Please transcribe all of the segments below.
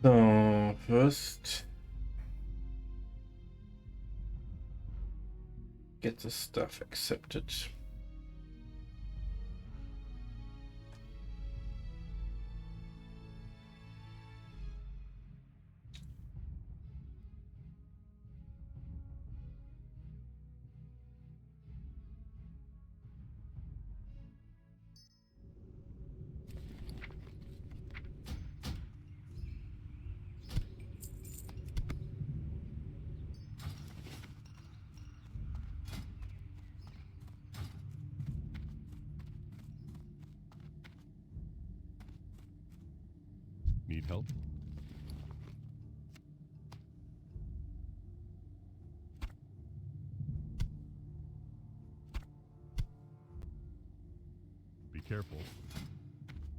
So, first get the stuff accepted. Need help? Be careful.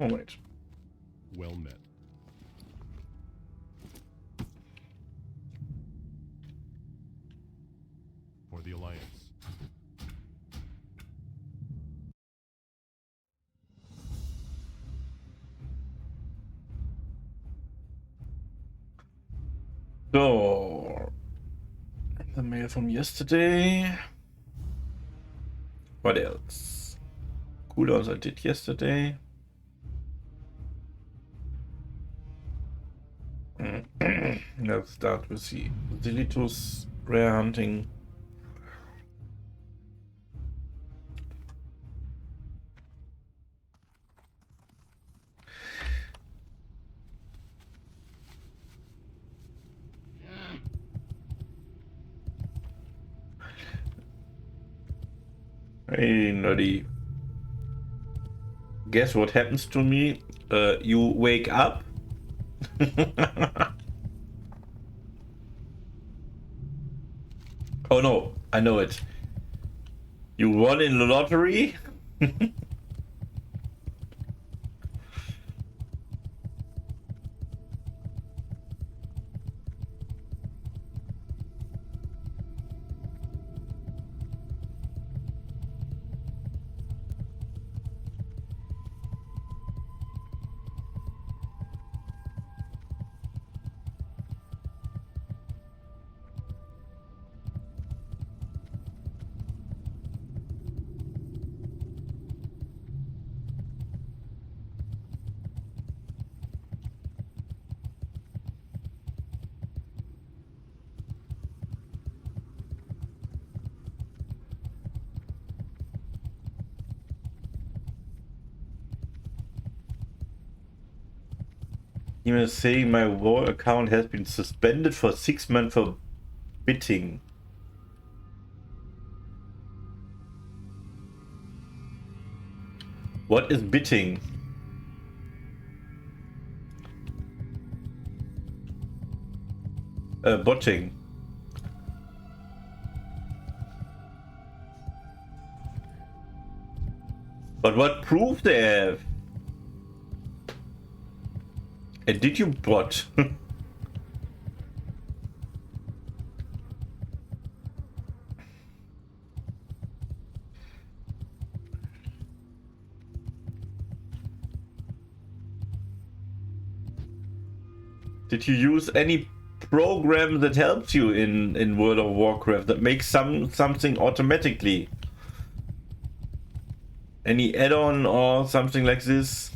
Oh, wait. Well met. For the Alliance. So, the mail from yesterday. What else? Cooldowns I did yesterday. Let's start with the Zilitus rare hunting. Hey, Nutty. Guess what happens to me? You wake up. Oh no, I know it. You won in the lottery? Email saying my WoW account has been suspended for 6 months for bidding. What is bidding? Botting. But what proof they have? And did you bot? Did you use any program that helps you in World of Warcraft that makes something automatically? Any add-on or something like this?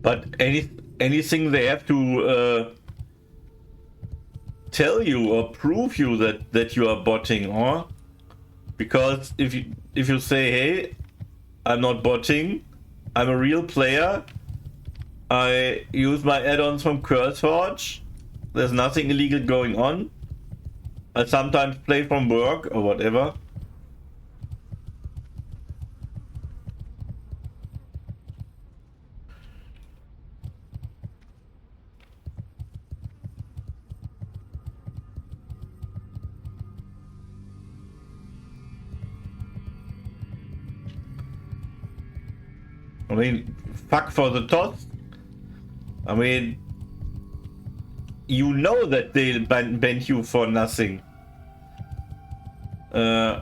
But anything they have to tell you or prove you that you are botting, or because if you say, hey, I'm not botting, I'm a real player, I use my add-ons from CurseForge, there's nothing illegal going on, I sometimes play from work or whatever. I mean, fuck for the toss. I mean, you know that they'll ban you for nothing. Wait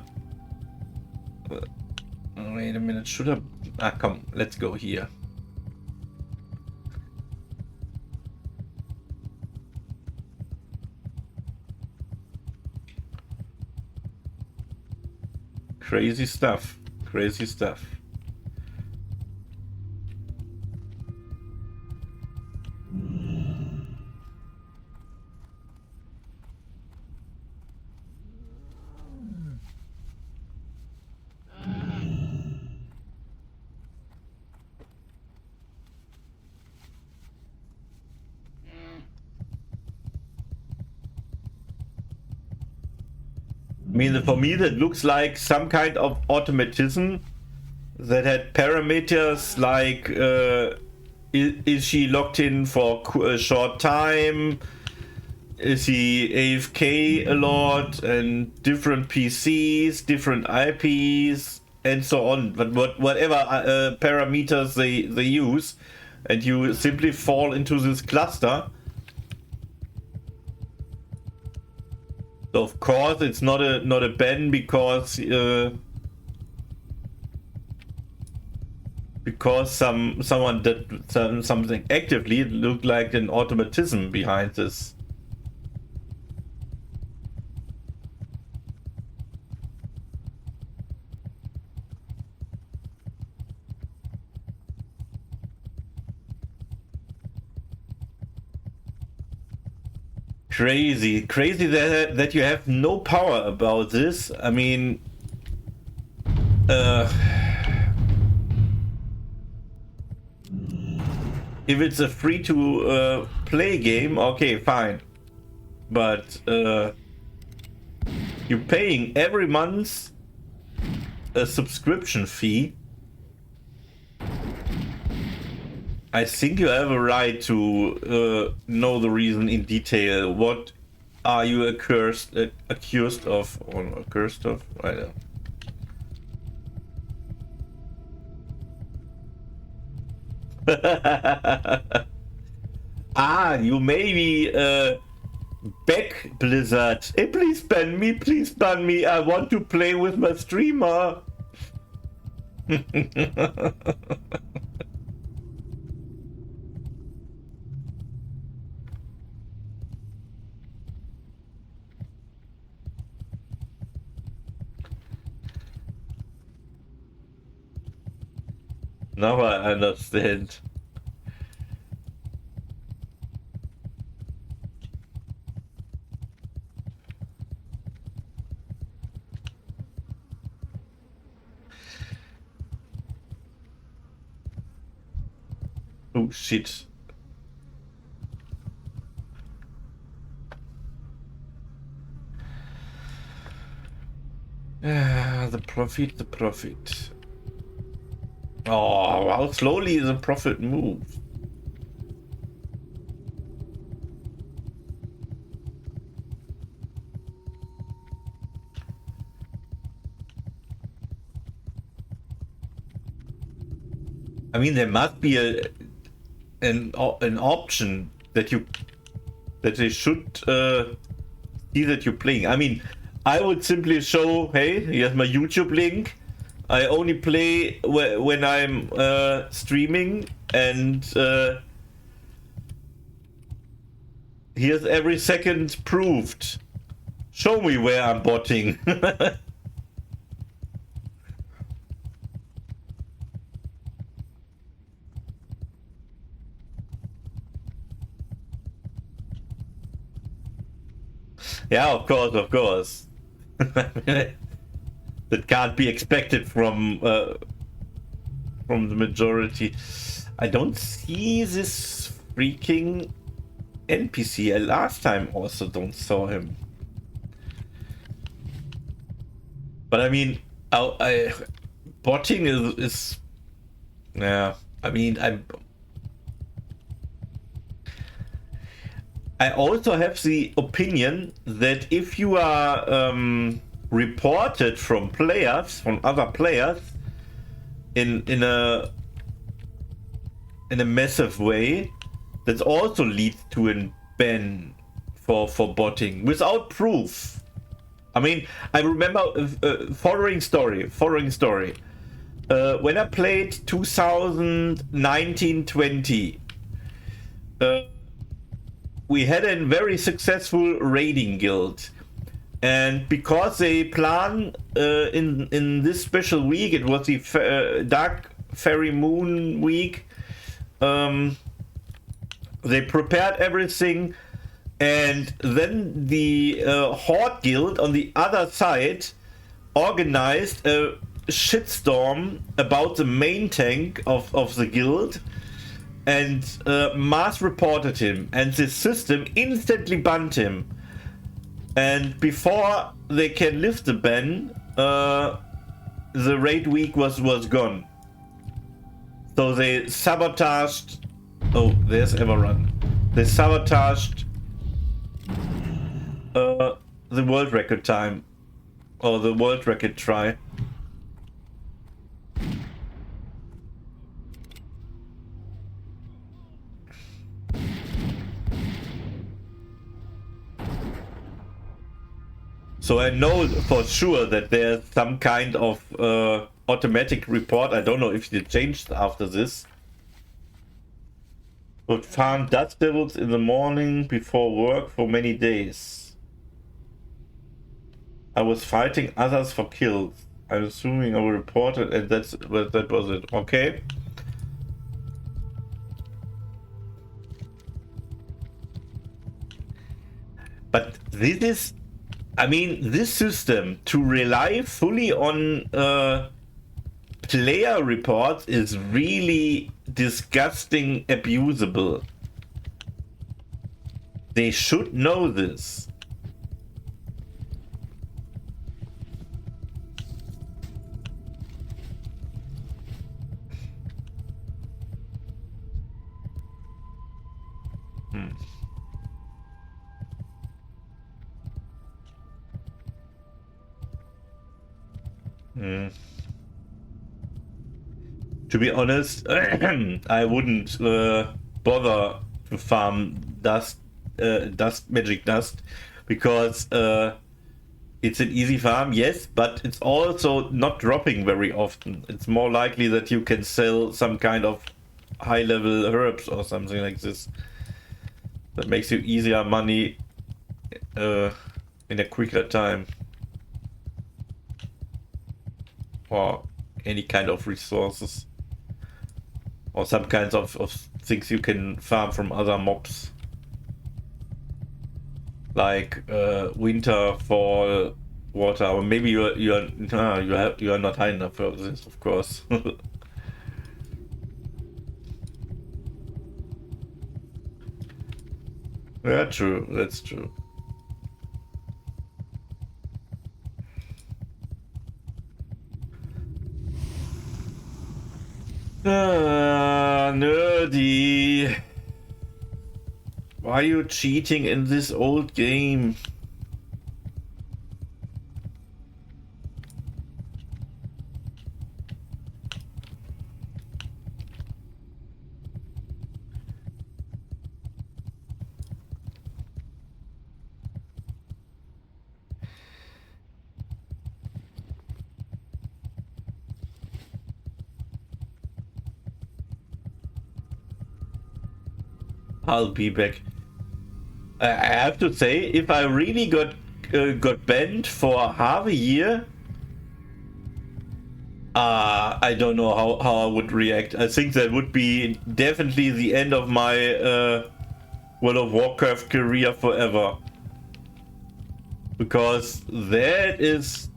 a minute, should I... Ah, come, let's go here. Crazy stuff. Crazy stuff. I mean, for me, that looks like some kind of automatism that had parameters like, is she locked in for a short time? Is he AFK a lot? And different PCs, different IPs, and so on. But whatever parameters they use, and you simply fall into this cluster. So of course, it's not a ban because someone did something actively. It looked like an automatism behind this. Crazy that you have no power about this. I mean, if it's a free to play game, okay, fine. But you're paying every month a subscription fee. I think you have a right to know the reason in detail. What are you accused of? Or accused of? I don't know. Ah, you may be back, Blizzard. Hey, please ban me, please ban me. I want to play with my streamer. Now I understand. Oh shit. The profit. Oh, how slowly the profit moves. I mean, there must be an option that they should see that you're playing. I mean, I would simply show, hey, here's my YouTube link. I only play when I'm streaming, and here's every second proved. Show me where I'm botting. Yeah, of course. That can't be expected from the majority. I don't see this freaking NPC. Last time also don't saw him. But I mean, botting is yeah. I mean, I also have the opinion that if you are reported from other players in a in a massive way, that also leads to a ban for botting without proof. I mean, I remember following story. When I played 2019-20, we had a very successful raiding guild, and because they plan in this special week, it was the Dark Fairy Moon week. They prepared everything, and then the Horde Guild on the other side organized a shitstorm about the main tank of the guild, and mass reported him, and the system instantly banned him. And before they can lift the ban, the raid week was gone. So they sabotaged. Oh, there's Everrun. They sabotaged the world record time, or the world record try. So I know for sure that there's some kind of automatic report. I don't know if it changed after this. Would farm dust devils in the morning before work for many days. I was fighting others for kills. I'm assuming I will report it, and that was it. Okay. But this is, I mean, this system to rely fully on player reports is really disgusting, abusable. They should know this. To be honest, I wouldn't bother to farm magic dust, because it's an easy farm, yes, but it's also not dropping very often. It's more likely that you can sell some kind of high-level herbs or something like this. That makes you easier money in a quicker time. Or any kind of resources. Or some kinds of things you can farm from other mobs. Like winter, fall, water. Or maybe you are not high enough for this, of course. Yeah, true. That's true. Nerdy. Why are you cheating in this old game? I'll be back. I have to say, if I really got banned for half a year, I don't know how I would react. I think that would be definitely the end of my World of Warcraft career forever. Because that is,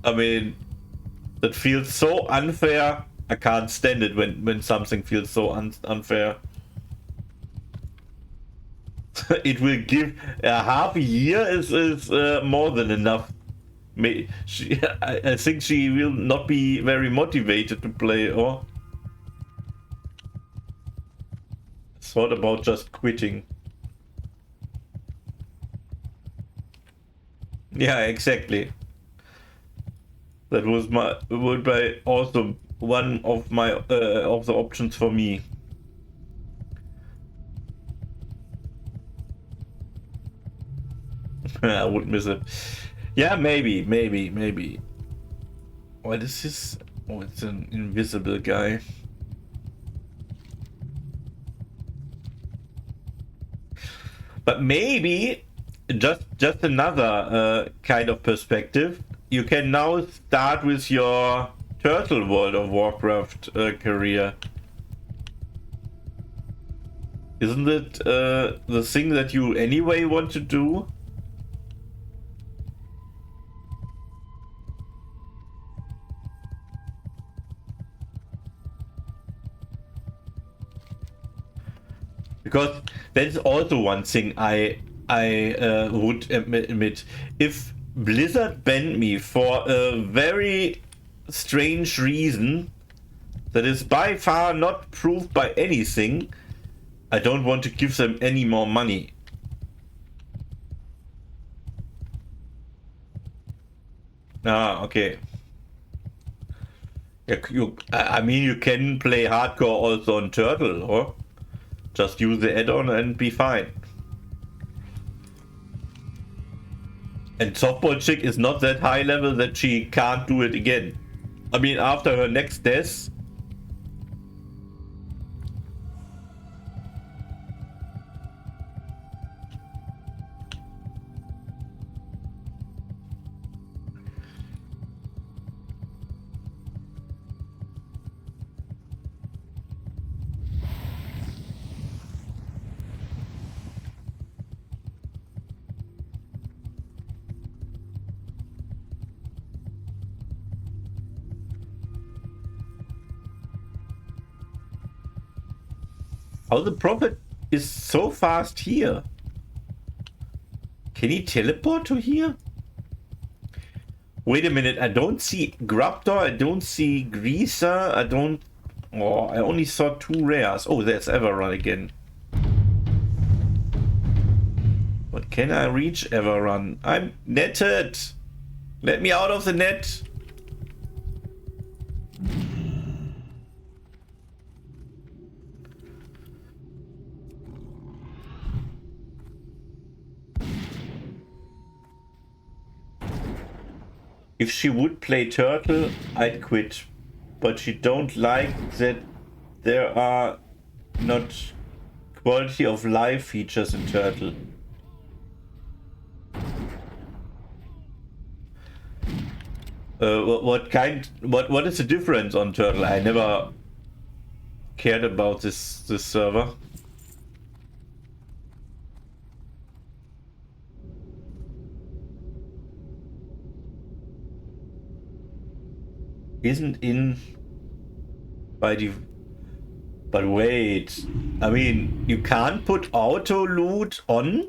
I mean, that feels so unfair. I can't stand it when something feels so unfair. It will give a half a year is more than enough. I think she will not be very motivated to play, or thought about just quitting. Yeah, exactly. That would be also one of my of the options for me. I would miss it. Yeah, maybe. What is this? Oh, it's an invisible guy. But maybe just another kind of perspective. You can now start with your Turtle World of Warcraft career. Isn't it the thing that you anyway want to do? Because that's also one thing I would admit. If Blizzard banned me for a very strange reason that is by far not proved by anything, I don't want to give them any more money. Ah, okay. I mean, you can play hardcore also on Turtle, or just use the add-on and be fine. And Softball Chick is not that high level that she can't do it again. I mean, after her next death. How the Prophet is so fast here? Can he teleport to here? Wait a minute, I don't see Grubdor, I don't see Greaser, I don't... Oh, I only saw 2 rares. Oh, there's Everrun again. But can I reach Everrun? I'm netted! Let me out of the net! If she would play Turtle, I'd quit. But she don't like that there are not quality of life features in Turtle. What is the difference on Turtle? I never cared about this server. Isn't in by the... But wait, I mean, you can't put auto loot on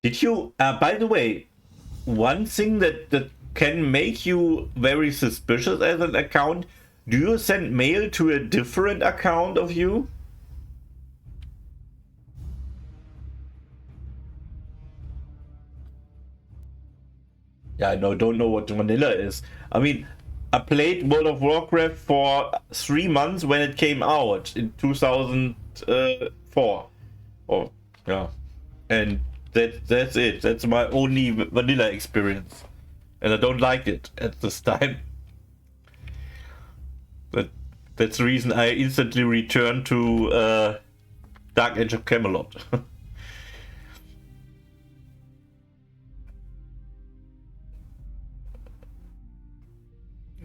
Did you by the way, one thing that can make you very suspicious as an account, do you send mail to a different account of you? Yeah, I don't know what vanilla is. I mean, I played World of Warcraft for 3 months when it came out in 2004. Oh, yeah. And that's it. That's my only vanilla experience. And I don't like it at this time. That's the reason I instantly returned to Dark Age of Camelot.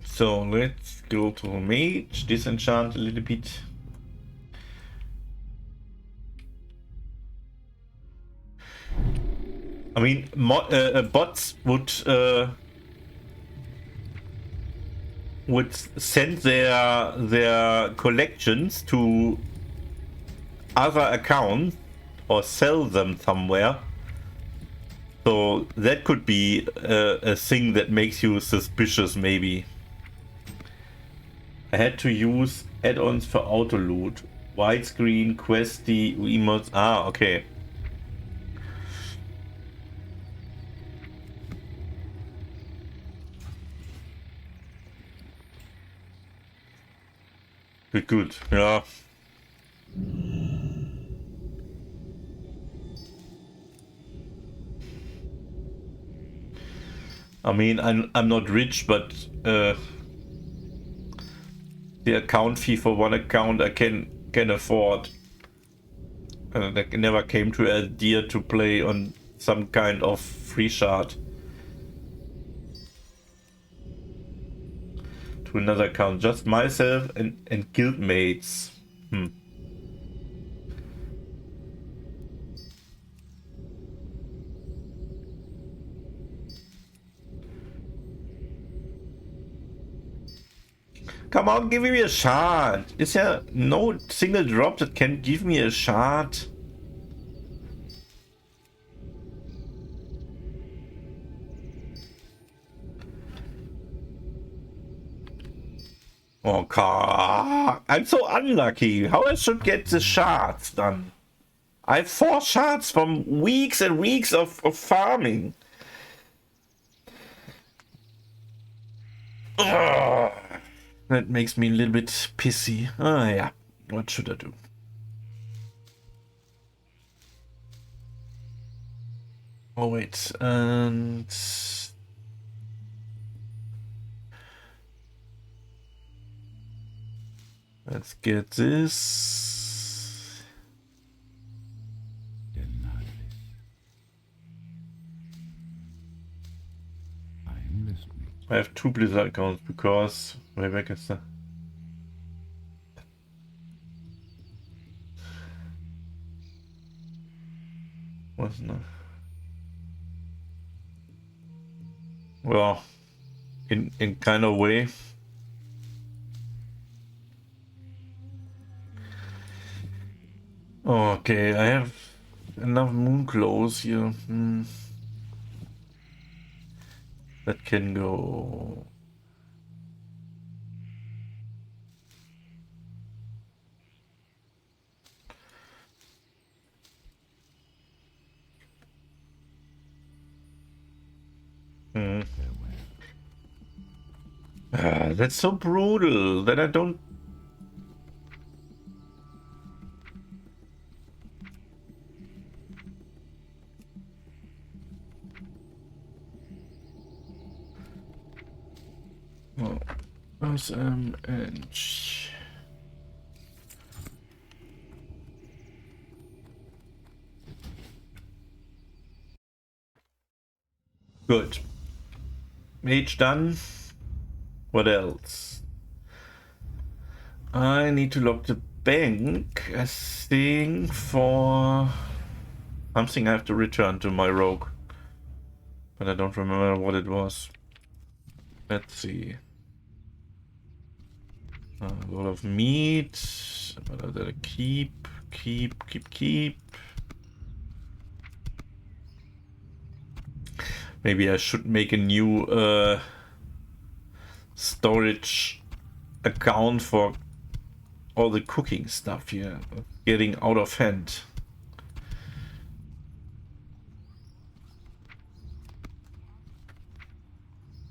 So let's go to Mage, disenchant a little bit. I mean, bots would send their collections to other accounts or sell them somewhere. So that could be a thing that makes you suspicious, maybe. I had to use add-ons for auto loot. Widescreen, Questy, emotes. Ah, okay. good. Yeah. I mean, I'm not rich, but the account fee for one account I can afford. I never came to an idea to play on some kind of free shard to another account. Just myself and guildmates. Come on, give me a shard. Is there no single drop that can give me a shard? Oh god, I'm so unlucky. How I should get the shards done? I have 4 shards from weeks and weeks of farming. Ugh. That makes me a little bit pissy. Oh yeah, what should I do? Oh wait, and let's get this. I have 2 Blizzard accounts because way back is the what's not? Well, in kind of way. Okay, I have enough moon clothes here. That can go. That's so brutal that I don't. Oh, awesome and. Good. Mage done. What else? I need to lock the bank, I think, for something I have to return to my rogue. But I don't remember what it was. Let's see. A lot of meat. But I gotta keep. Maybe I should make a new storage account for all the cooking stuff here. Getting out of hand.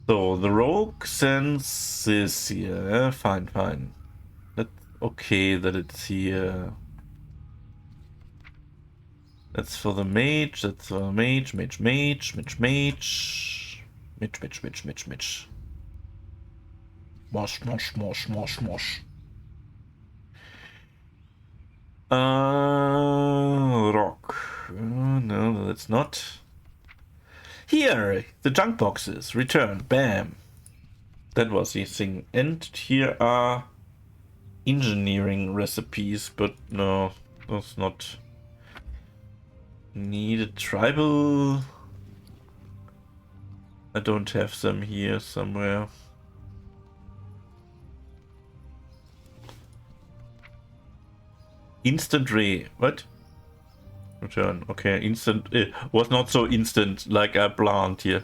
So the rogue sends this here. Fine. That's okay that it's here. That's for the mage. That's for mage. Mage. Mosh. Rock. No, that's not. Here, the junk boxes. Return. Bam. That was the thing. And here are engineering recipes, but no, that's not needed. Tribal. I don't have them here somewhere. Instant ray. What? Return. Okay, instant. It was not so instant like I planned here.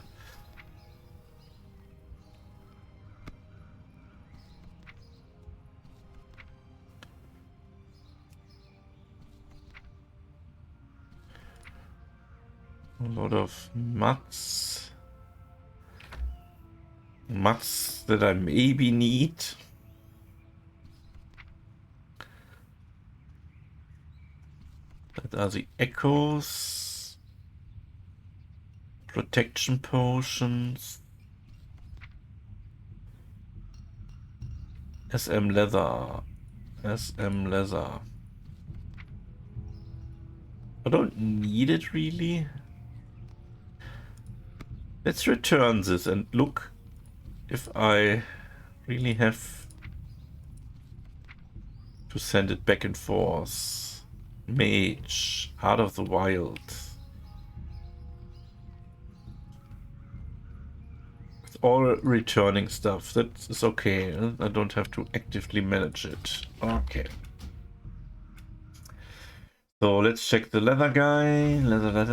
A lot of mats. Mats that I maybe need. That are the echoes. Protection potions. SM leather. SM leather. I don't need it really. Let's return this and look if I really have to send it back and forth. Mage, Heart of the Wild. It's all returning stuff. That is okay. I don't have to actively manage it. Okay. So let's check the leather guy. Leather.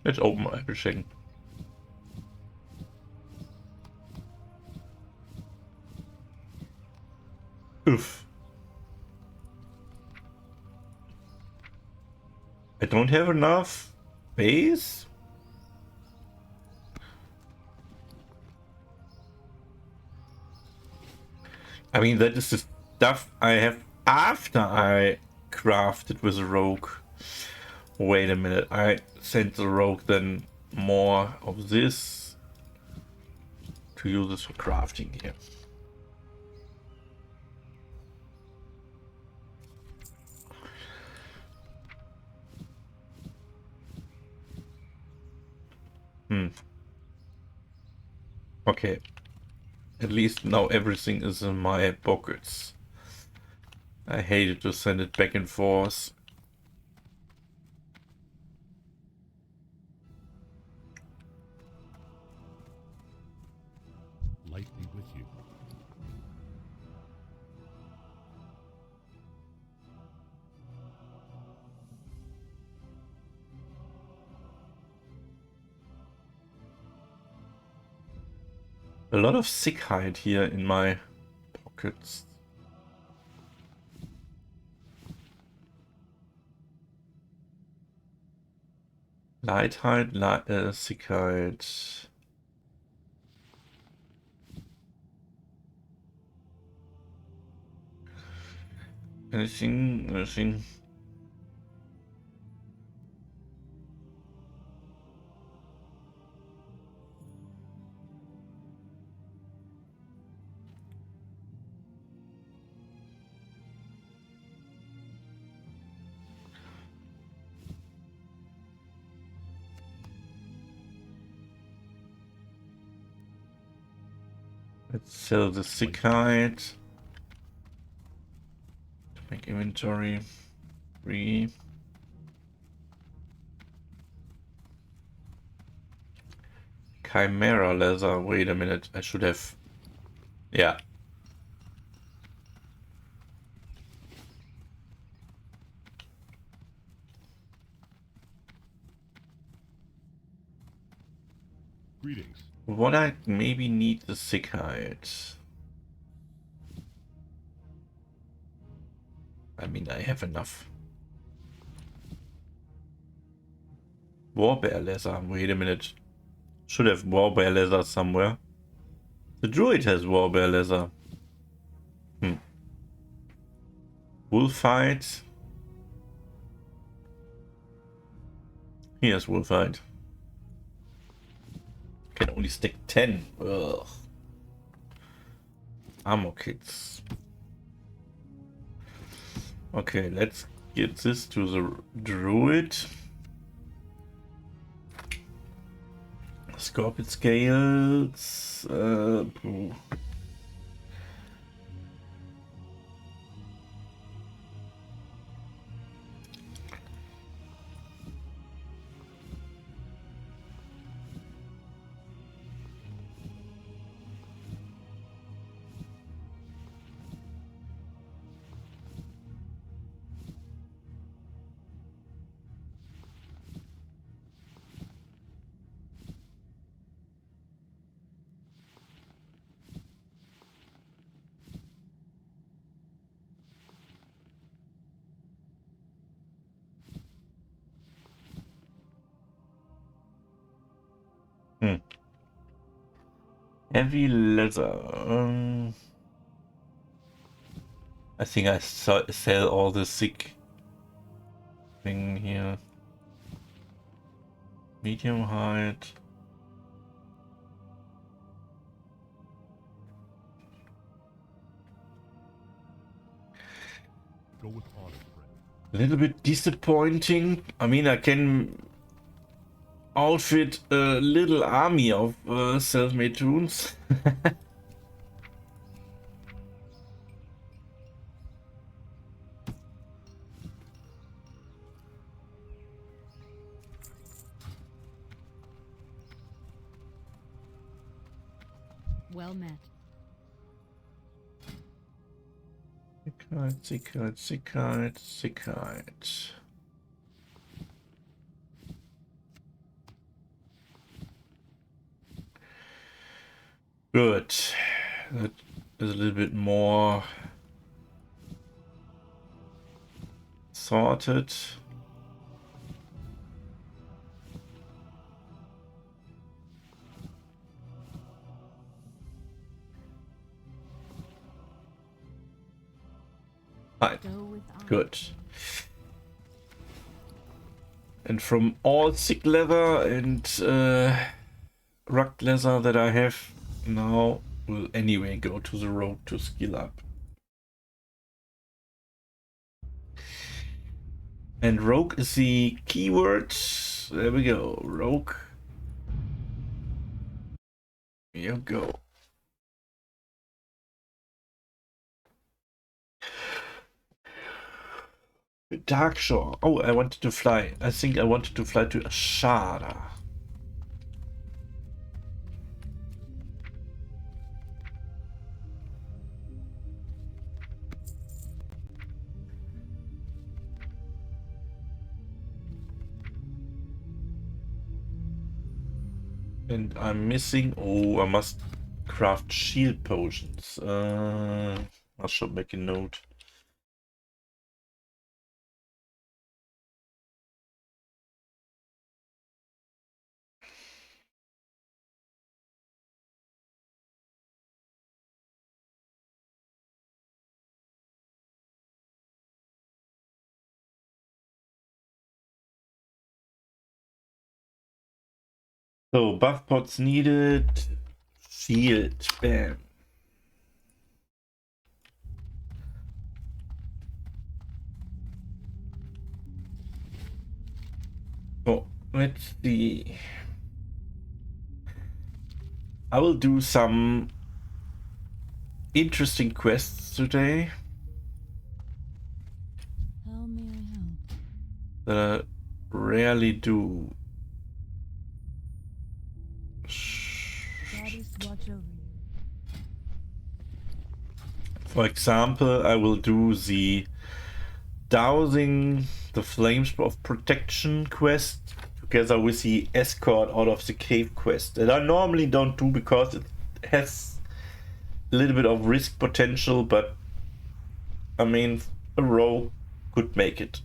Let's open everything. Oof. I don't have enough base? I mean, that is the stuff I have after I crafted with a rogue. Wait a minute, I sent the rogue then more of this to use this for crafting here. Okay. At least now everything is in my pockets. I hated to send it back and forth. Light be with you. A lot of sick hide here in my pockets. Light hide, sick hide. Anything. Let's sell the sick hide. Make inventory. 3. Chimera leather. Wait a minute. I should have. Yeah. Greetings. What I maybe need the sick hide. I mean, I have enough. Warbear leather. Wait a minute. Should have warbear leather somewhere. The druid has warbear leather. Wolfhide. He has wolfhide. Can only stick 10. Ugh. Armor kits. Okay, let's get this to the druid. Scorpion scales. Heavy leather. I think I sell all the sick thing here. Medium height. Go with honor, friend. A little bit disappointing. I mean, I can outfit a little army of Selfmade Toons. Well met. Sicherheit. Good. That is a little bit more sorted. Fine. Good. And from all sick leather and rugged leather that I have now, will anyway go to the rogue to skill up. And rogue is the keyword. There we go. Rogue. Here you go. Dark Shore. Oh, I wanted to fly. I think I wanted to fly to Ashara. And I'm missing. Oh, I must craft shield potions. I should make a note. So, buff pots needed. Shield. Bam. Oh, let's see. I will do some interesting quests today. How may I help? That I rarely do. Goddess watch over you. For example, I will do the dousing the flames of protection quest together with the escort out of the cave quest that I normally don't do because it has a little bit of risk potential, but I mean a rogue could make it.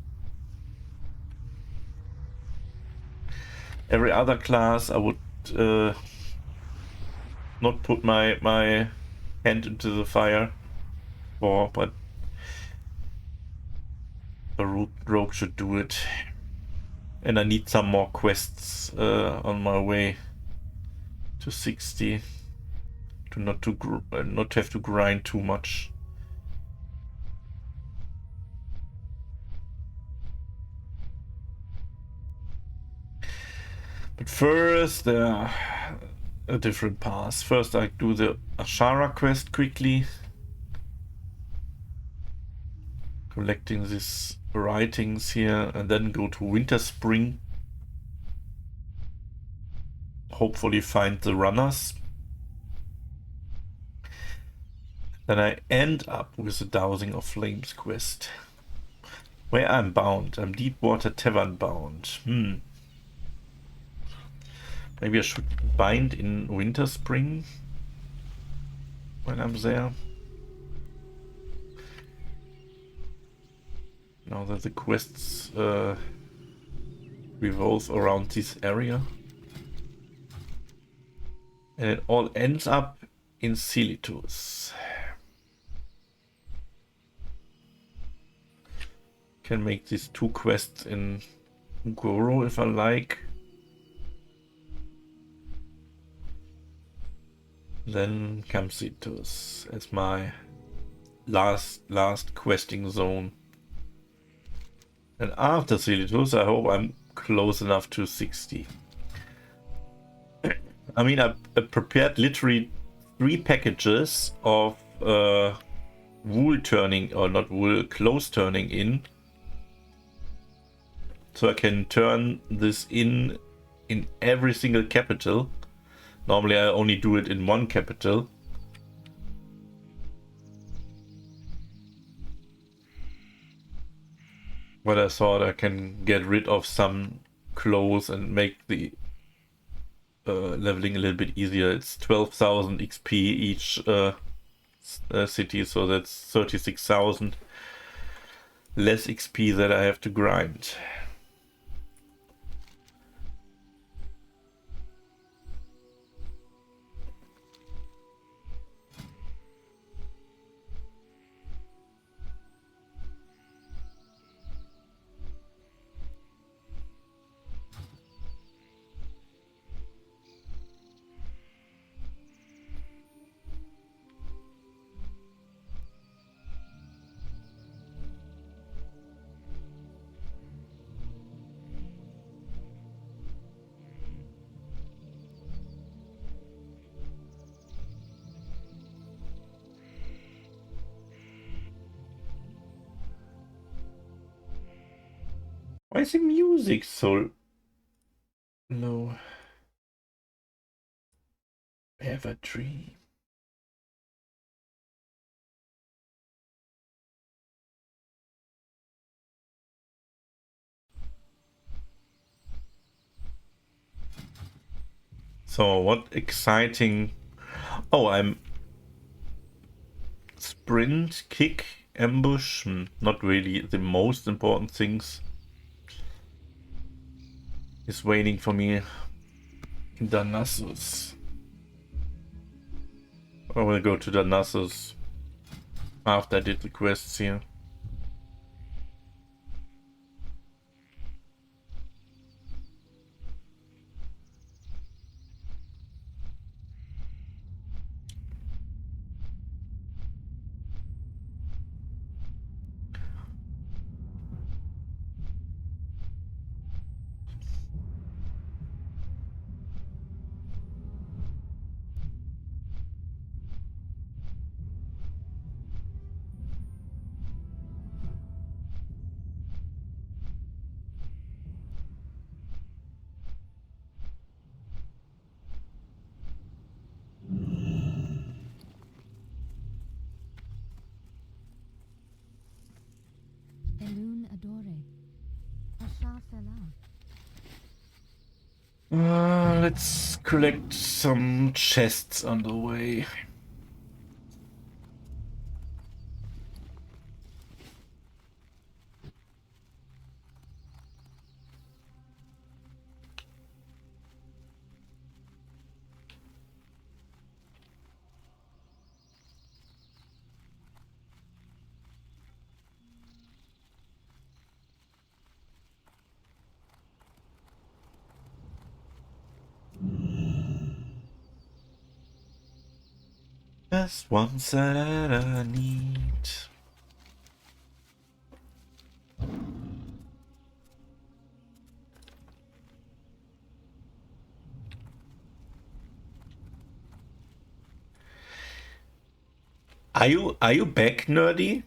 Every other class I would not put my hand into the fire for, but the rogue should do it. And I need some more quests on my way to 60 to not have to grind too much. But first, there are a different path. First, I do the Ashara quest quickly, collecting these writings here, and then go to Winter Spring. Hopefully, find the runners. Then I end up with the Dousing of Flames quest, where I'm bound. I'm Deepwater Tavern bound. Maybe I should bind in Winter Spring when I'm there. Now that the quests revolve around this area. And it all ends up in Silitus. Can make these 2 quests in Goro if I like. Then comes Silitus as my last questing zone. And after Silitus, I hope I'm close enough to 60. I mean, I prepared literally 3 packages of wool turning, or not wool, clothes turning in. So I can turn this in every single capital. Normally I only do it in 1 capital. But I thought I can get rid of some clothes and make the leveling a little bit easier. It's 12,000 XP each city, so that's 36,000 less XP that I have to grind. Why is the music so low? I have a dream. So what exciting... Oh, I'm... Sprint, kick, ambush. Not really the most important things. Is waiting for me in Darnassus. I will go to Darnassus after I did the quests here. Elune adore. Asha Fela. Let's collect some chests on the way. Just one that I need. Are you back, nerdy?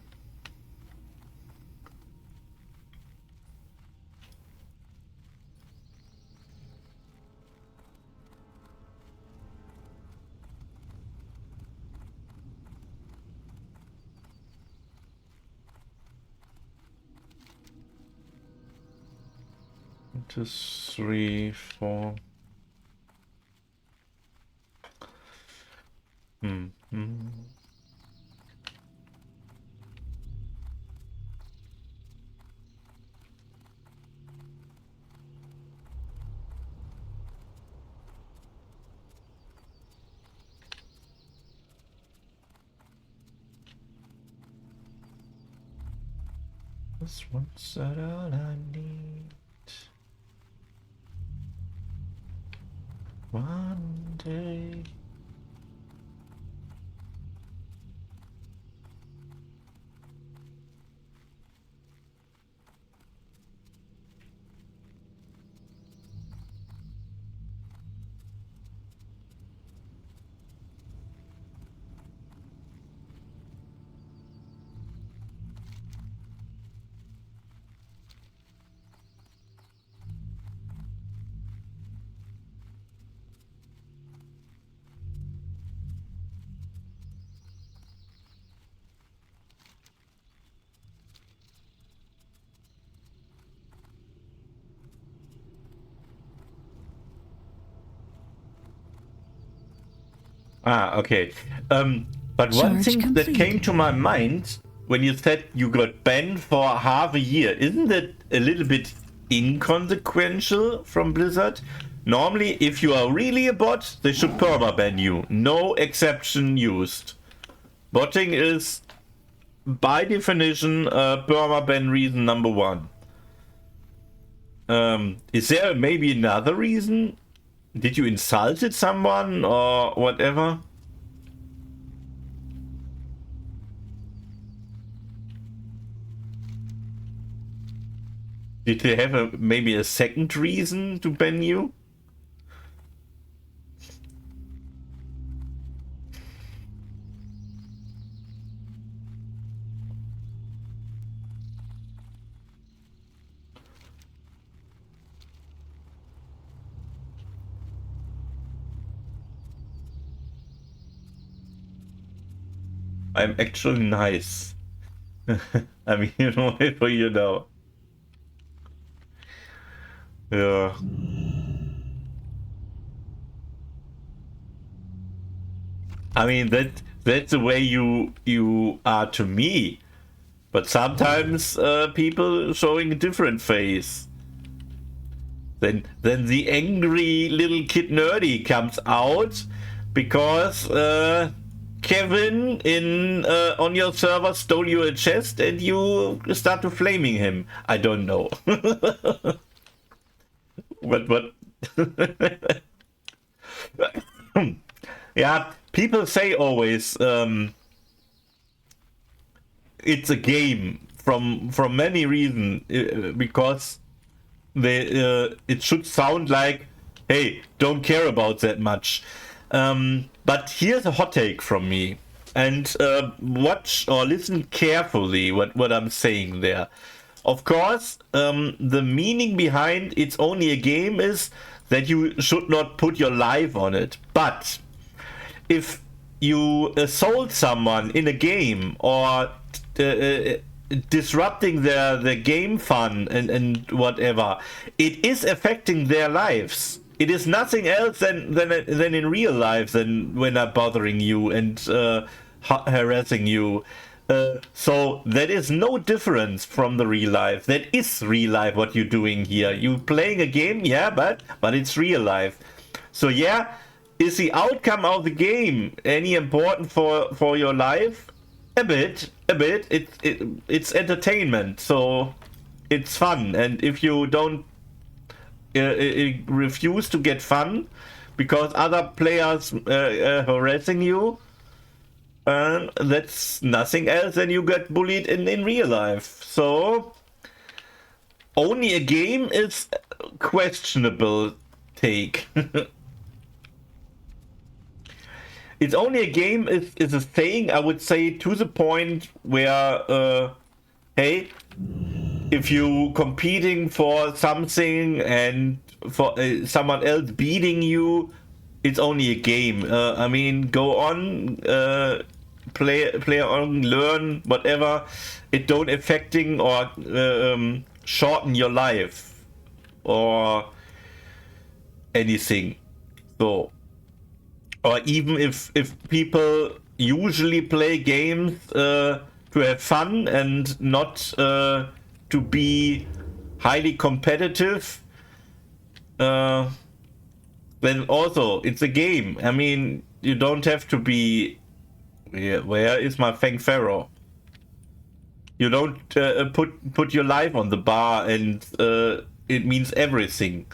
One, two, three, four. This one's all I need. One day. Ah, okay. But one Charge thing that complete. came to my mind when you said you got banned for half a year, isn't that a little bit inconsequential from Blizzard? Normally, if you are really a bot, they should perma-ban you. No exception used. Botting is, by definition, perma-ban reason number one. Is there maybe another reason? Did you insulted someone or whatever? Did they have maybe a second reason to ban you? I'm actually nice. I mean, you know, for you now. Yeah. I mean, that's the way you are to me. But sometimes people showing a different face. Then the angry little kid nerdy comes out because Kevin in on your server stole you a chest and you start to flaming him. I don't know. But yeah, people say always it's a game from many reasons because they it should sound like, hey, don't care about that much. But here's a hot take from me, and watch or listen carefully what I'm saying there. Of course, the meaning behind it's only a game is that you should not put your life on it. But if you assault someone in a game or disrupting their game fun and whatever, it is affecting their lives. It is nothing else than in real life than when I'm bothering you and harassing you. So that is no difference from the real life. That is real life what you're doing here. You playing a game, yeah, but it's real life. So yeah, is the outcome of the game any important for your life? A bit. It's entertainment, so it's fun. And if you don't refuse to get fun because other players harassing you, that's nothing else than you get bullied in real life. So only a game is questionable take. It's only a game is a thing, I would say, to the point where hey, if you competing for something and for someone else beating you, it's only a game. I mean, go on, play on, learn, whatever. It don't affecting or shorten your life or anything. So, or even if people usually play games to have fun and not to be highly competitive, then also it's a game. I mean, you don't have to be. Where is my Fang Pharaoh? You don't put your life on the bar, and it means everything.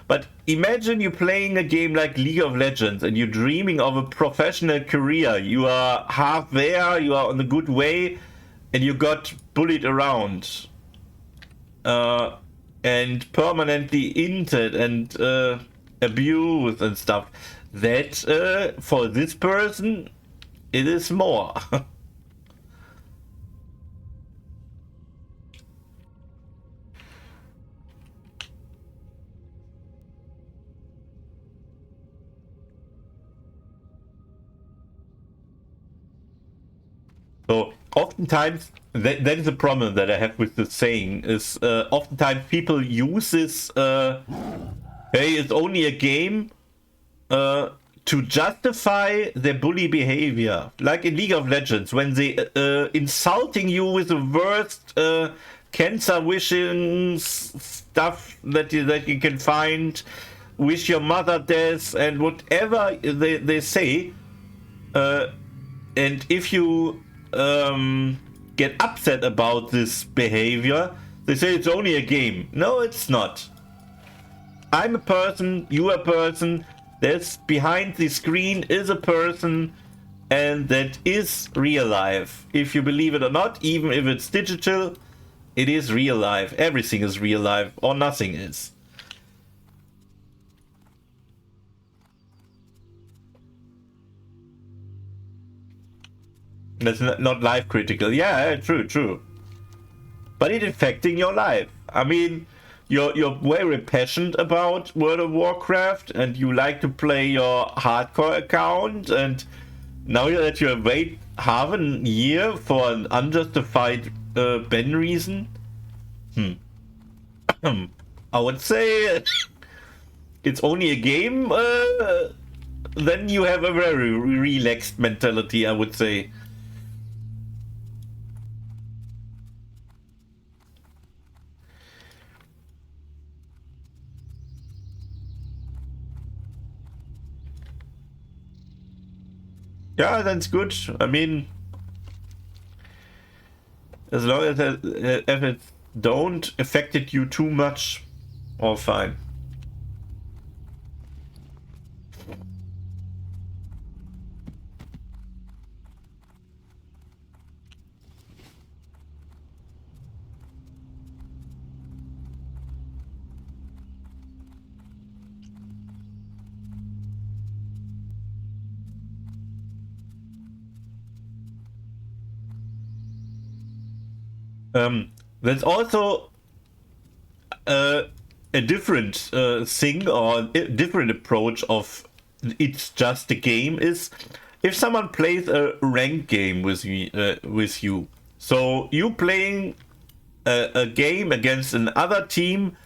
But imagine you playing a game like League of Legends and you're dreaming of a professional career. You are half there, you are on the good way, and you got bullied around. And permanently inted and abused and stuff. That, for this person, it is more. So oftentimes, that is a problem that I have with this saying, is oftentimes people use this, hey, it's only a game, to justify their bully behavior. Like in League of Legends, when they insulting you with the worst cancer wishing stuff that you can find, wish your mother death, and whatever they say. And if you get upset about this behavior, they say it's only a game. No, it's not. I'm a person, you are a person, there's behind the screen is a person, and that is real life. If you believe it or not, even if it's digital, it is real life. Everything is real life, or nothing is. That's not life critical. Yeah, true. But it's affecting your life. I mean, you're very passionate about World of Warcraft, and you like to play your hardcore account, and now that you wait half a year for an unjustified ban reason, I would say it's only a game. Then you have a very relaxed mentality, I would say. Yeah, that's good. I mean, as long as if it don't affected you too much, all fine. There's also a different thing, or a different approach of it's just a game, is if someone plays a ranked game with you. So you playing a game against another team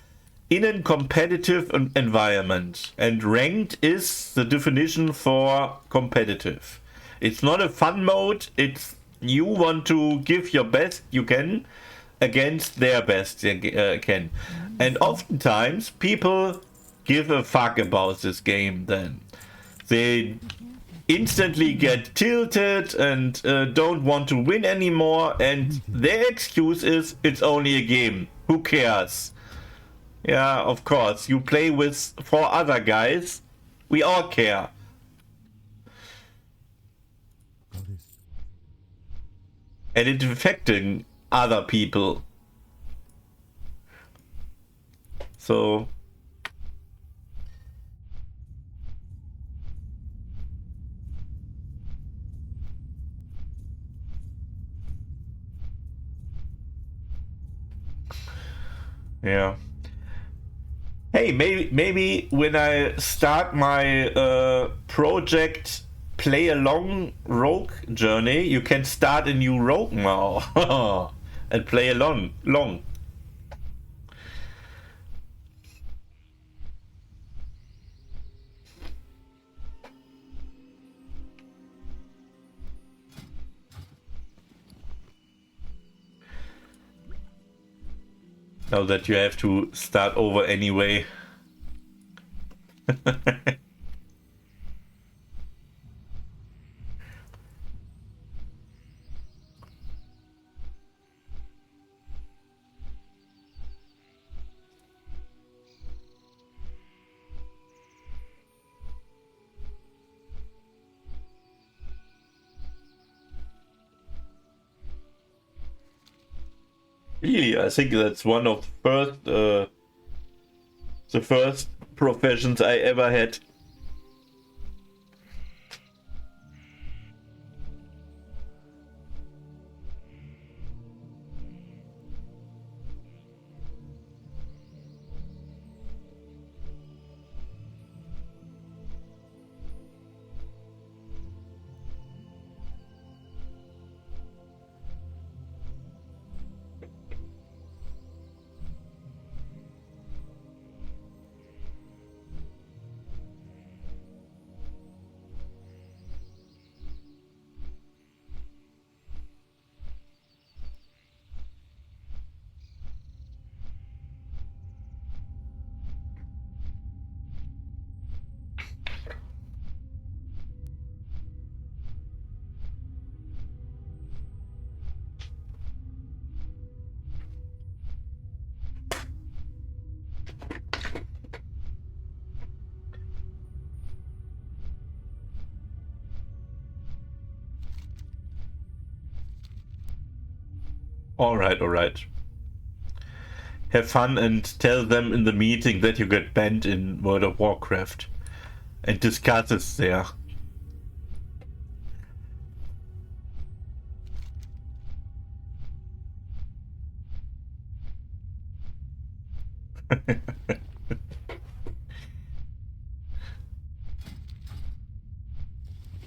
in a competitive environment, and ranked is the definition for competitive. It's not a fun mode, it's you want to give your best you can against their best they can. And oftentimes people give a fuck about this game. Then they instantly get tilted and don't want to win anymore, and their excuse is it's only a game, who cares. Yeah, of course, you play with 4 other guys, we all care. And it's affecting other people. So yeah. Hey, maybe when I start my project Play Along Rogue Journey, you can start a new rogue now and play along. Now that you have to start over anyway. Really, I think that's one of the first professions I ever had. All right. Have fun and tell them in the meeting that you get banned in World of Warcraft and discuss it there.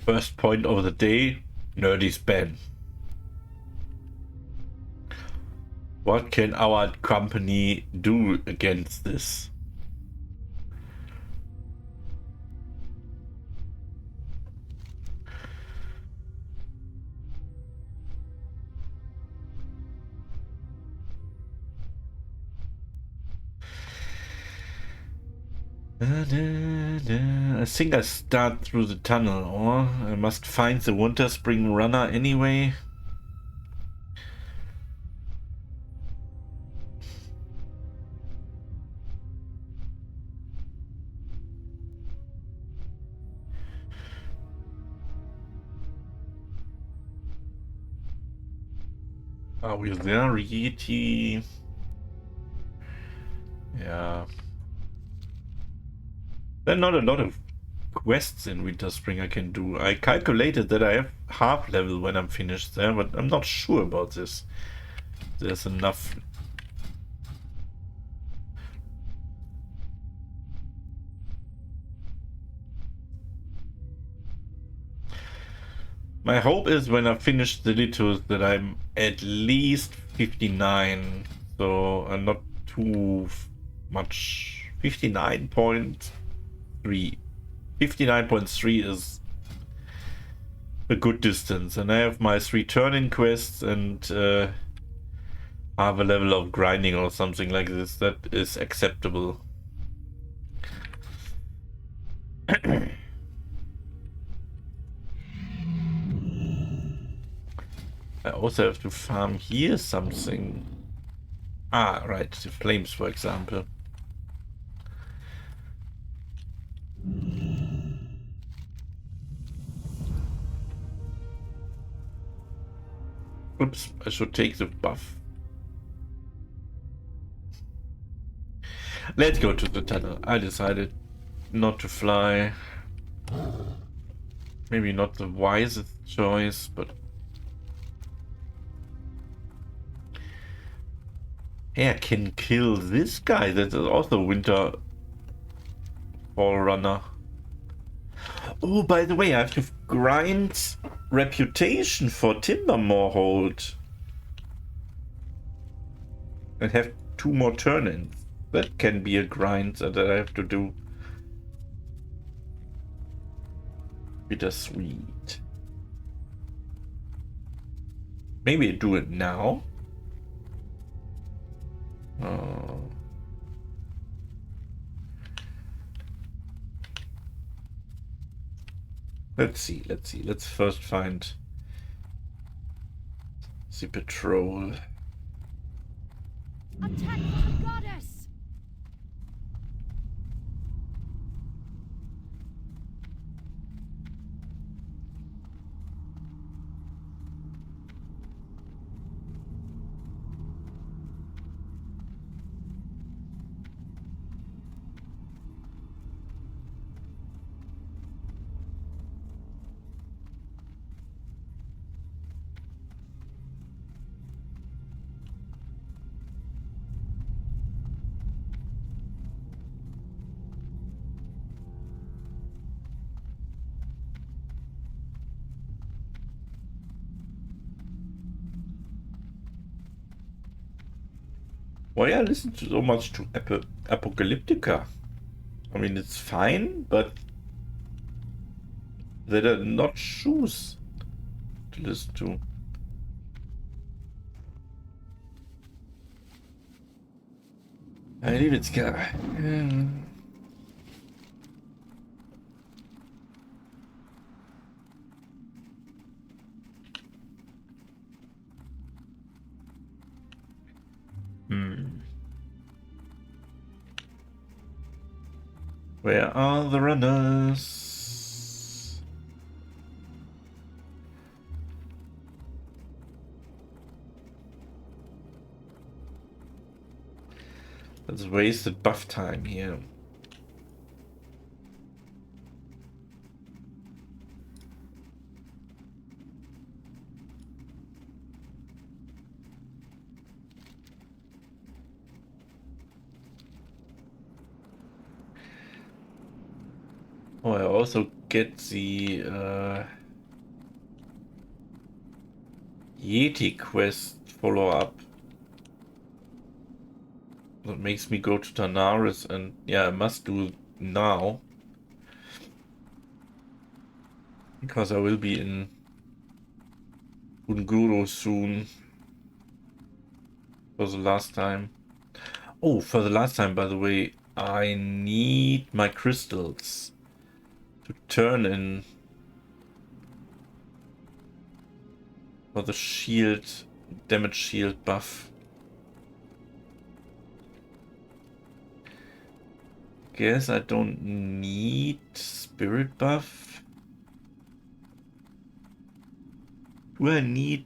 First point of the day, Nerdy's ban. What can our company do against this? I think I start through the tunnel, or I must find the Winter Spring Runner anyway. Are we there, Rieti? Yeah. There are not a lot of quests in Winter Spring I can do. I calculated that I have half level when I'm finished there, but I'm not sure about this. There's enough. My hope is when I finish the Litus that I'm at least 59, so I'm not too much. 59.3. 59.3 is a good distance, and I have my 3 turn-in quests and half a level of grinding or something like this. That is acceptable. I also have to farm here something. Ah, right, the flames, for example. Oops, I should take the buff. Let's go to the tunnel. I decided not to fly. Maybe not the wisest choice, but hey, I can kill this guy. That is also Winter Forerunner. Oh, by the way, I have to grind reputation for Timbermorehold. And have 2 more turn-ins. That can be a grind that I have to do. Bittersweet. Maybe I do it now. Oh. Let's see. Let's first find the patrol. Attack the goddess! Why I listen to so much to Apocalyptica? I mean, it's fine, but they did not choose to listen to. I leave it, guy. Where are the runners? Let's wasted buff time here. Oh, I also get the Yeti quest follow-up. That makes me go to Tanaris, and yeah, I must do it now. Because I will be in Unguru soon. For the last time. Oh, for the last time, by the way, I need my crystals to turn in for the shield, damage shield buff. Guess I don't need spirit buff. Do I need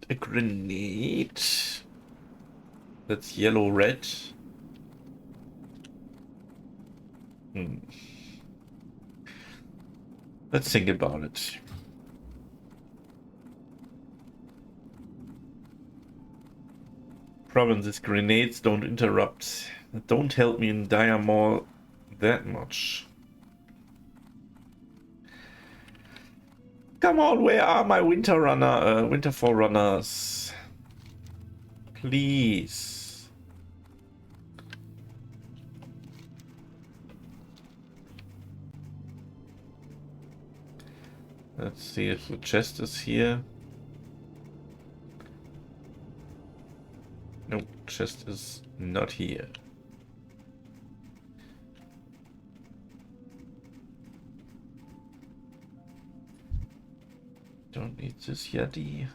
a grenade? That's yellow red. Let's think about it. Problem is grenades don't interrupt. Don't help me in Dire Maul that much. Come on, where are my Winterfall runners? Please. Let's see if the chest is here. Nope, chest is not here. Don't need this Yeti.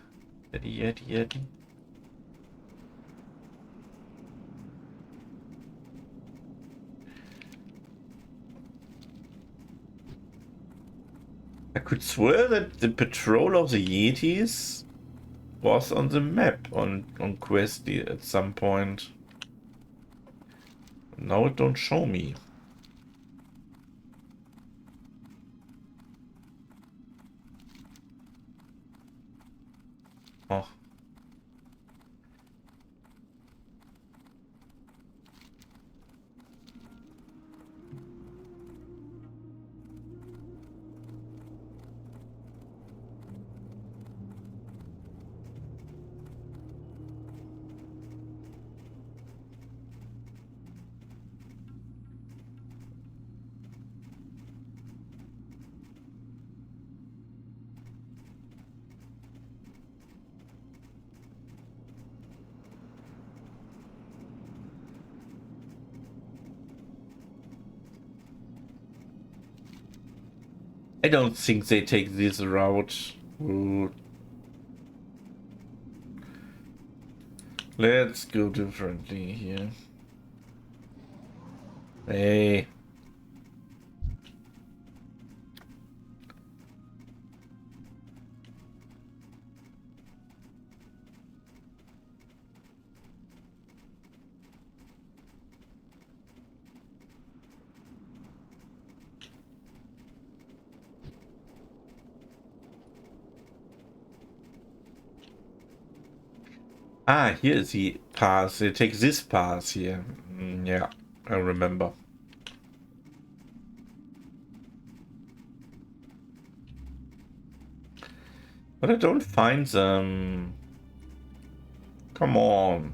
Yeti. I could swear that the patrol of the Yetis was on the map on Questy at some point. Now it don't show me. Oh. I don't think they take this route. Ooh. Let's go differently here. Hey. Ah, here is the pass. They take this pass here. Yeah, I remember. But I don't find them. Come on.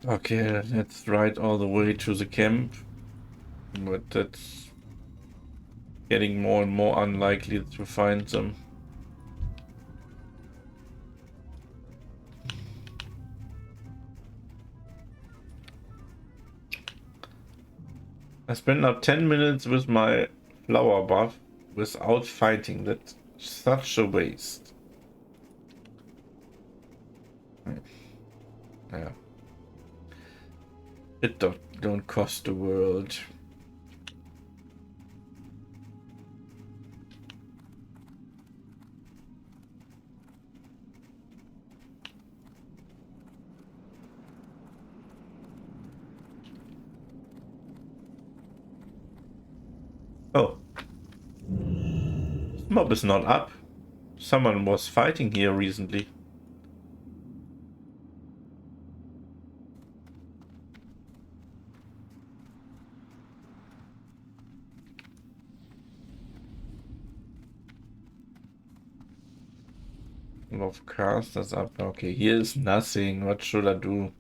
Okay, let's ride all the way to the camp. But that's getting more and more unlikely to find them. I spent now 10 minutes with my flower buff without fighting. That's such a waste. Yeah. It don't cost the world. Oh. This mob is not up. Someone was fighting here recently. Of casters up. Okay, here is nothing. What should I do?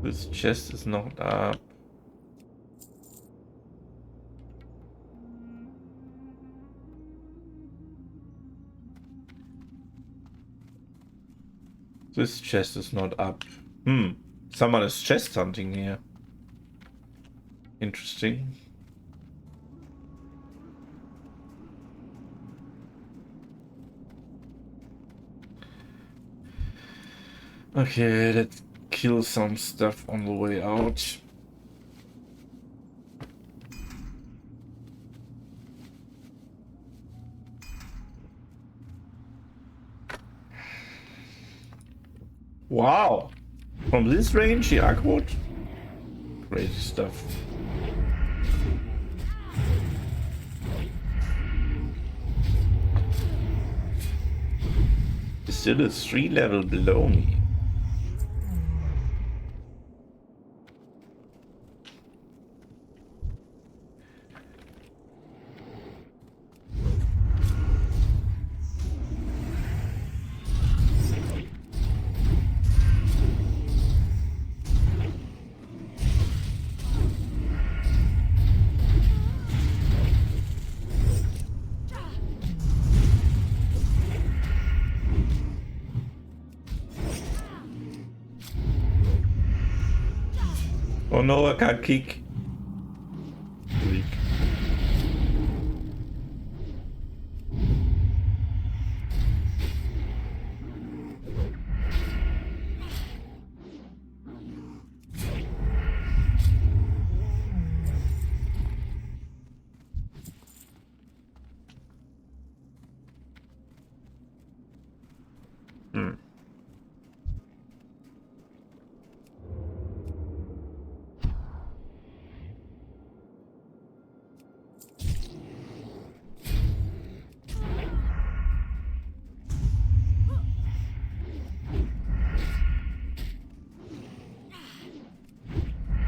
This chest is not up. This chest is not up. Someone is chest hunting here. Interesting. Okay, let's kill some stuff on the way out. Wow! From this range, he aggroed? Crazy stuff. He's still a 3 level below me. Oh no, I can't kick. Weak.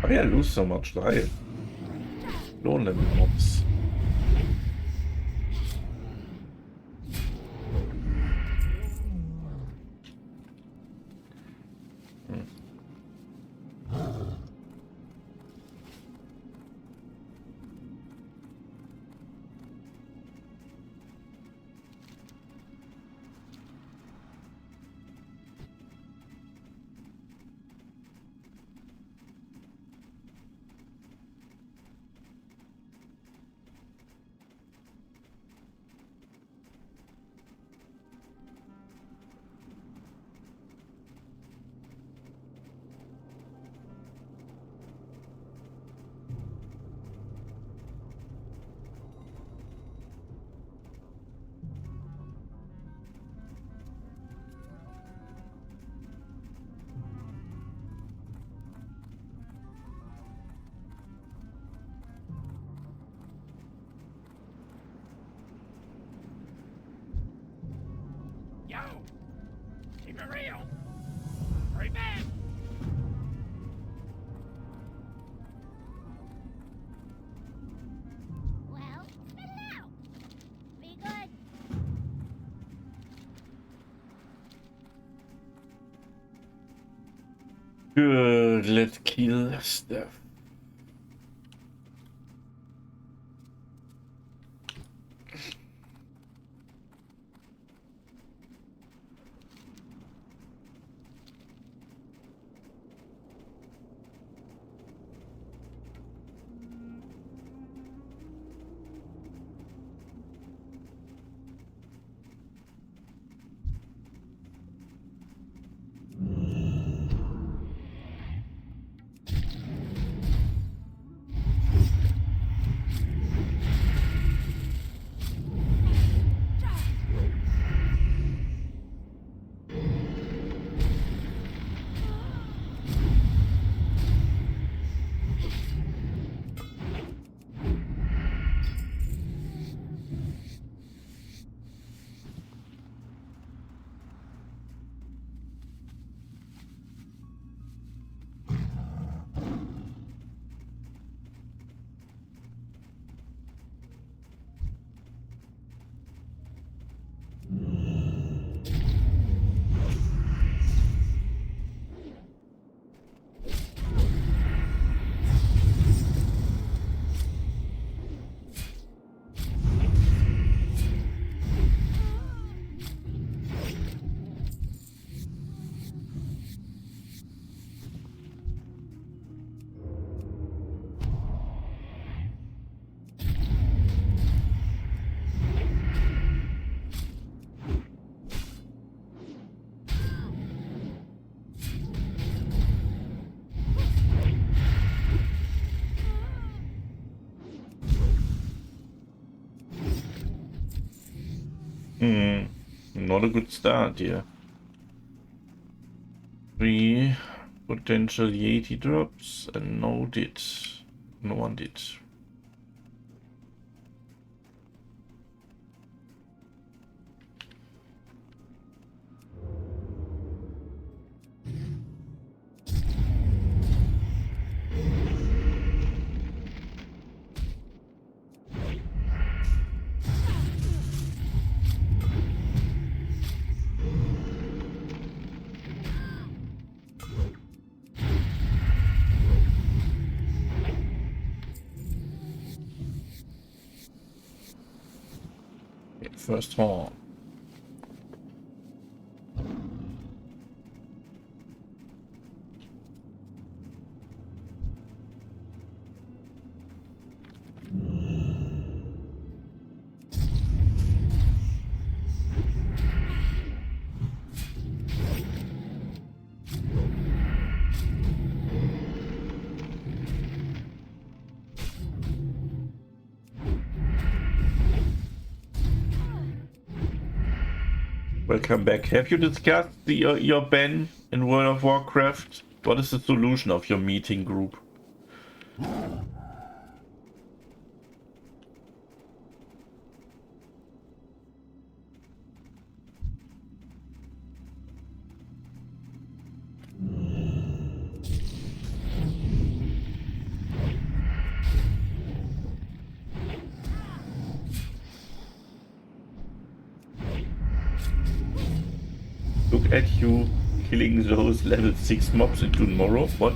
Why I lose so much life? Low level mobs. Good, let's kill stuff. Not a good start here. 3 potential Yeti drops and no one did. First horn. Welcome back. Have you discussed your ban in World of Warcraft? What is the solution of your meeting group? Look at you killing those level 6 mobs in tomorrow. What?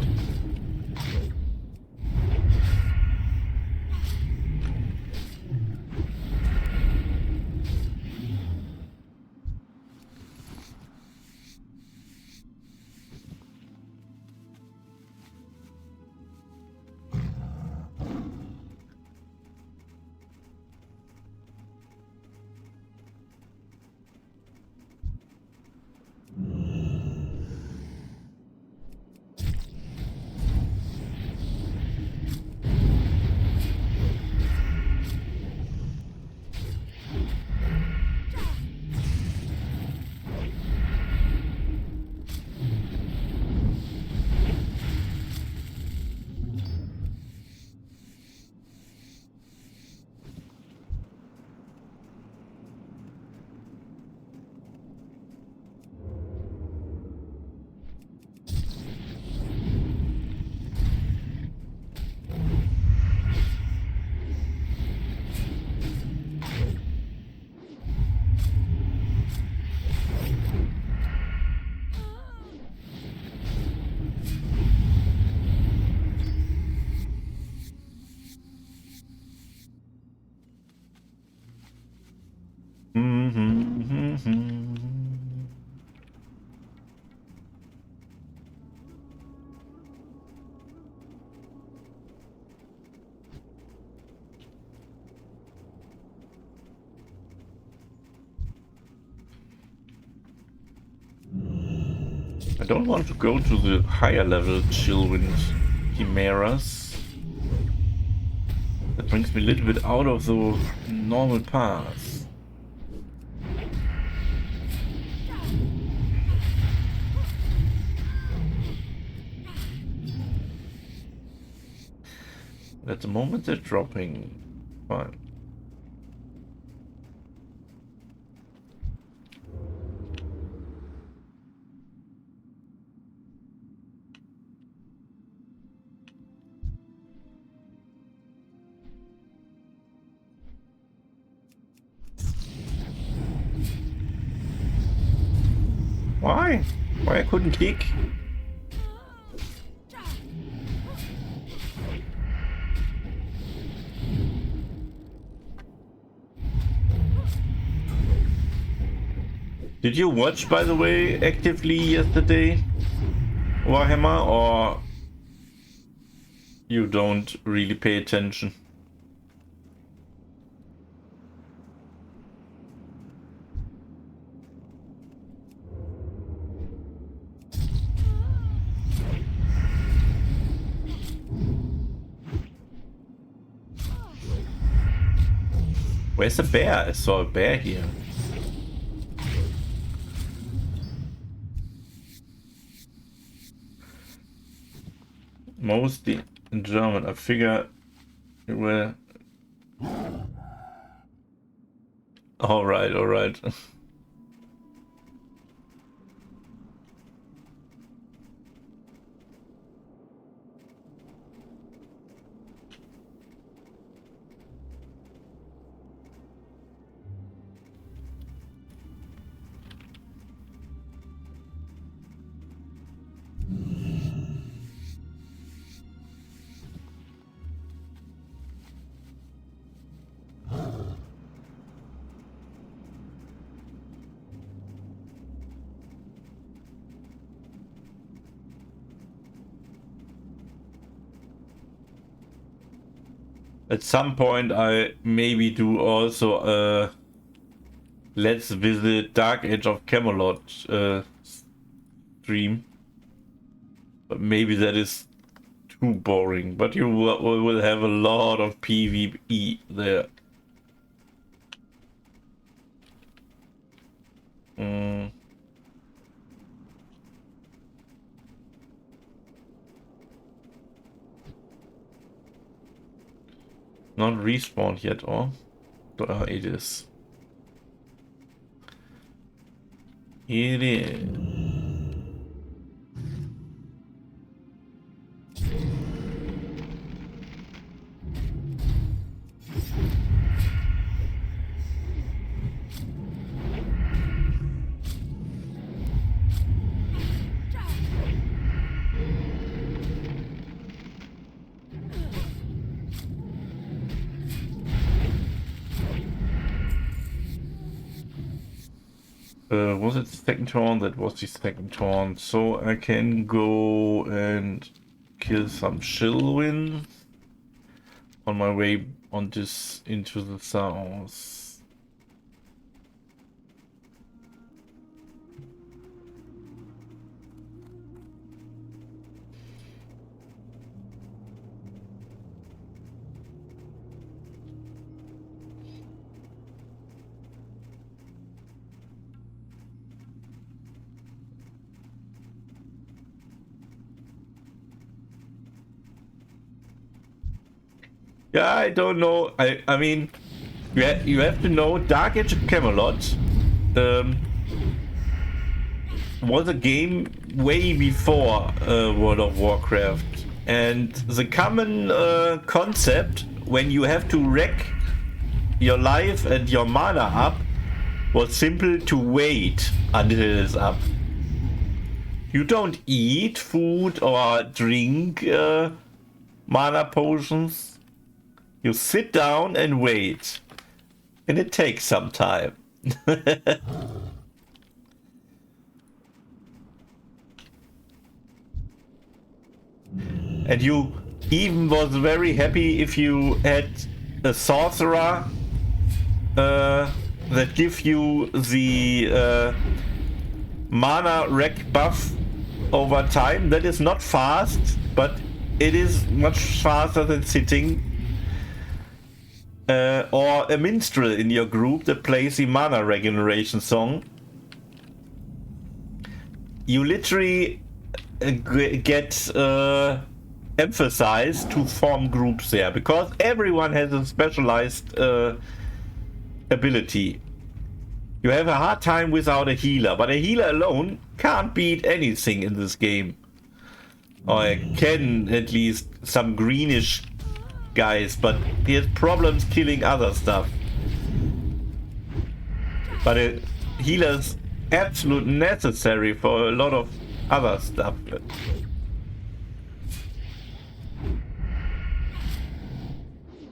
I don't want to go to the higher level children chimeras. That brings me a little bit out of the normal path. At the moment they're dropping. Fine. Why? Why I couldn't kick? Did you watch, by the way, actively yesterday, Warhammer, or you don't really pay attention? Where's the bear? I saw a bear here. Mostly in German. I figure it will. All right, all right. At some point I maybe do also Let's Visit Dark Age of Camelot stream. But maybe that is too boring. But you will have a lot of PvE there. Not respawned yet, or? It is. It is. Was it the second turn? That was the second turn. So I can go and kill some children on my way on this into the south. Yeah, I don't know. I mean, you have to know Dark Age of Camelot was a game way before World of Warcraft, and the common concept when you have to rack your life and your mana up was simple to wait until it is up. You don't eat food or drink mana potions. You sit down and wait, and it takes some time. And you even was very happy if you had a sorcerer that give you the mana rec buff over time. That is not fast, but it is much faster than sitting. Or a minstrel in your group that plays the mana regeneration song. You literally get emphasized to form groups there, because everyone has a specialized ability. You have a hard time without a healer, but a healer alone can't beat anything in this game. Or can, at least some greenish guys, but he has problems killing other stuff. But a healer is absolutely necessary for a lot of other stuff.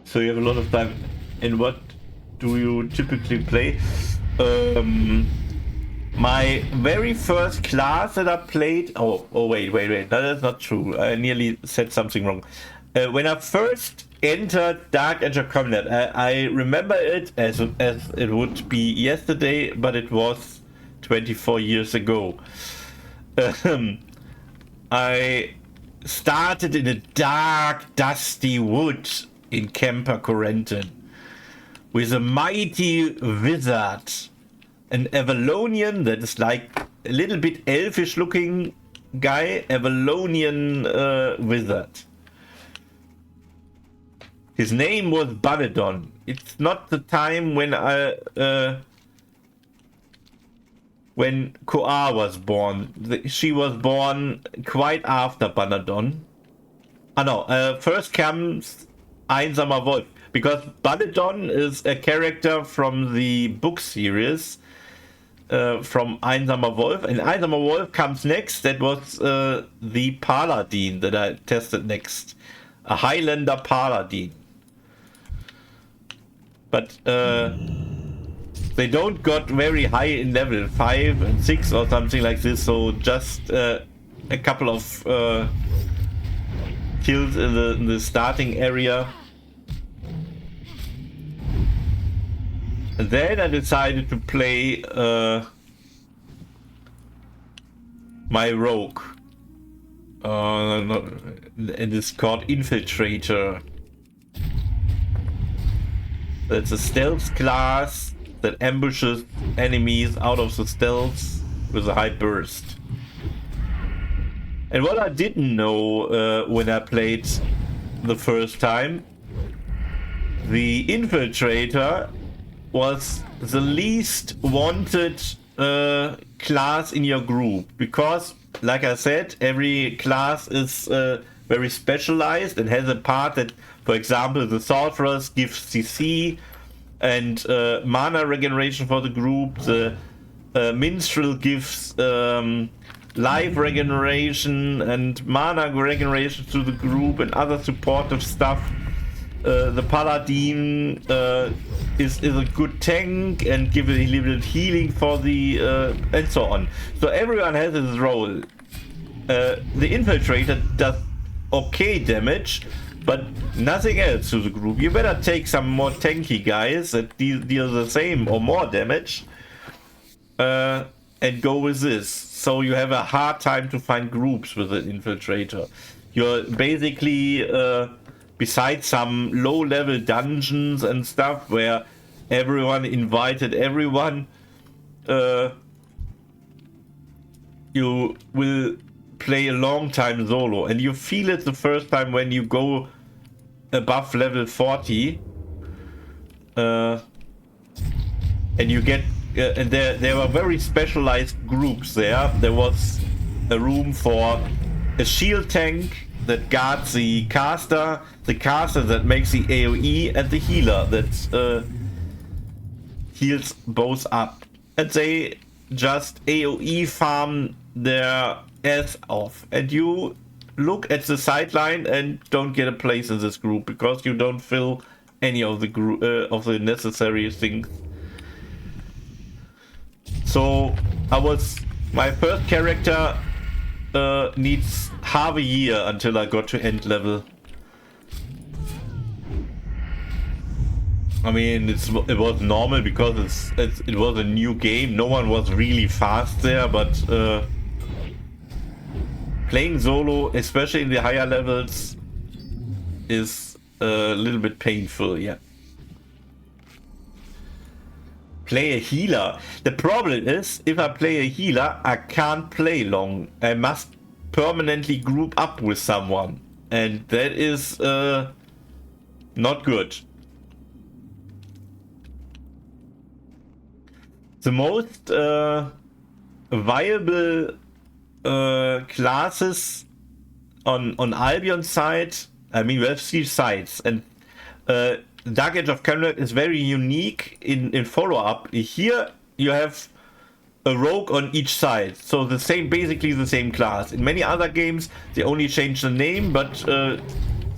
So you have a lot of time. And what do you typically play? My very first class that I played... Oh, wait. That is not true. I nearly said something wrong. When I first entered Dark Age of Combat, I remember it as it would be yesterday, but it was 24 years ago. I started in a dark, dusty wood in Kemper Corentin with a mighty wizard, an Avalonian that is like a little bit elfish looking guy, Avalonian wizard. His name was Baladon. It's not the time when when Char was born. She was born quite after Baladon. First comes Einsamer Wolf, because Baladon is a character from the book series from Einsamer Wolf, and Einsamer Wolf comes next. That was the Paladin that I tested next, a Highlander Paladin. But they don't got very high in level 5 and 6 or something like this, so just a couple of kills in the starting area. And then I decided to play my rogue. And it's called Infiltrator. It's a stealth class that ambushes enemies out of the stealth with a high burst. And what I didn't know when I played the first time, the Infiltrator was the least wanted class in your group, because, like I said, every class is very specialized and has a part that, for example, the sorcerers give CC and mana regeneration for the group. The minstrel gives life regeneration and mana regeneration to the group and other supportive stuff. The paladin is a good tank and gives a limited healing for the and so on. So everyone has his role. The infiltrator does okay damage, but nothing else to the group. You better take some more tanky guys that deal the same or more damage and go with this. So you have a hard time to find groups with an infiltrator. You're basically besides some low-level dungeons and stuff where everyone invited everyone, you will play a long time solo, and you feel it the first time when you go above level 40, and you get and there were very specialized groups there. There was a room for a shield tank that guards the caster that makes the AoE, and the healer that heals both up. And they just AoE farm their ass off. And you look at the sideline and don't get a place in this group because you don't fill any of the necessary things. So my first character needs half a year until I got to end level. I mean, it was normal because it was a new game. No one was really fast there, but playing solo, especially in the higher levels, is a little bit painful, yeah. Play a healer. The problem is, if I play a healer, I can't play long. I must permanently group up with someone. And that is not good. The most viable classes on Albion's side, I mean, we have 3 sides, and Dark Age of Camelot is very unique in follow-up. Here you have a rogue on each side, so basically the same class. In many other games they only change the name, but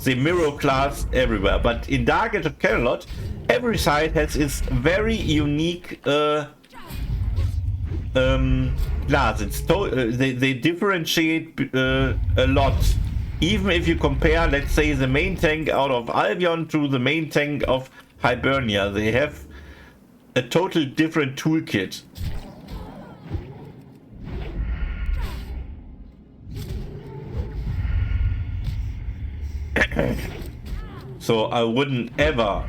they mirror class everywhere. But in Dark Age of Camelot, every side has its very unique class. They differentiate a lot. Even if you compare, let's say, the main tank out of Albion to the main tank of Hibernia, they have a total different toolkit. So I wouldn't ever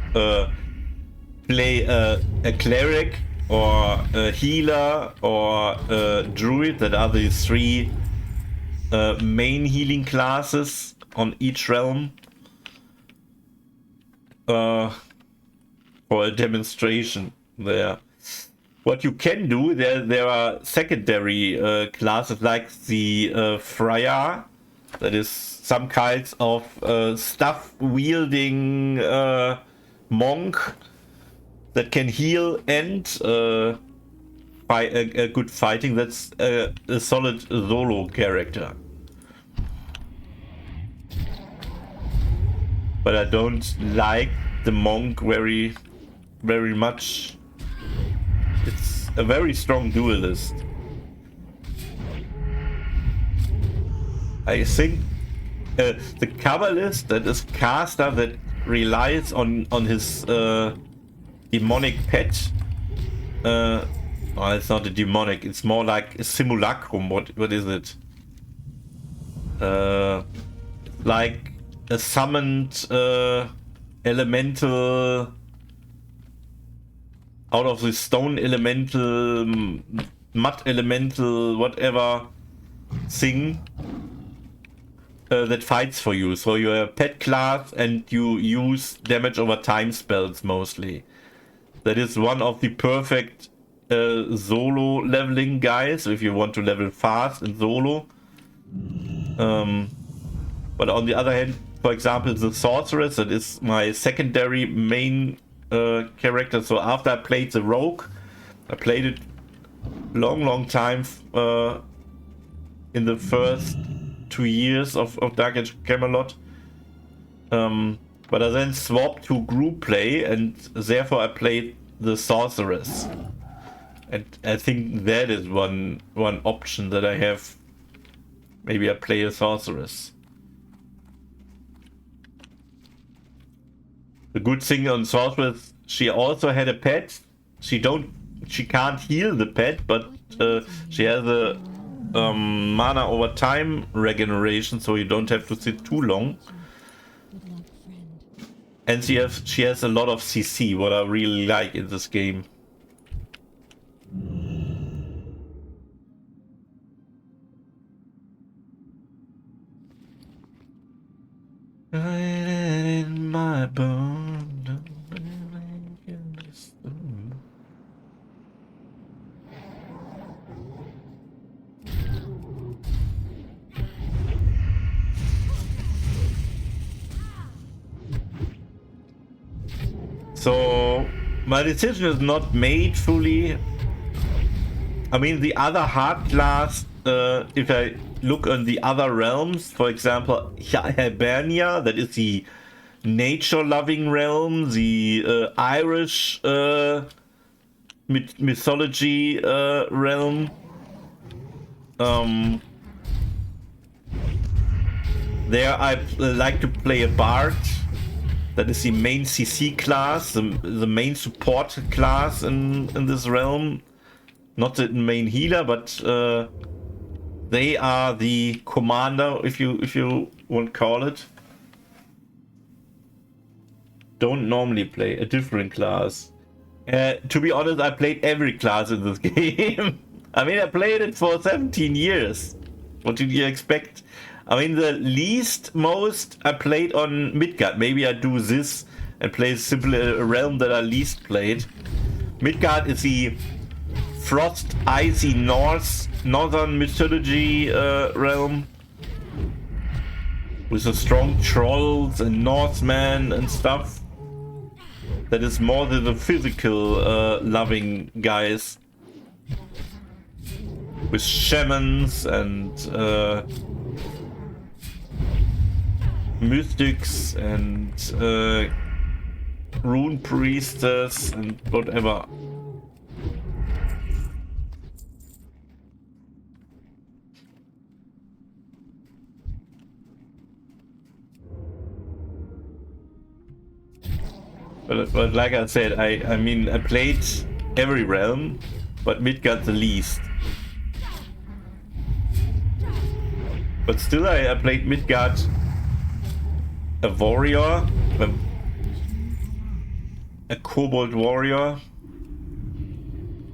play a cleric or a healer or a druid, that are the 3 main healing classes on each realm, for a demonstration there. What you can do, there are secondary classes like the Freya, that is some kinds of staff wielding monk that can heal and by a good fighting. That's a solid solo character. But I don't like the monk very much. It's a very strong duelist. I think the Kabbalist, that is caster, that relies on his demonic pet. Oh, it's not a demonic, it's more like a simulacrum. What is it? Like a summoned elemental out of the stone elemental, mud elemental, whatever thing that fights for you. So you're a pet class and you use damage over time spells mostly. That is one of the perfect solo leveling guys if you want to level fast in solo. But on the other hand, for example, the sorceress, that is my secondary main character. So after I played the rogue, I played it long time in the first 2 years of Dark Age Camelot. But I then swapped to group play, and therefore I played the sorceress. And I think that is one option that I have. Maybe I play a sorceress. The good thing on sorceress, she also had a pet. She can't heal the pet, but she has a mana over time regeneration, so you don't have to sit too long. And she has a lot of CC, what I really like in this game. In my bone, don't So my decision is not made fully. I mean, the other hard class, if I look on the other realms, for example, Hibernia, that is the nature-loving realm, the Irish mythology realm. There I like to play a bard. That is the main CC class, the main support class in this realm. Not the main healer, but they are the commander, if you want to call it. Don't normally play a different class. To be honest, I played every class in this game. I mean, I played it for 17 years. What did you expect? I mean, the most I played on Midgard. Maybe I do this and play simply a realm that I least played. Midgard is the frost, icy northern mythology realm. With the strong trolls and Northmen and stuff. That is more than the physical loving guys. With shamans and mystics and rune priestess and whatever. But like I said, I mean, I played every realm, but Midgard the least. But still, I played Midgard a warrior, a kobold warrior.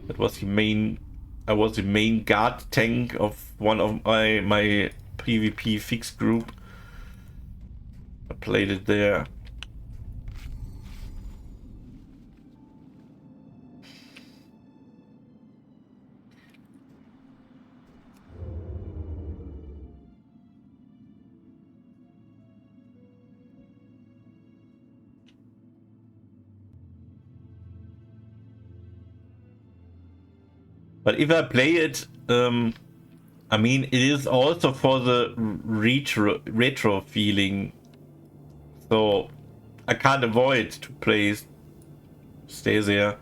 That was the main. I was the main guard tank of one of my PvP fixed group. I played it there. But if I play it, I mean, it is also for the retro feeling. So I can't avoid to stay there,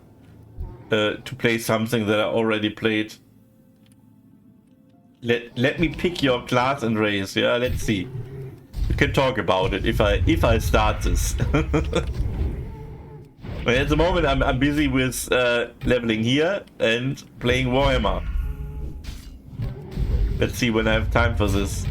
to play something that I already played. Let me pick your class and race. Yeah, let's see. We can talk about it if I start this. But at the moment, I'm busy with leveling here and playing Warhammer. Let's see when I have time for this.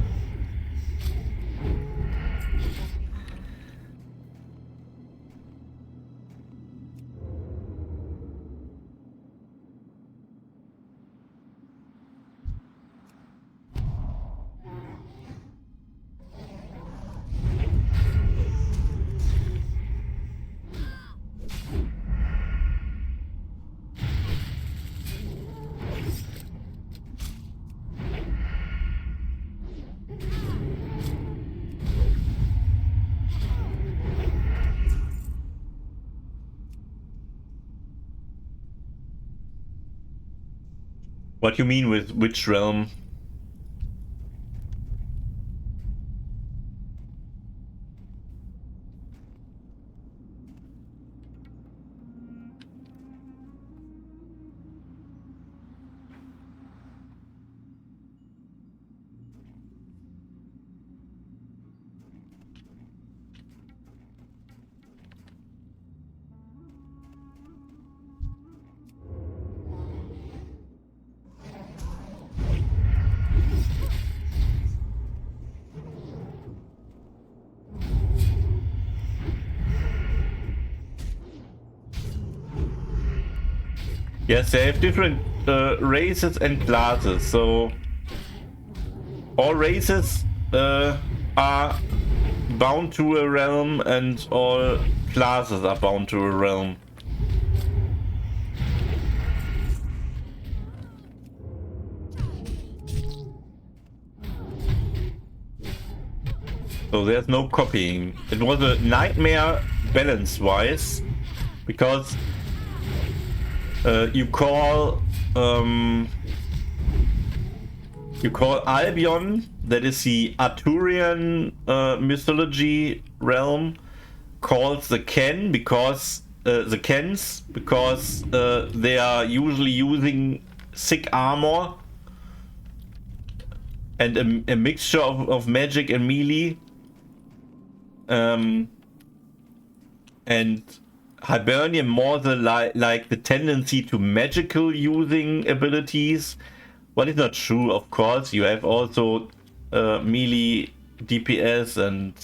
What you mean with which realm? Yes, they have different races and classes, so all races are bound to a realm and all classes are bound to a realm. So there's no copying. It was a nightmare balance-wise, because you call Albion, that is the Arthurian mythology realm, calls the Ken because the Kens, because they are usually using thick armor and a mixture of magic and melee. And Hibernian more the like the tendency to magical using abilities. What is not true, of course. You have also melee DPS and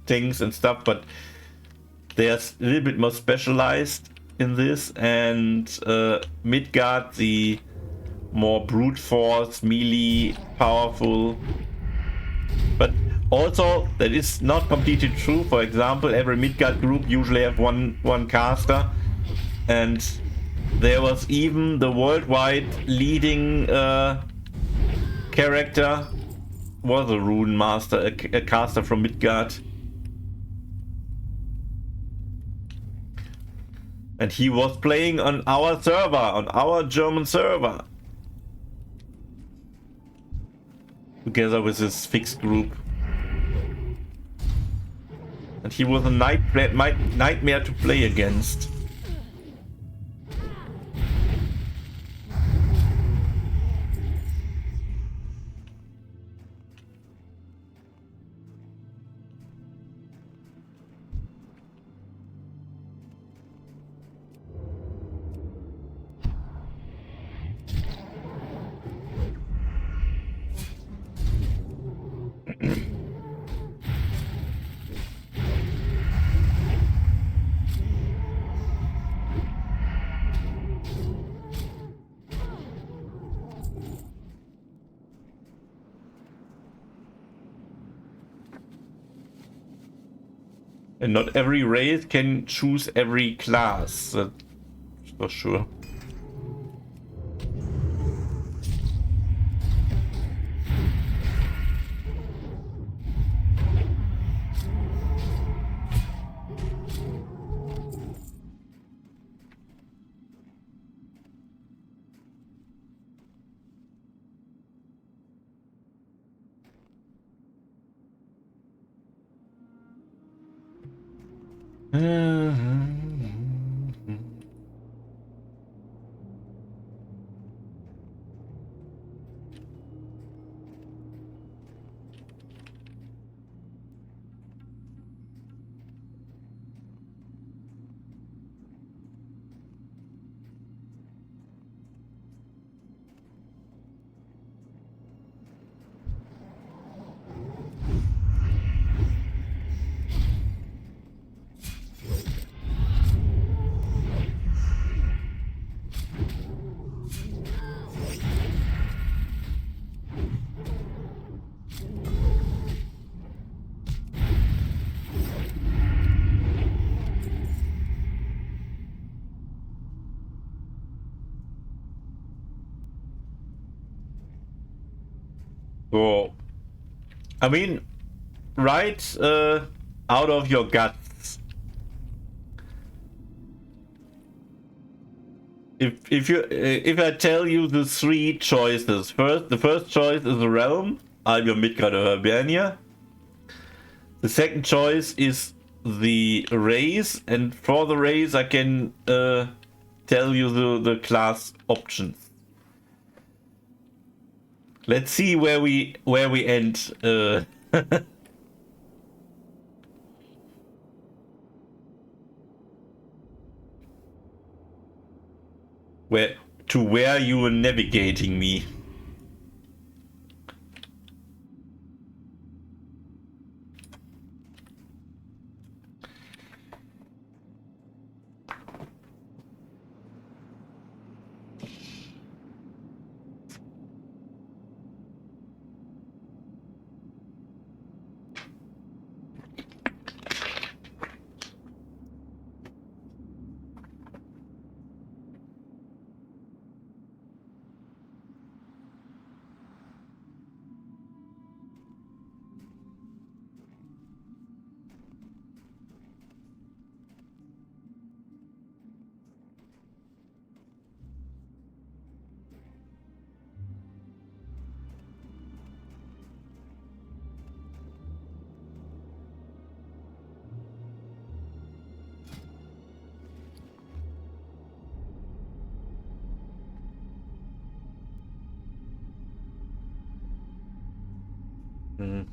things and stuff, but they're a little bit more specialized in this. And Midgard, the more brute force, melee, powerful. But also, that is not completely true. For example, every Midgard group usually have one caster, and there was even the worldwide leading character was a rune master, a caster from Midgard, and he was playing on our server, on our German server, together with his fixed group. And he was a nightmare to play against. And not every race can choose every class, that's for sure. So, I mean, right out of your guts. If I tell you the three choices, the first choice is the realm, either Midgard or Hibernia. The second choice is the race, and for the race I can tell you the class options. Let's see where we end. Where you were navigating me. Mm.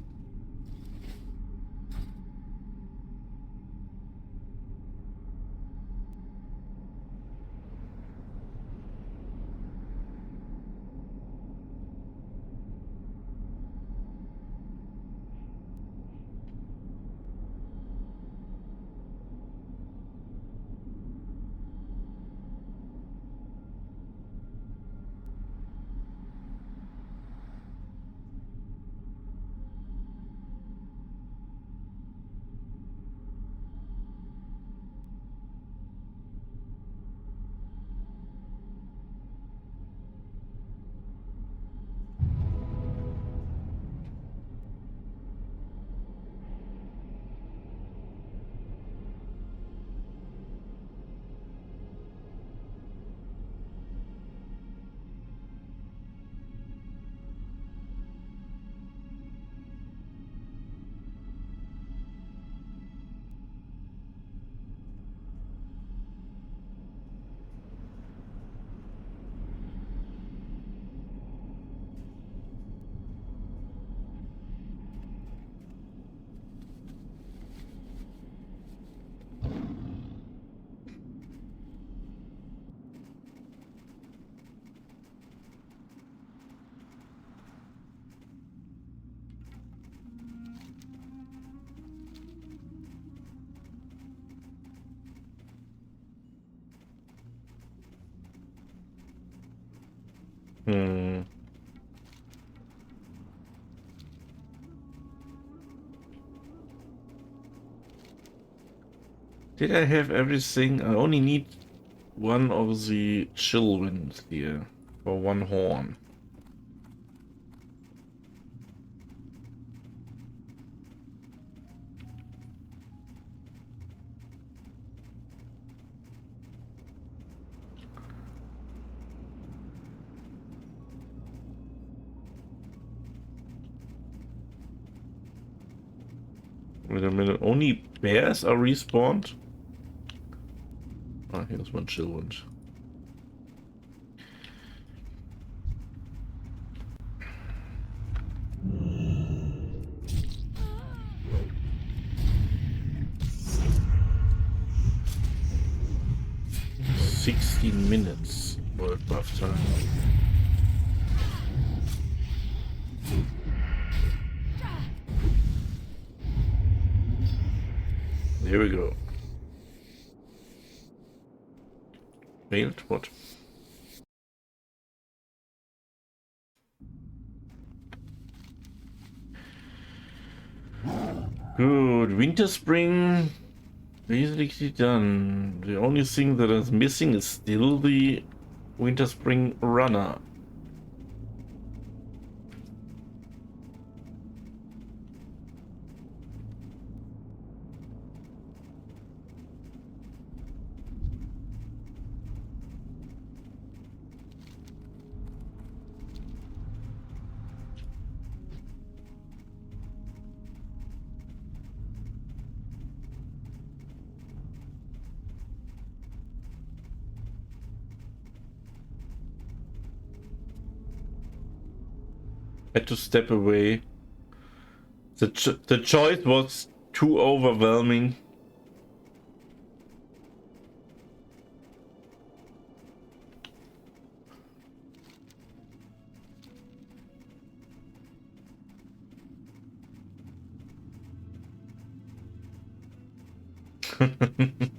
Hmm. Did I have everything? I only need one of the chill winds here for one horn. Wait a minute, only bears are respawned? Ah, here's one chill wind. $16 world buff time. Here we go. Failed? What? Good. Winter Spring basically done. The only thing that is missing is still the Winter Spring runner. Had to step away. The choice was too overwhelming.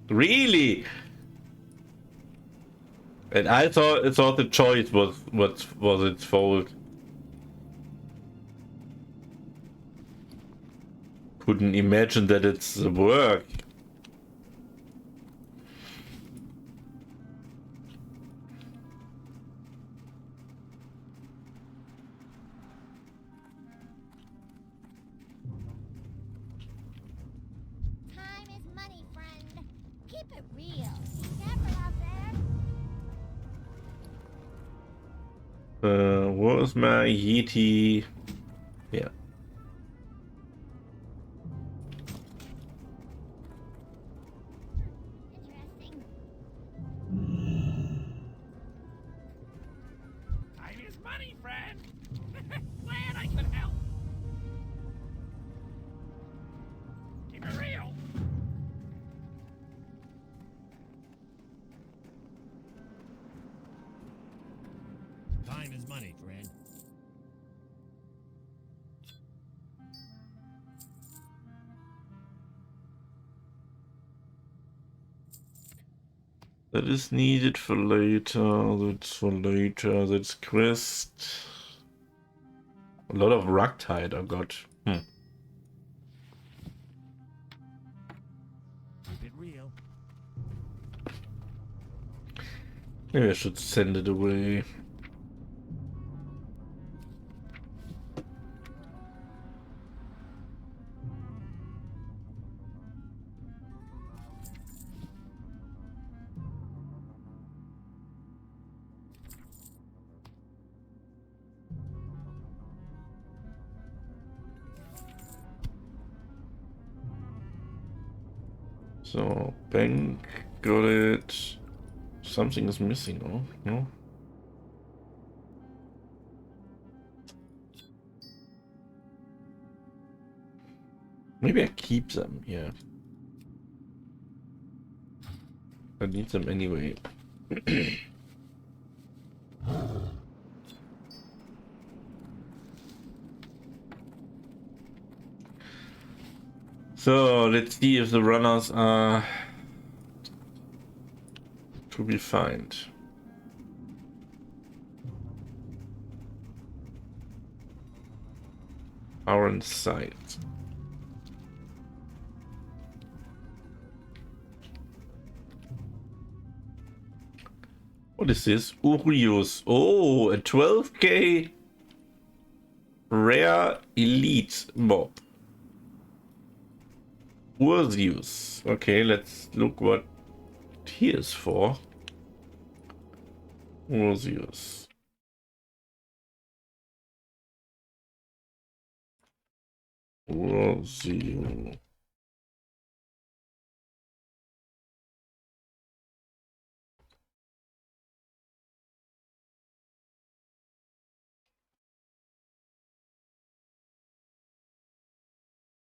Really? And I thought the choice was what was its fault. Couldn't imagine that it's the work. Time is money, friend. Keep it real. Be careful out there. Where's my Yeti? Yeah. Interesting. Time is money, friend. Glad I could help. is money, friend. That is needed for later. That's for later. That's quest. A lot of Rugtide I got. Keep it real. Maybe I should send it away. So, bank, got it. Something is missing, oh? No? Maybe I keep them, yeah. I need them anyway. So, let's see if the runners are to be found. Are in sight. What is this? Urius. Oh, a 12k rare elite mob. Ursius. Okay, let's look what he is for. Ursius. Ursius.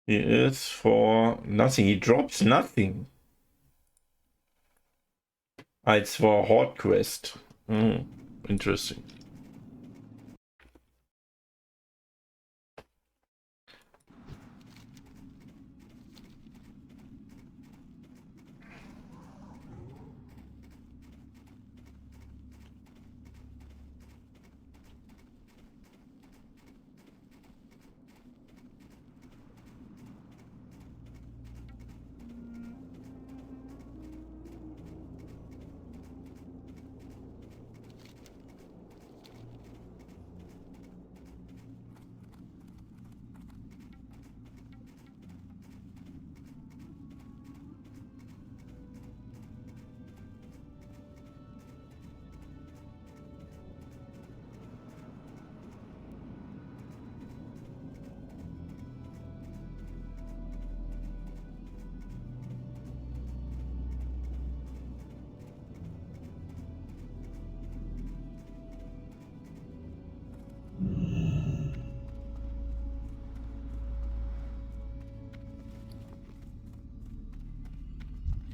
He is for nothing. He drops nothing. Ah, it's for a horde quest. Interesting.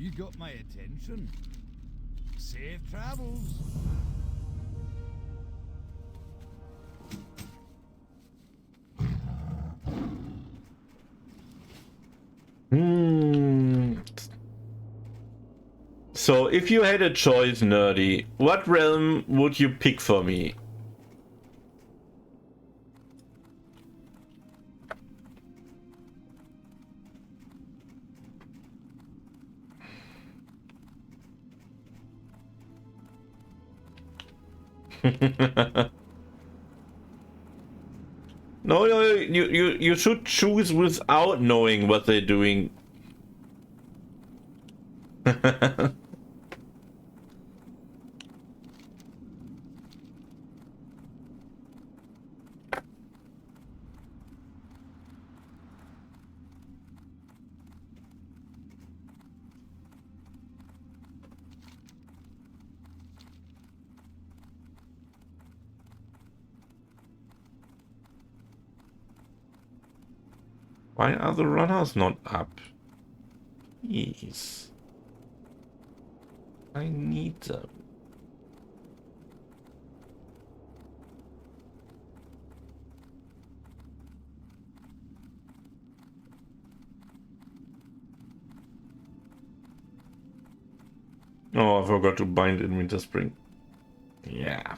You got my attention. Safe travels. So, if you had a choice, Nerdy, what realm would you pick for me? No, you should choose without knowing what they're doing. Why are the runners not up? Jeez. I need them. Oh, I forgot to bind in Winter Spring. Yeah.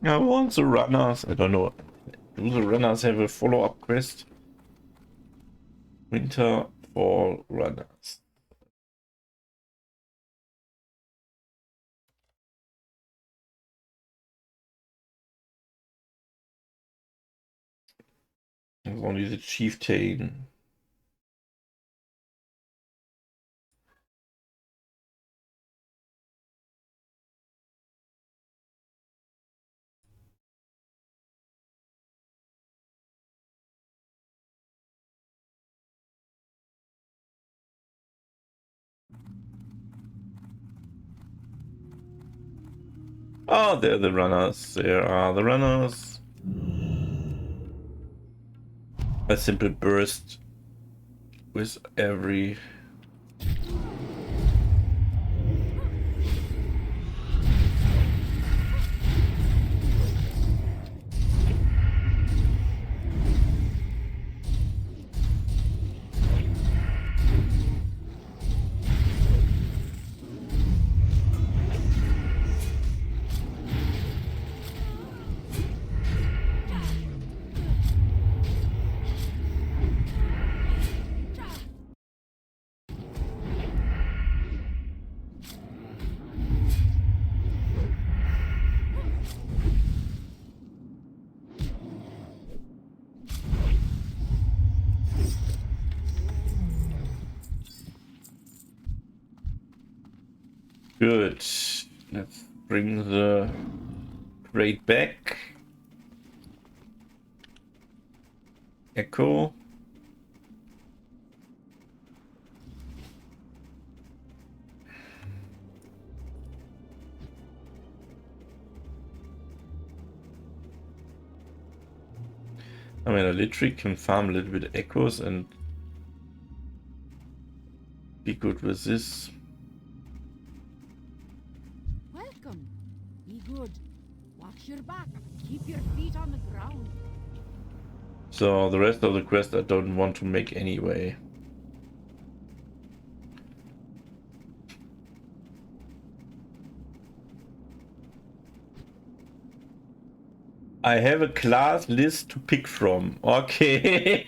I want the runners. I don't know. Do the runners have a follow-up quest? Winter, fall, runners. There's only the chieftain. Oh, they're the runners. There are the runners. A simple burst with every... Good. Let's bring the crate back. Echo. I mean, I literally can farm a little bit of echoes and be good with this. Welcome. Be good. Watch your back. Keep your feet on the ground. So the rest of the quest I don't want to make anyway. I have a class list to pick from. Okay.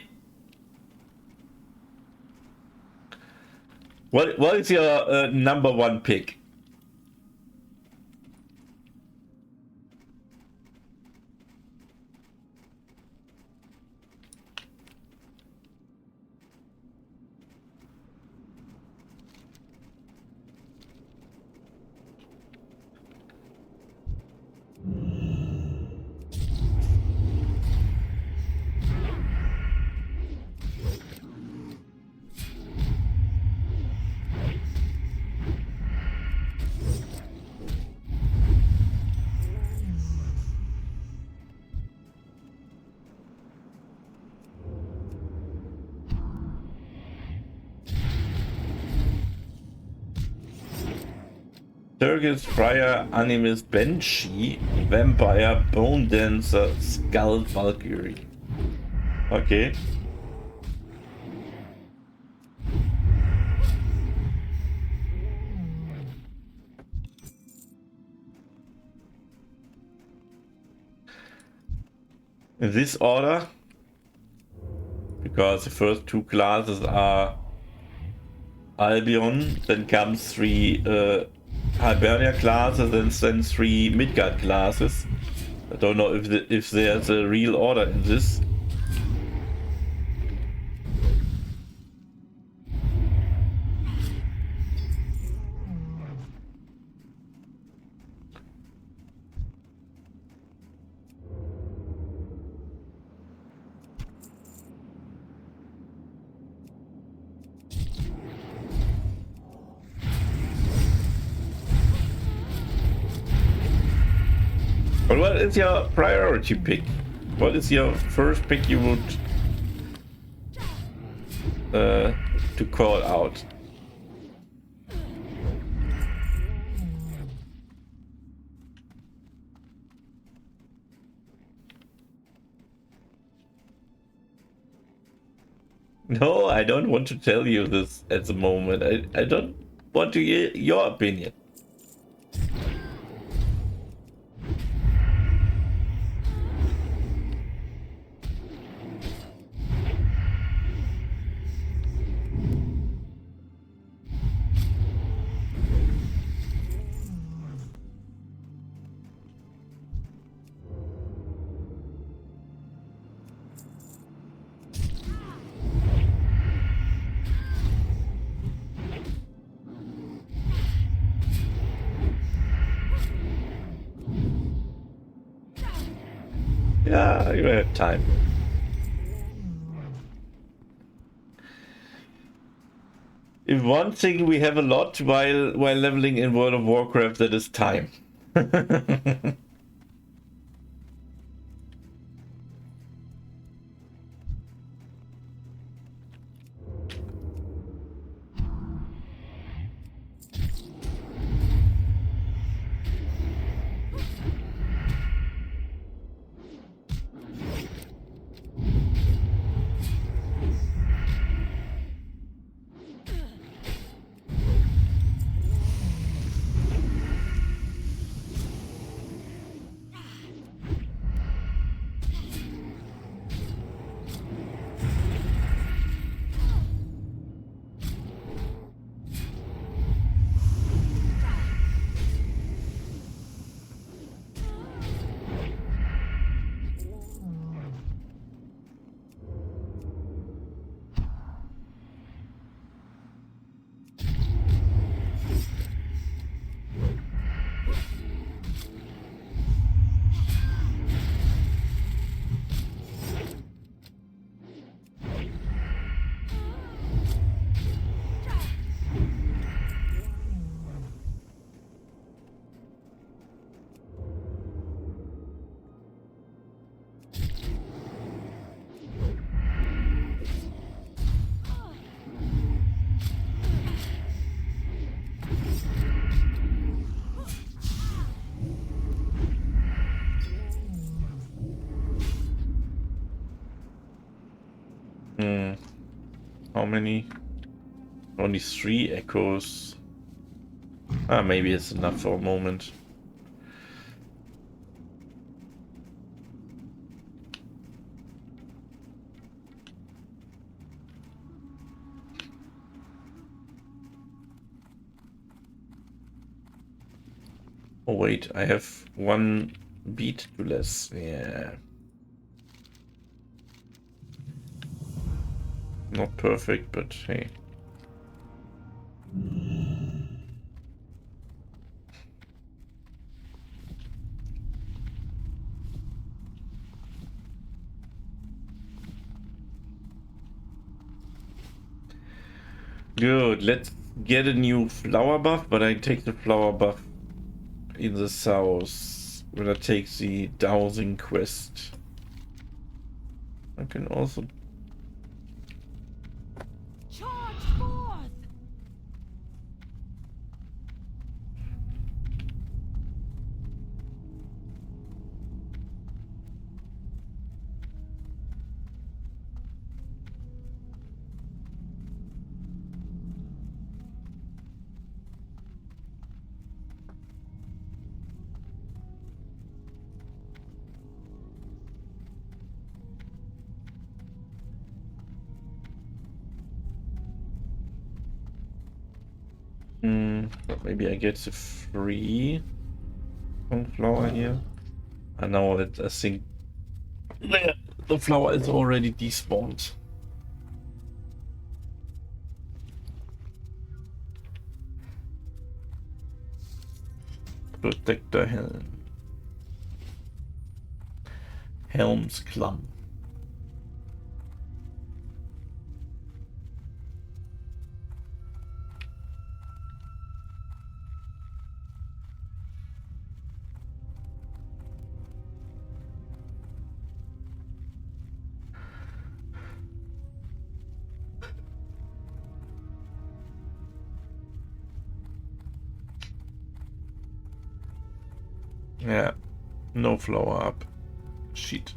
What is your number one pick? Turgis, Friar, Animus, Banshee, Vampire, Bone Dancer, Skull, Valkyrie. Okay. In this order, because the first two classes are Albion, then comes three Hibernia classes, and then three Midgard classes. I don't know if there's a real order in this. But what is your priority pick? What is your first pick you would to call out? No, I don't want to tell you this at the moment. I don't want to hear your opinion. Yeah, you have time. If one thing we have a lot while leveling in World of Warcraft, that is time. How many? Only 3 echoes. Ah, maybe it's enough for a moment. Oh wait, I have 1 beat to less. Yeah. Not perfect, but hey. Good, let's get a new flower buff, but I take the flower buff in the south when I take the dowsing quest. I can also Charge forth! maybe I get the free Songflower here. I know it. I think the flower is already despawned. Protector Helm. Helm's Clump. Yeah, no flower up. Shit.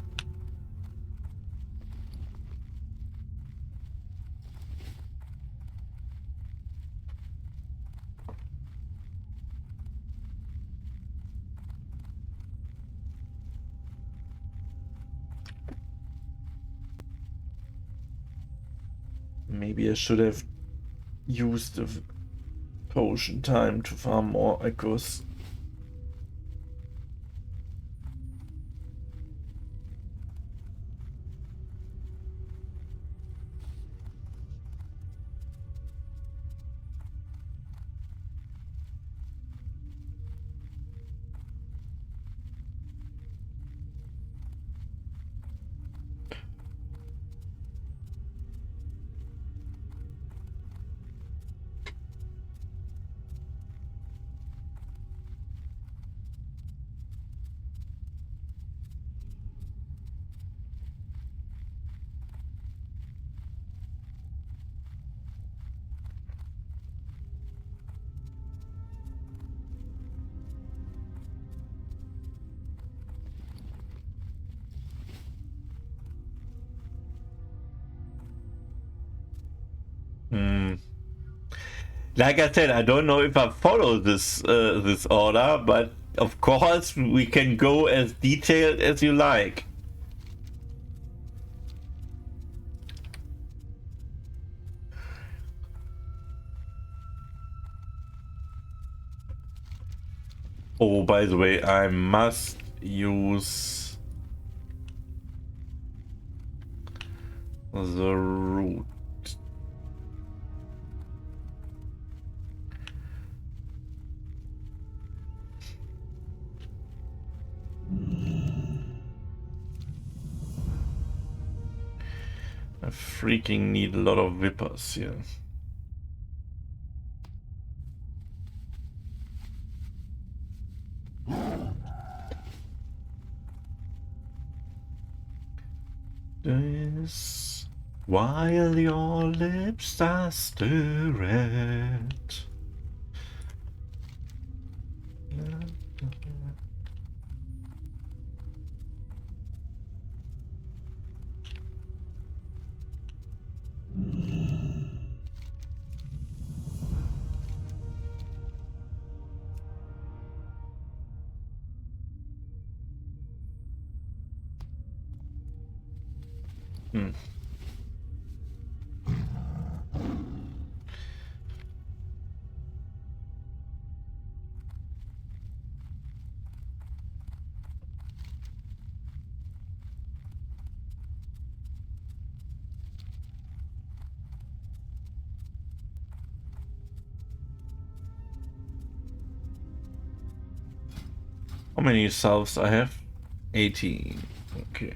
Maybe I should have used the potion time to farm more echoes. Like I said, I don't know if I follow this this order, but of course we can go as detailed as you like. Oh, by the way, I must use the root. I freaking need a lot of whippers here. This while your lips are stirred. How many selves I have? 18. Okay.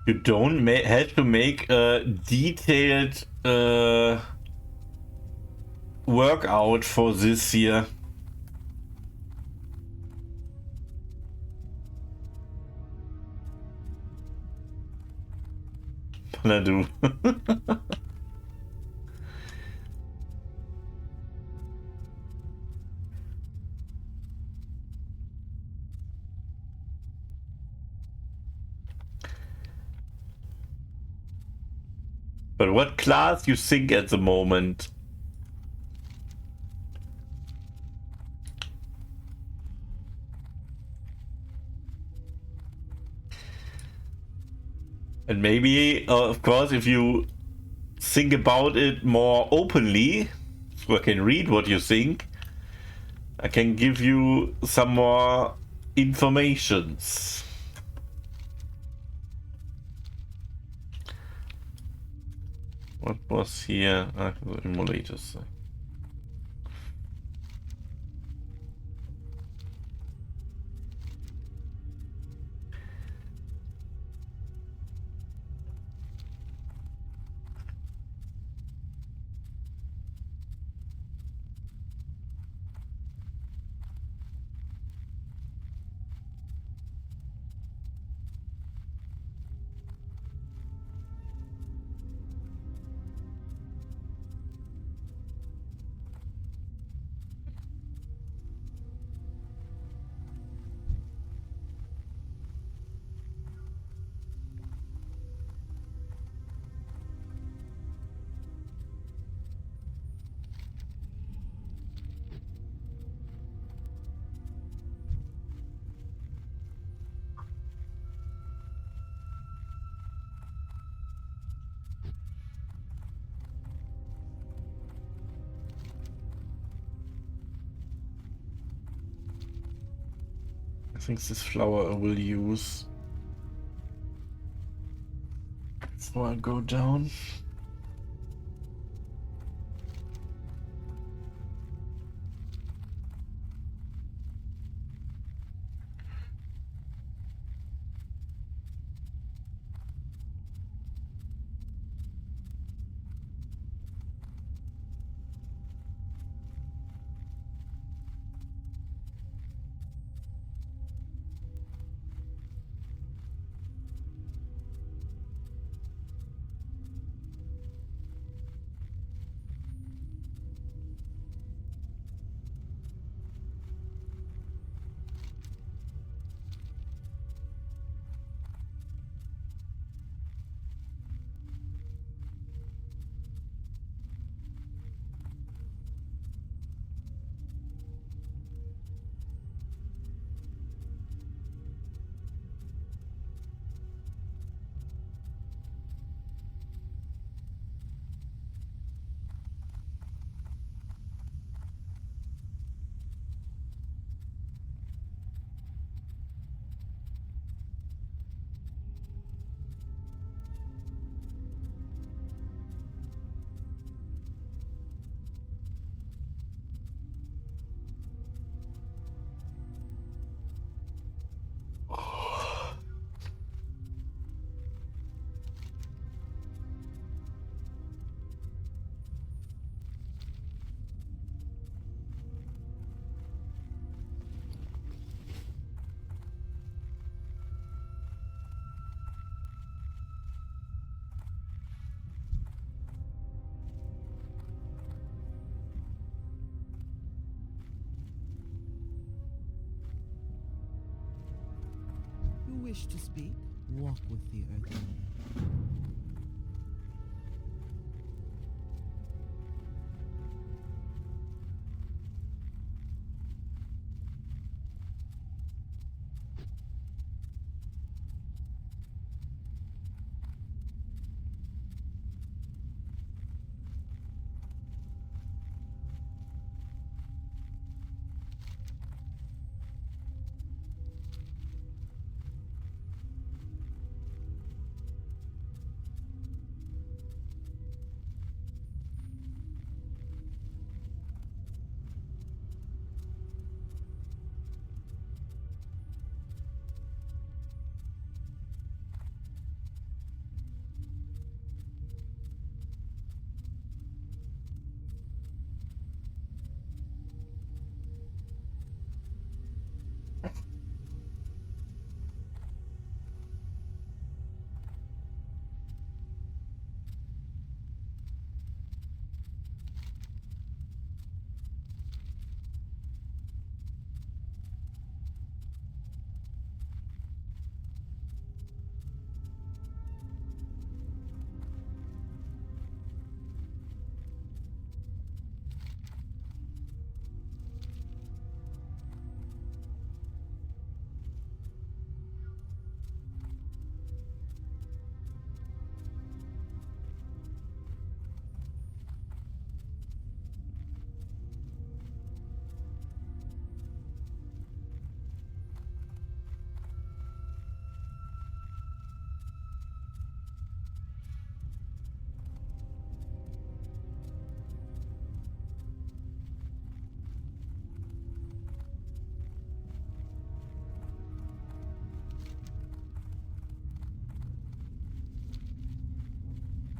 You don't have to make a detailed workout for this here. But I do. But what class you think at the moment? And maybe, of course, if you think about it more openly, so I can read what you think, I can give you some more informations. What was here? Ah, the emulators. think this flower I will use. Before I go down. You wish to speak? Walk with the earth.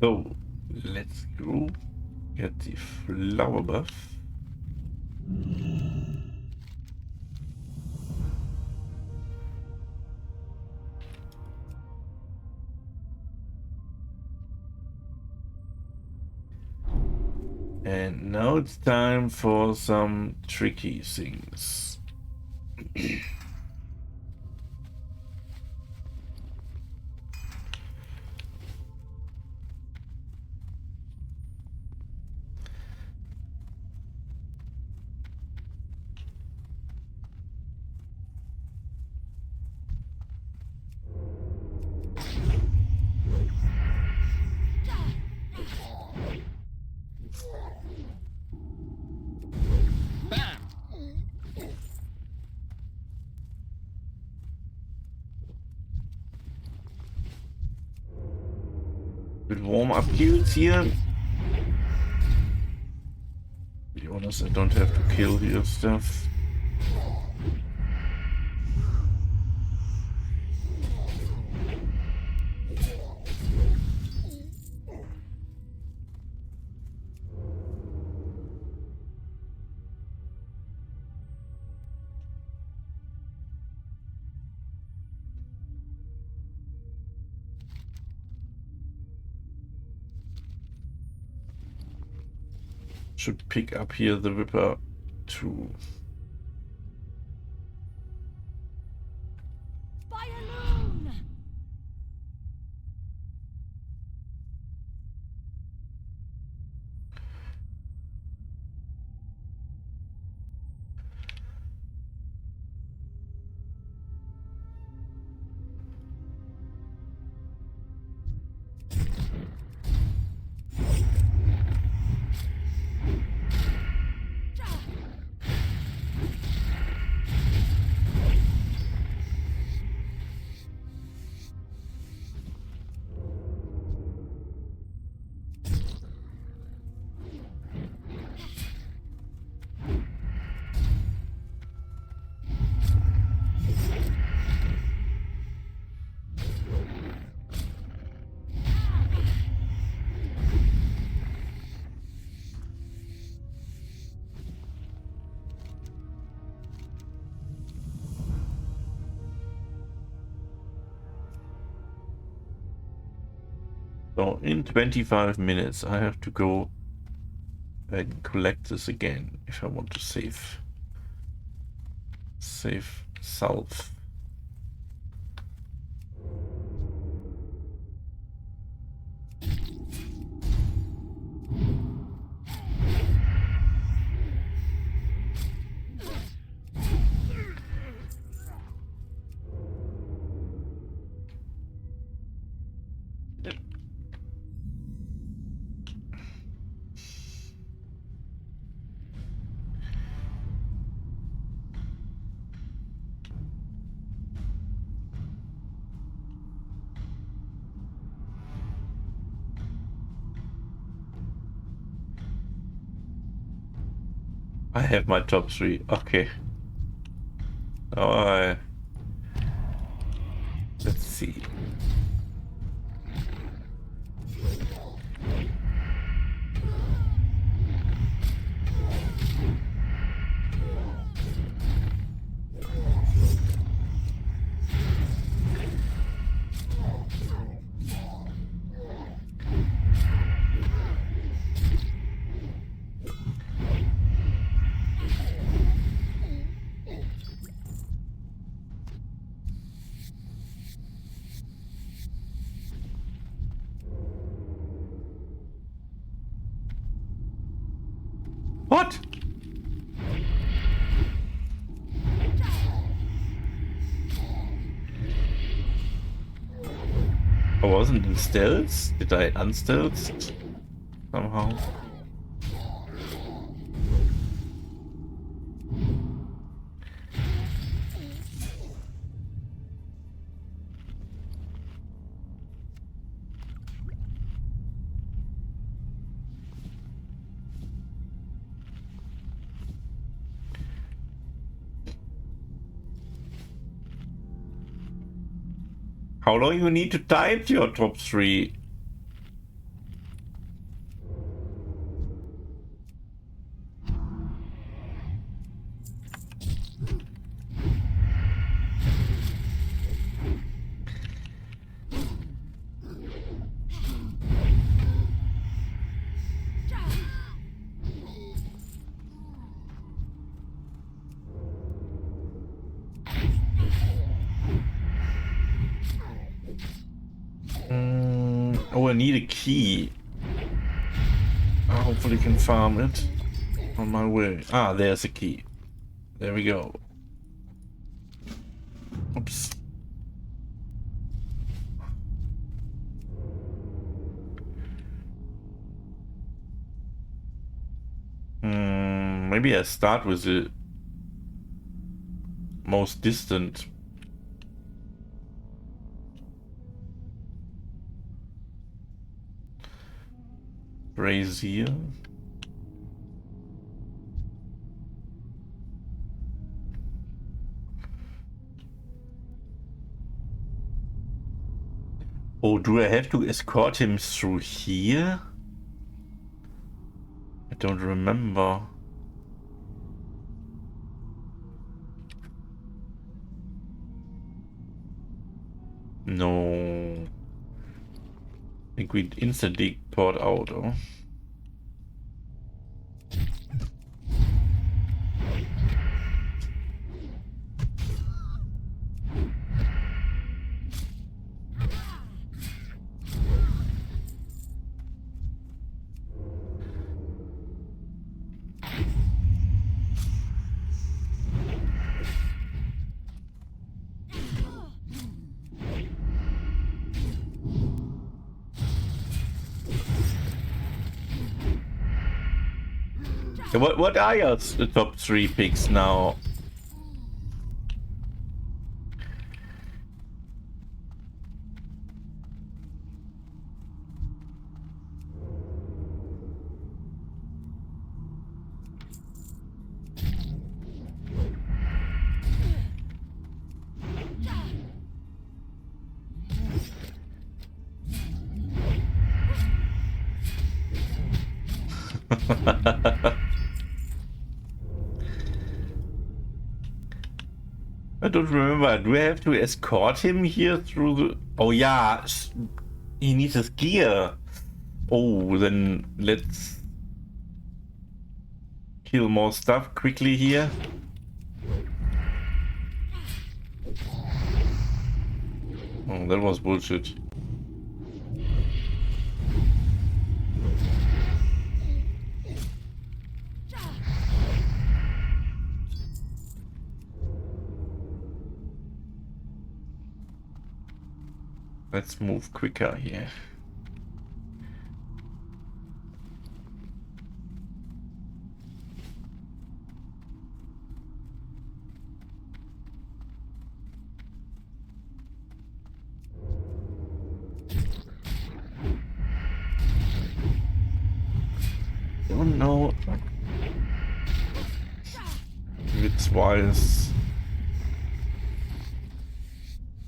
So let's go get the flower buff. And now it's time for some tricky things. warm-up kills here. To be honest, I don't have to kill here stuff. Should pick up here the Ripper too. Fireloon! So in 25 minutes I have to go and collect this again if I want to save self. I have my top 3. Okay. Now let's see. What? I wasn't in stealth? Did I unstealth somehow? How long you need to type your top 3? Oh, I need a key. I hopefully can farm it on my way. Ah, there's a key. There we go. Oops. Maybe I start with the most distant. brazier. Oh, do I have to escort him through here? I don't remember. No. I think we instantly poured out, oh. What are your top 3 picks now? I don't remember. Do I have to escort him here through the... Oh yeah, he needs his gear. Oh, then let's kill more stuff quickly here. Oh, that was bullshit. Let's move quicker here. Don't know if it's wise.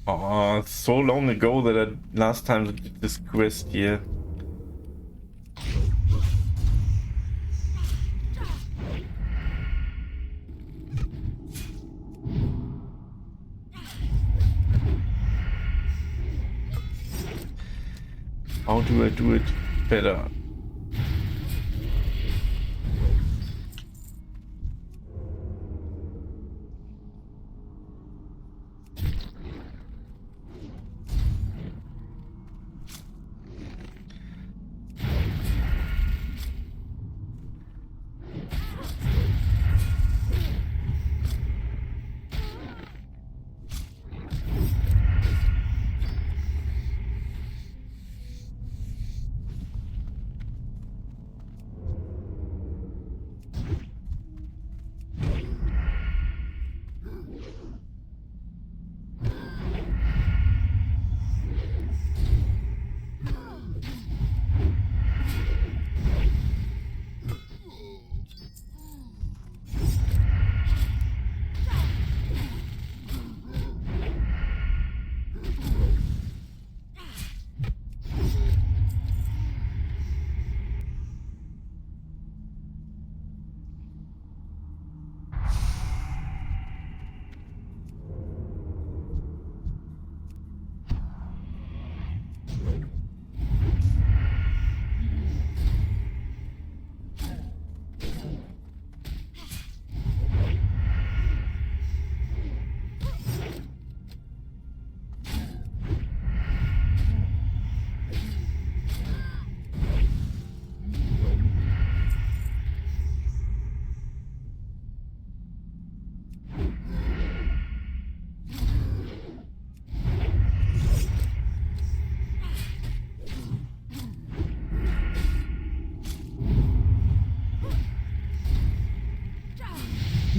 Oh, it's so long ago that I last time did this quest here. How do I do it better?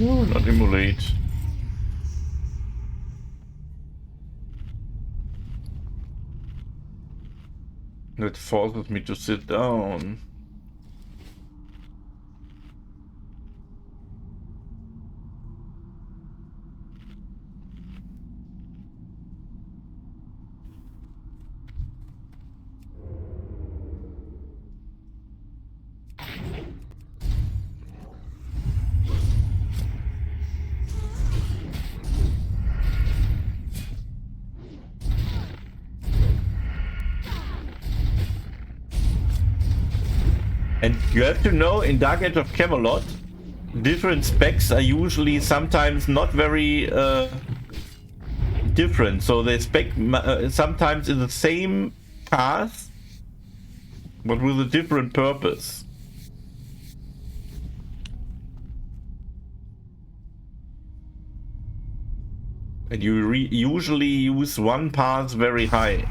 No, not emulate. That forces me to sit down. And you have to know, in Dark Age of Camelot, different specs are usually sometimes not very different. So they spec sometimes in the same path, but with a different purpose. And you usually use one path very high.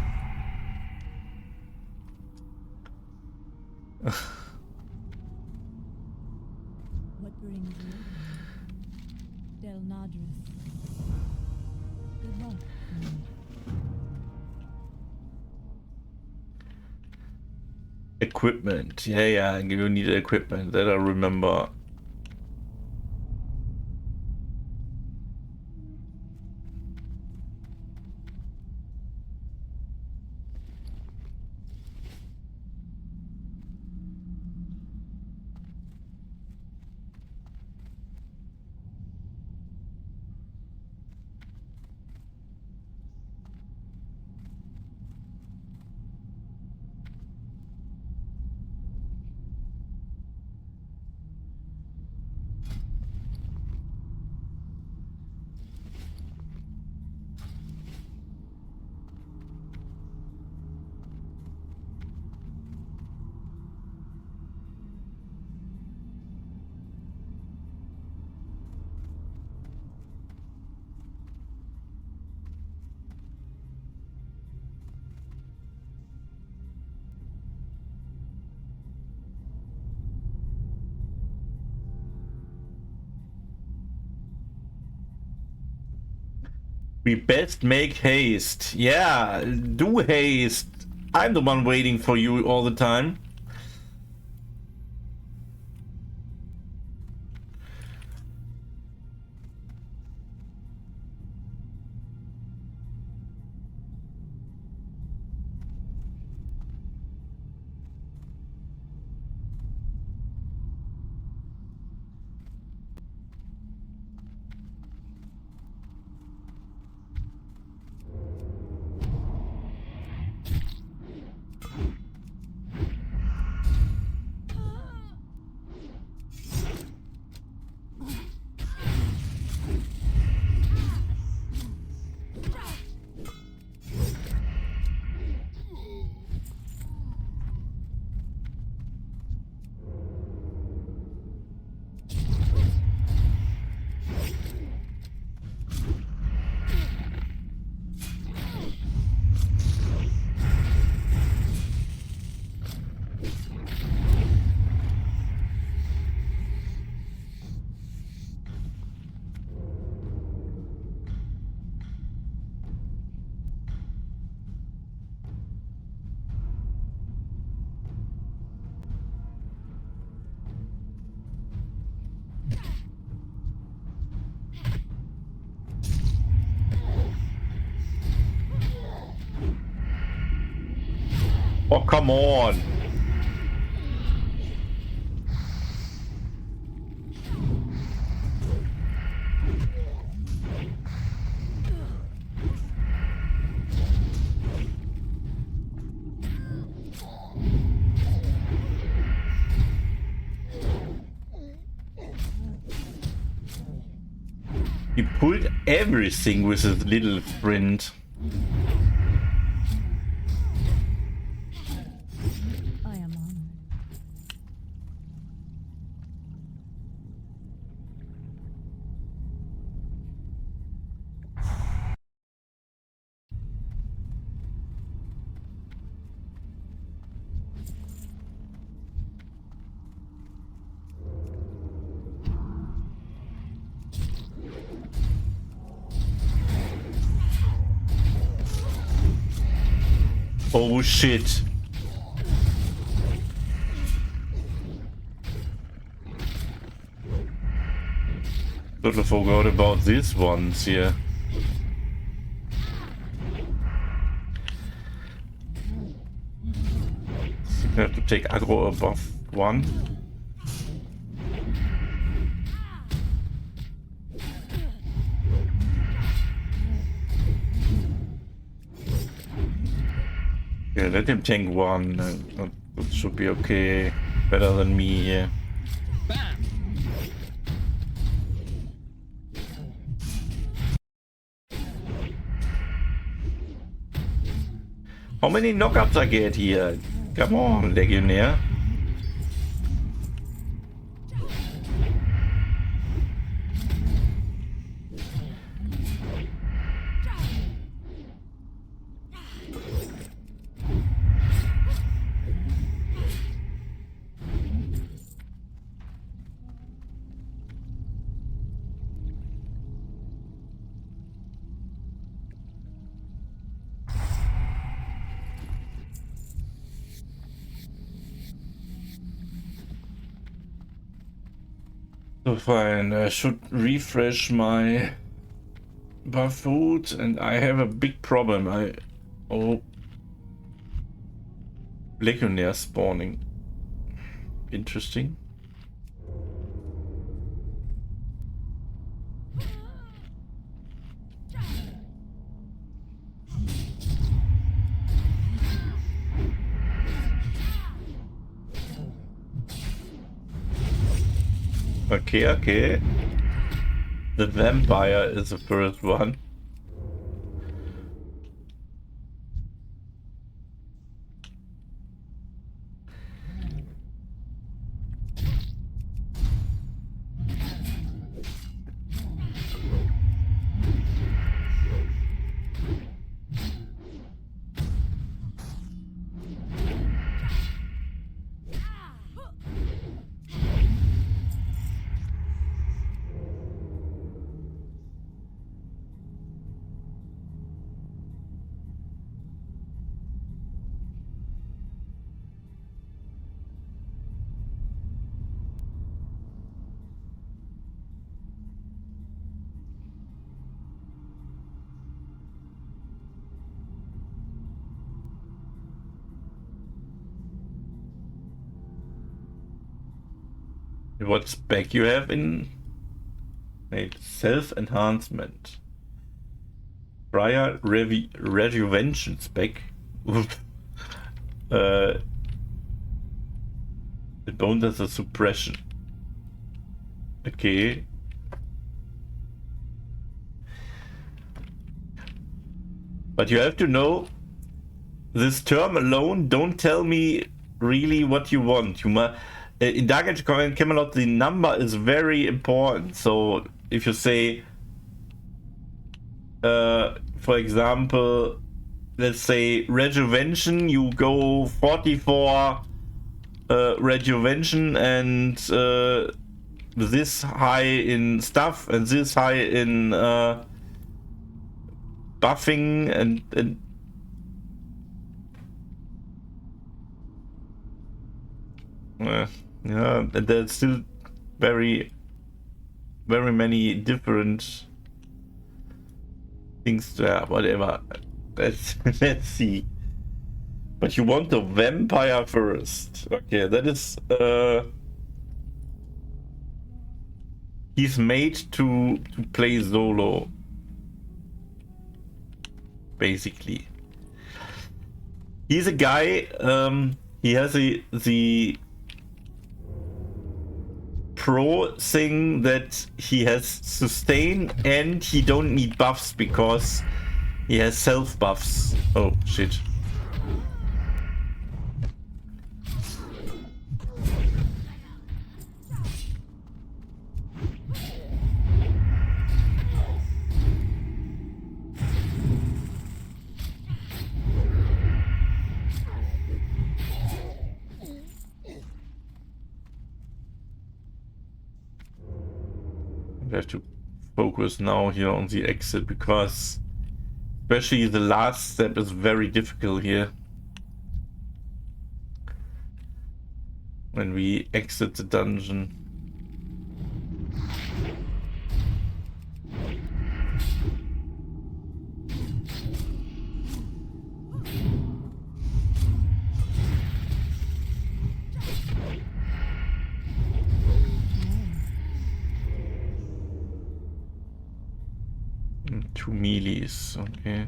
What brings you? Del Nadris. Good luck. Equipment. Yeah, you need equipment. That I remember. We best make haste. Yeah, do haste. I'm the one waiting for you all the time. Oh, come on. He pulled everything with his little friend. I am honored. Oh shit. Totally forgot about these ones here. I have to take aggro above 1. Yeah, let him tank 1. That should be okay. better than me here. How many knockups I get here? Come on, Legionnaire. So fine, I should refresh my buff food, and I have a big problem. Oh, Legionnaire spawning. Interesting. Okay. The vampire is the first one. What spec you have in? Wait, self-enhancement. Prior rejuvenation spec. The bone has a suppression. Okay. But you have to know, this term alone, don't tell me really what you want. You must. In Dark Age Camelot, the number is very important. So if you say, for example, let's say rejuvenation, you go 44 rejuvenation and this high in stuff and this high in buffing and yeah, there's still very many different things there. Whatever. Let's see. But you want the vampire first. Okay, that is he's made to play solo. Basically. He's a guy, he has the pro thing that he has sustain and he don't need buffs because he has self buffs. Oh shit. I have to focus now here on the exit because especially the last step is very difficult here. When we exit the dungeon. Two melees, okay.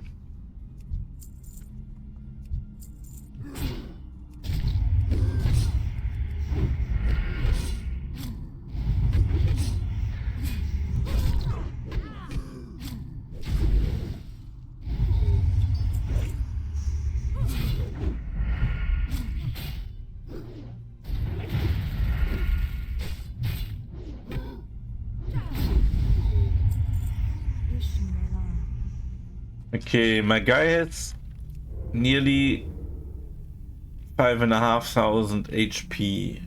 Okay, my guy has nearly 5,500 HP.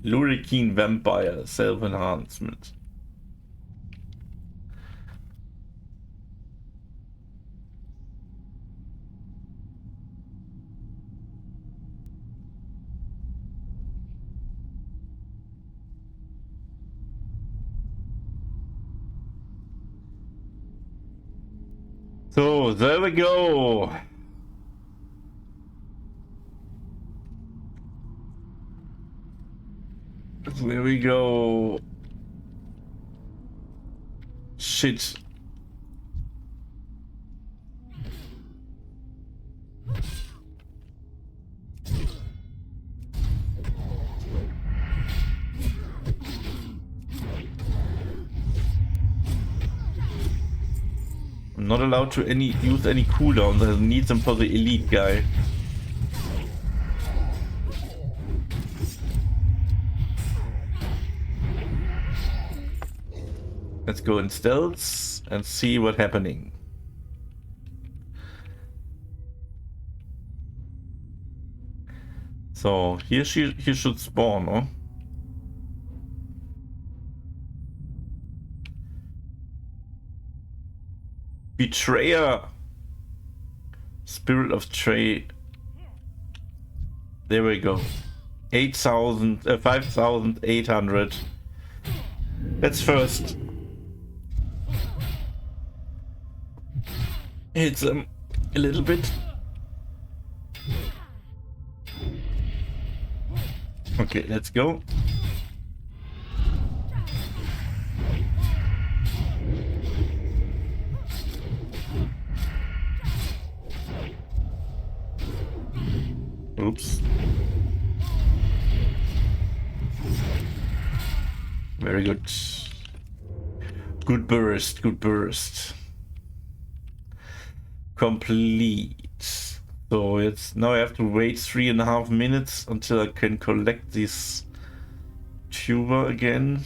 Lurikine Vampire, self-enhancement. So, there we go. There we go. Shit. I'm not allowed to use any cooldowns. I need them for the elite guy. Let's go in stealth and see what's happening. So here he should spawn, no? Betrayer. Spirit of Trade. There we go. 5,800. Let's first hit them a little bit. Okay, let's go. Oops. Very good. Good burst, good burst. Complete. So it's now I have to wait 3.5 minutes until I can collect this tuber again.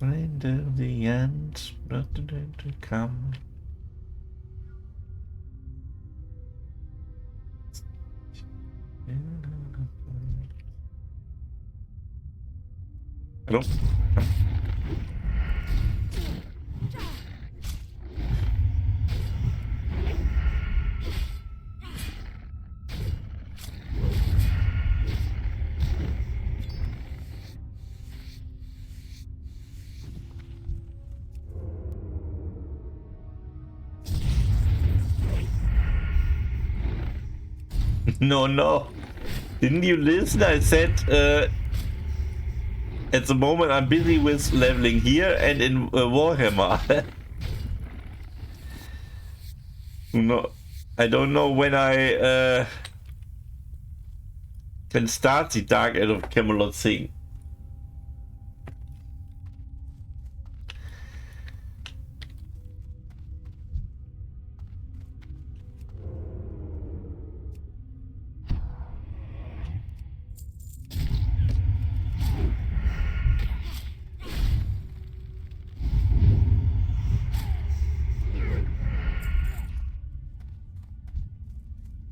End of the end, but the day to come. Hello? No. Didn't you listen? I said at the moment I'm busy with leveling here and in Warhammer. No, I don't know when I can start the Dark Out of Camelot thing.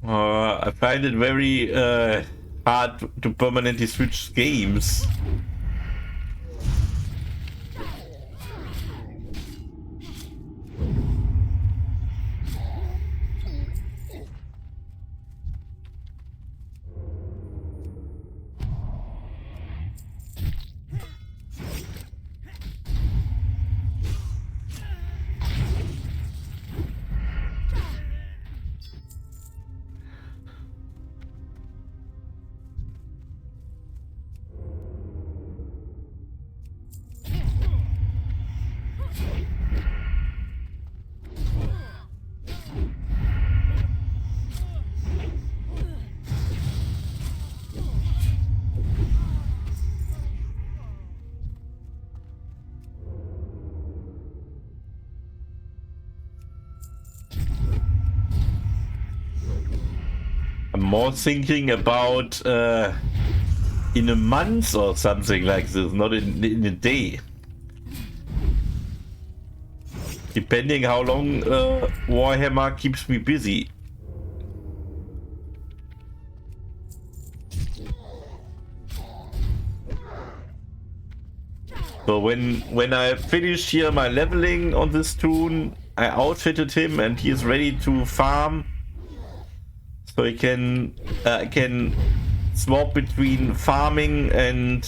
I find it very hard to permanently switch games. I'm more thinking about in a month or something like this, not in a day. Depending how long Warhammer keeps me busy. So when I finished here my leveling on this toon, I outfitted him and he is ready to farm. So he can swap between farming and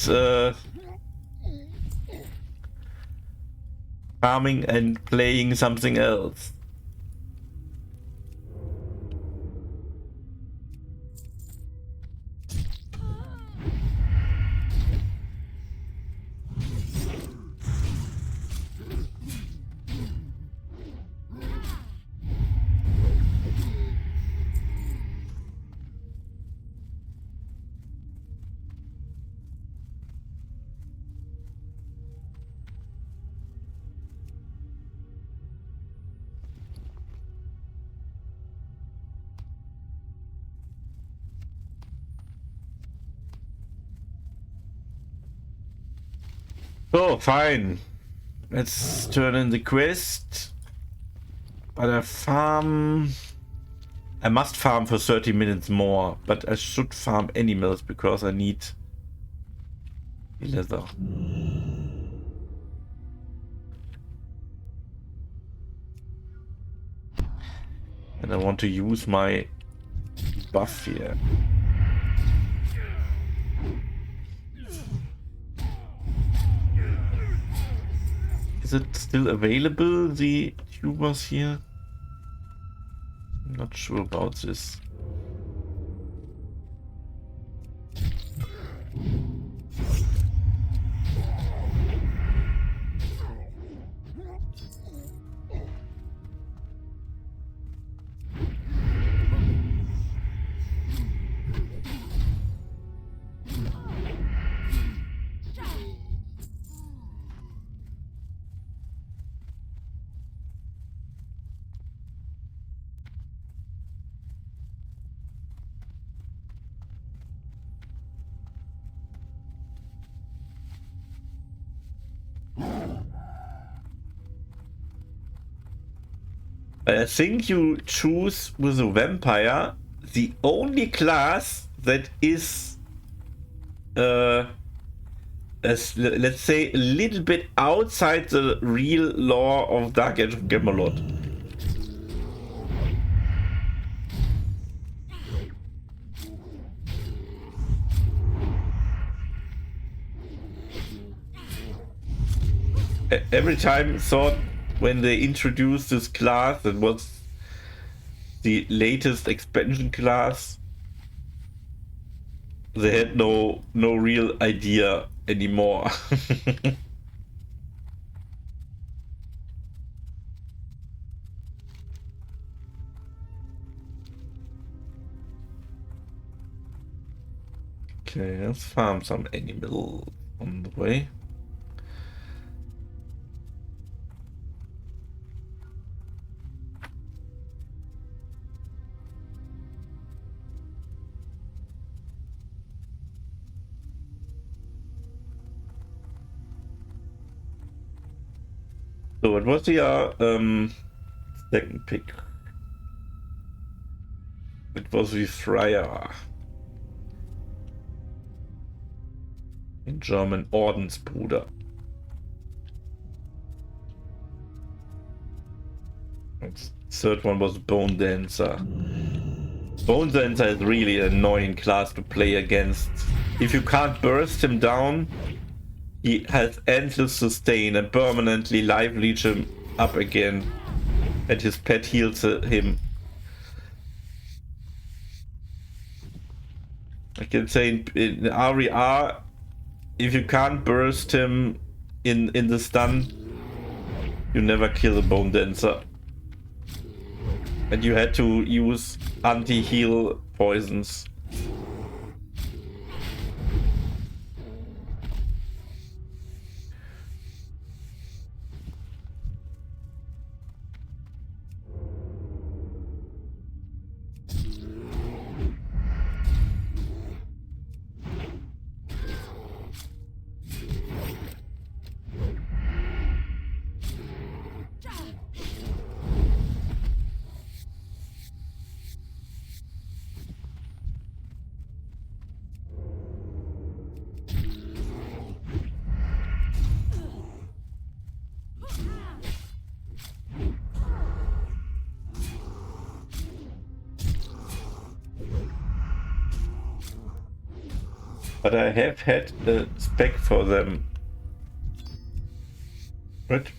playing something else. So, fine. Let's turn in the quest. But I must farm for 30 minutes more, but I should farm animals because I need leather. And I want to use my buff here. Is it still available, the tubers here? I'm not sure about this. I think you choose with a vampire the only class that is, let's say, a little bit outside the real lore of Dark Age of Camelot. Every time thought when they introduced this class, that was the latest expansion class, they had no real idea anymore. Okay, let's farm some animal on the way. So what was your second pick? It was the Faire. In German, Ordensbruder. Third one was Bone Dancer. Bone Dancer is really an annoying class to play against. If you can't burst him down, he has endless sustain and permanently life leech him up again, and his pet heals him. I can say in RER, if you can't burst him in the stun, you never kill a Bone Dancer. And you had to use anti-heal poisons. But I have had a spec for them. What?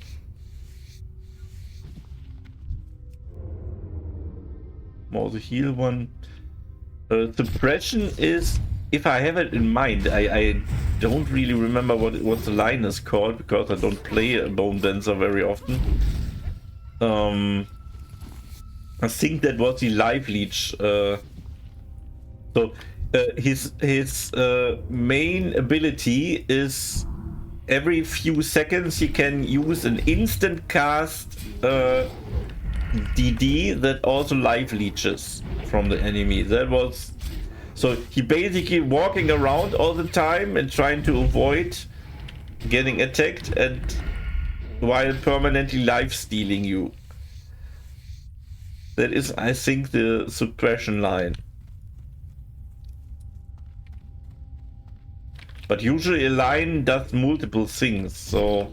More the heal one. Suppression is, if I have it in mind, I don't really remember what the line is called because I don't play a Bone Dancer very often. I think that was the Life Leech. His main ability is every few seconds he can use an instant cast DD that also life leeches from the enemy. That was so he basically walking around all the time and trying to avoid getting attacked and while permanently life stealing you. That is, I think, the suppression line. But usually a line does multiple things, so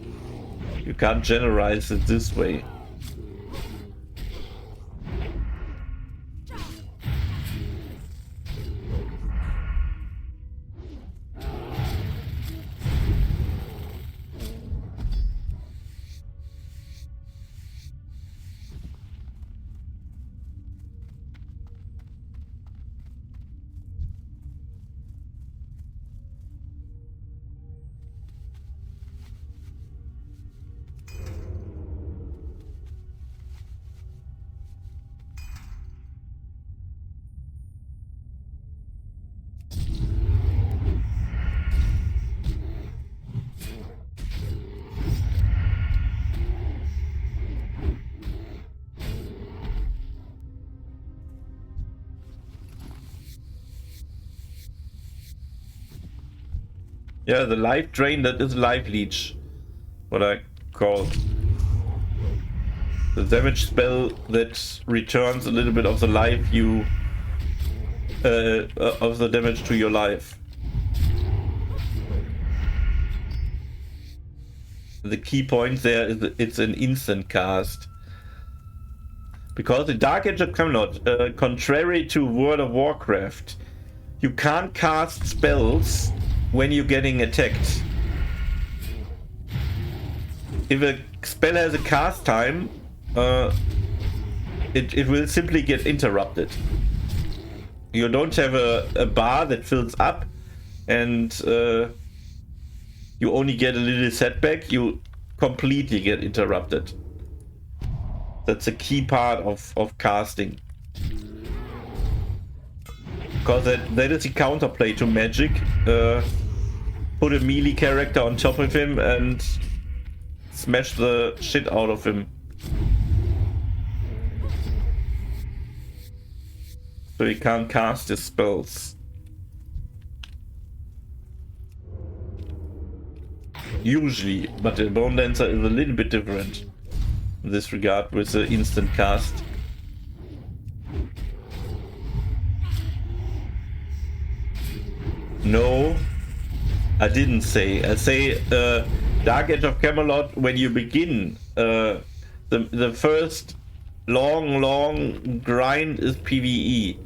you can't generalize it this way. Yeah, the life drain, that is life leech. What I called. The damage spell that returns a little bit of the life you... of the damage to your life. The key point there is that it's an instant cast. Because in Dark Age of Camelot, contrary to World of Warcraft, you can't cast spells when you're getting attacked. If a spell has a cast time, it will simply get interrupted. You don't have a bar that fills up and you only get a little setback, you completely get interrupted. That's a key part of casting. Because that is the counterplay to magic. Put a melee character on top of him and smash the shit out of him. So he can't cast his spells. Usually, but the Bone Dancer is a little bit different in this regard with the instant cast. No, I didn't say. I say Dark Age of Camelot, when you begin, the first long grind is PvE.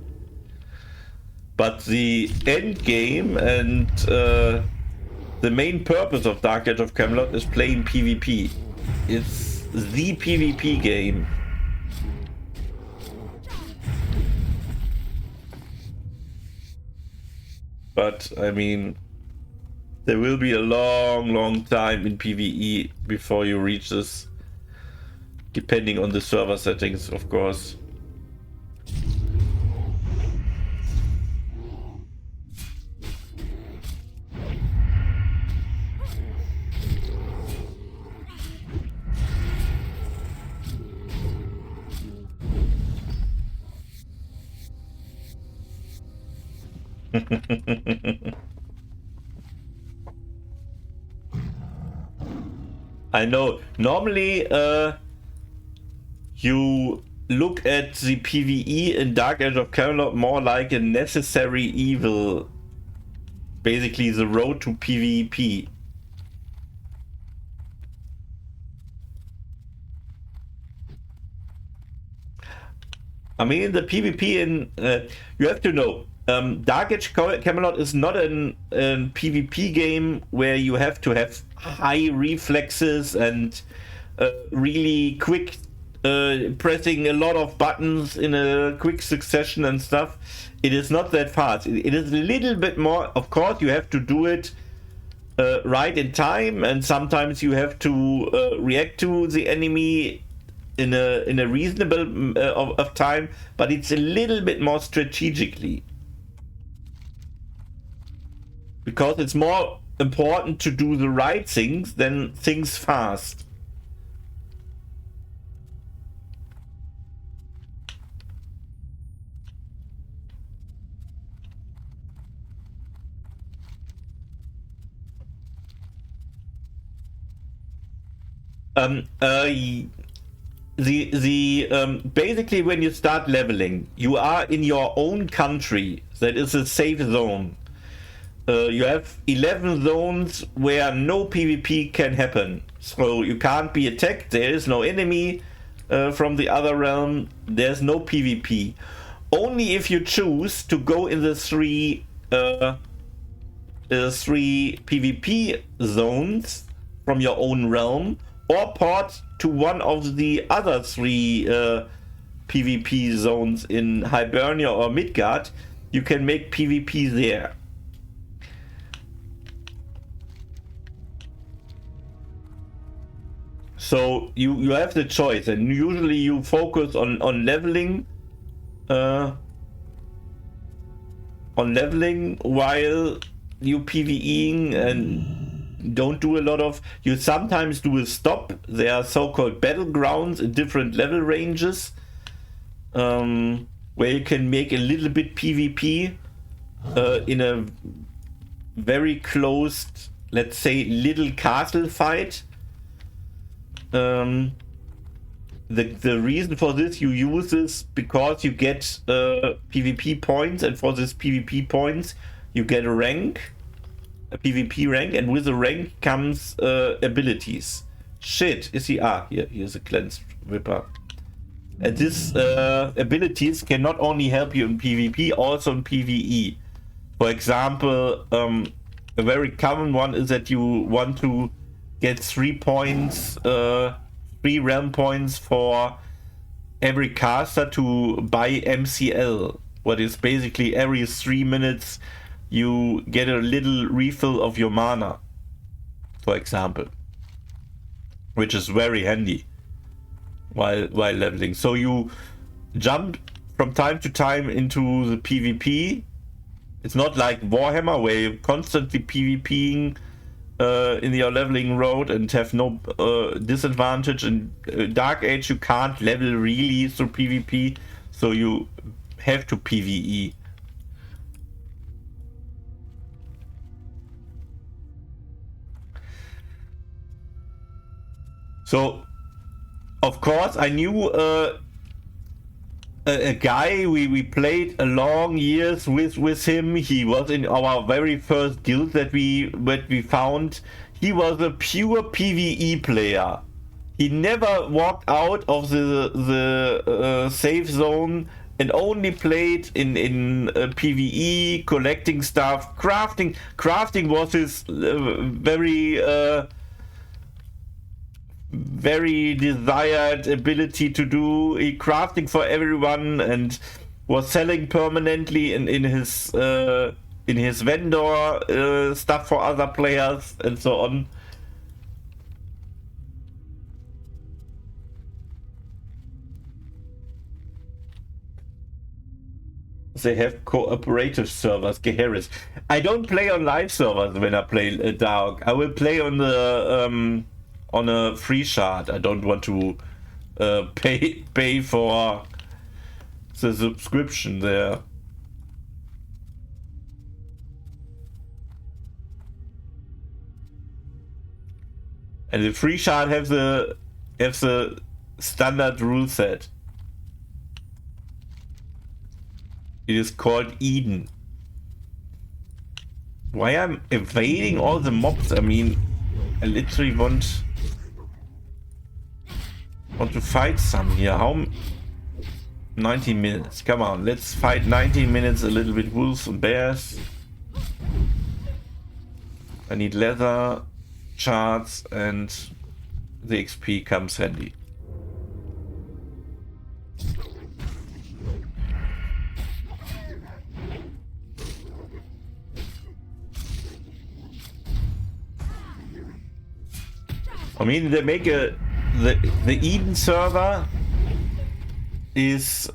But the end game and the main purpose of Dark Age of Camelot is playing PvP. It's the PvP game. But I mean, there will be a long time in PvE before you reach this, depending on the server settings, of course. I know. Normally, you look at the PvE in Dark Age of Camelot more like a necessary evil. Basically, the road to PvP. I mean, the PvP in... you have to know, Dark Age Camelot is not an PvP game where you have to have high reflexes and really quick pressing a lot of buttons in a quick succession and stuff. It is not that fast. It is a little bit more. Of course, you have to do it right in time, and sometimes you have to react to the enemy in a reasonable of time. But it's a little bit more strategically, because it's more important to do the right things than things fast. Basically, when you start leveling, you are in your own country. That is a safe zone. You have 11 zones where no PvP can happen. So you can't be attacked. There is no enemy from the other realm. There's no PvP. Only if you choose to go in the three PvP zones from your own realm, or port to one of the other three PvP zones in Hibernia or Midgard, you can make PvP there. So you have the choice, and usually you focus on leveling while you PvEing, and don't do a lot of. You sometimes do a stop. There are so-called battlegrounds in different level ranges, where you can make a little bit PvP in a very closed, let's say, little castle fight. The reason for this, you use this because you get PvP points, and for this PvP points you get a rank, a PvP rank, and with the rank comes abilities. Shit, is he? Here's a cleansed whipper. And this abilities can not only help you in PvP, also in PvE. For example, a very common one is that you want to get 3 points, 3 realm points for every caster to buy MCL. What is basically every 3 minutes you get a little refill of your mana, for example, which is very handy while leveling. So you jump from time to time into the PvP. It's not like Warhammer where you're constantly PvPing in your leveling road and have no disadvantage. In Dark Age you can't level really through PvP, so you have to PvE. So, of course, I knew a guy. We played a long years with him. He was in our very first guild that we found. He was a pure PvE player. He never walked out of the safe zone and only played in PvE, collecting stuff, crafting. Crafting was his very desired ability to do. He crafting for everyone and was selling permanently in his vendor stuff for other players and so on. They have cooperative servers, Geharis. I don't play on live servers when I play Dark. I will play on the on a free shard. I don't want to pay for the subscription there. And the free shard have the standard rule set. It is called Eden. Why I'm evading all the mobs? I mean, I literally want to fight some here. How 90 minutes. Come on, let's fight 90 minutes a little bit wolves and bears. I need leather, charts, and the XP comes handy. I mean, they make the Eden server is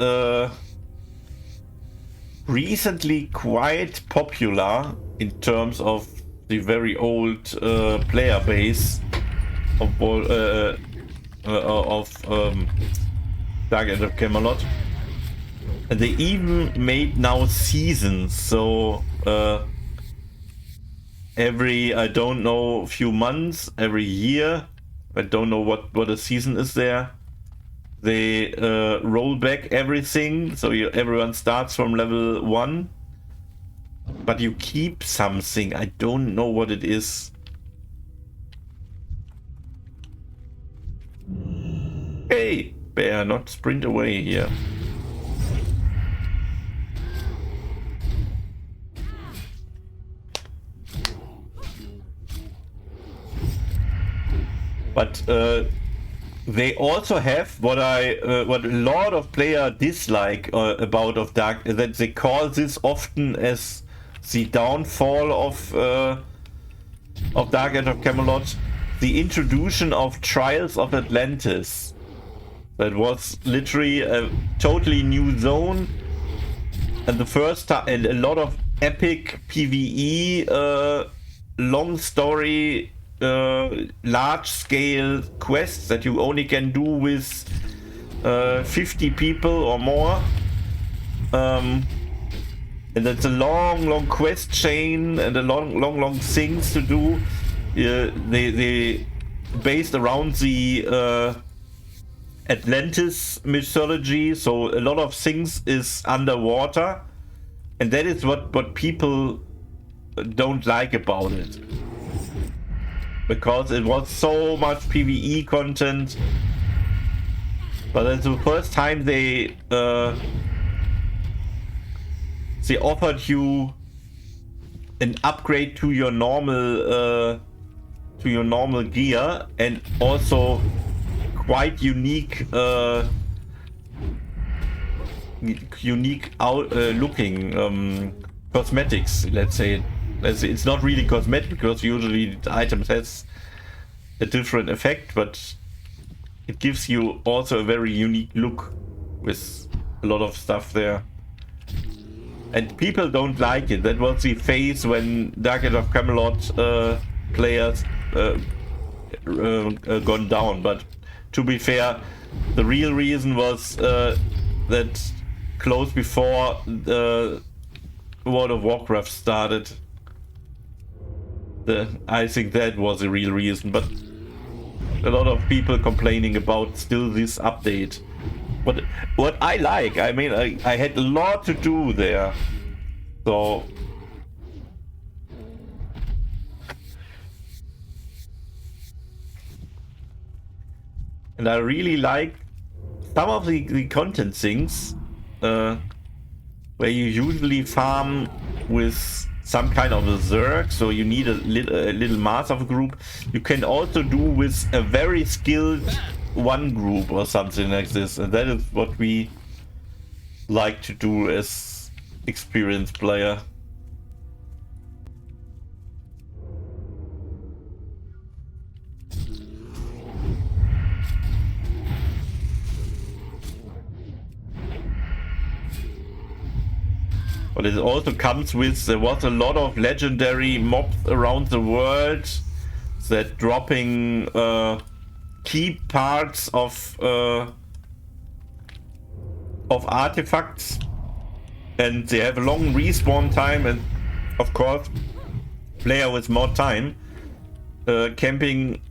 recently quite popular in terms of the very old player base of Dark Age of Camelot, and they even made now seasons. So every, I don't know, few months, every year, I don't know what a season is there, they roll back everything, so everyone starts from level 1, but you keep something. I don't know what it is. Hey, bear, not sprint away here. But they also have what a lot of players dislike about of Dark, that they call this often as the downfall of Dark Age of Camelot, the introduction of Trials of Atlantis. That was literally a totally new zone, and the first time, and a lot of epic PvE, long story, large scale quests that you only can do with 50 people or more, and that's a long quest chain and a long things to do. They based around the Atlantis mythology, so a lot of things is underwater, and that is what people don't like about it, because it was so much PvE content. But it's the first time they offered you an upgrade to your normal gear, and also quite unique looking cosmetics, let's say. It's not really cosmetic, because usually the items has a different effect, but it gives you also a very unique look with a lot of stuff there. And people don't like it. That was the phase when Dark Age of Camelot players gone down. But to be fair, the real reason was that close before World of Warcraft started. I think that was the real reason, but a lot of people complaining about still this update. What I like, I mean, I had a lot to do there, so and I really like some of the content things where you usually farm with some kind of a Zerg, so you need a little mass of a group. You can also do with a very skilled one group or something like this, and that is what we like to do as experienced player. But it also comes with, there was a lot of legendary mobs around the world that dropping key parts of artifacts, and they have a long respawn time, and of course player with more time camping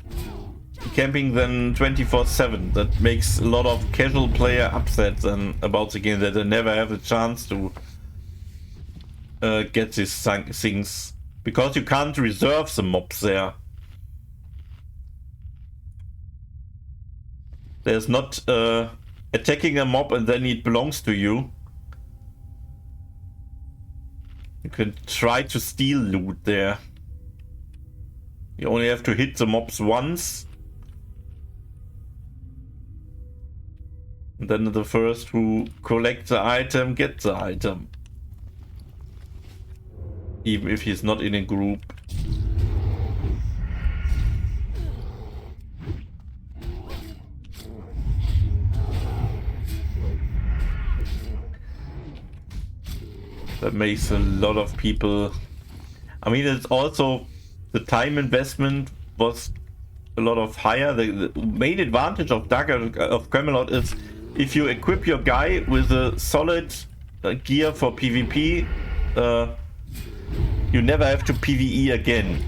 them 24/7. That makes a lot of casual player upset then about the game, that they never have a chance to get these things, because you can't reserve the mobs there. There's not attacking a mob and then it belongs to you. You can try to steal loot there. You only have to hit the mobs once. And then the first who collects the item gets the item. Even if he's not in a group. That makes a lot of people... I mean, it's also... The time investment was a lot of higher. The main advantage of Camelot is if you equip your guy with a solid gear for PvP, you never have to PvE again.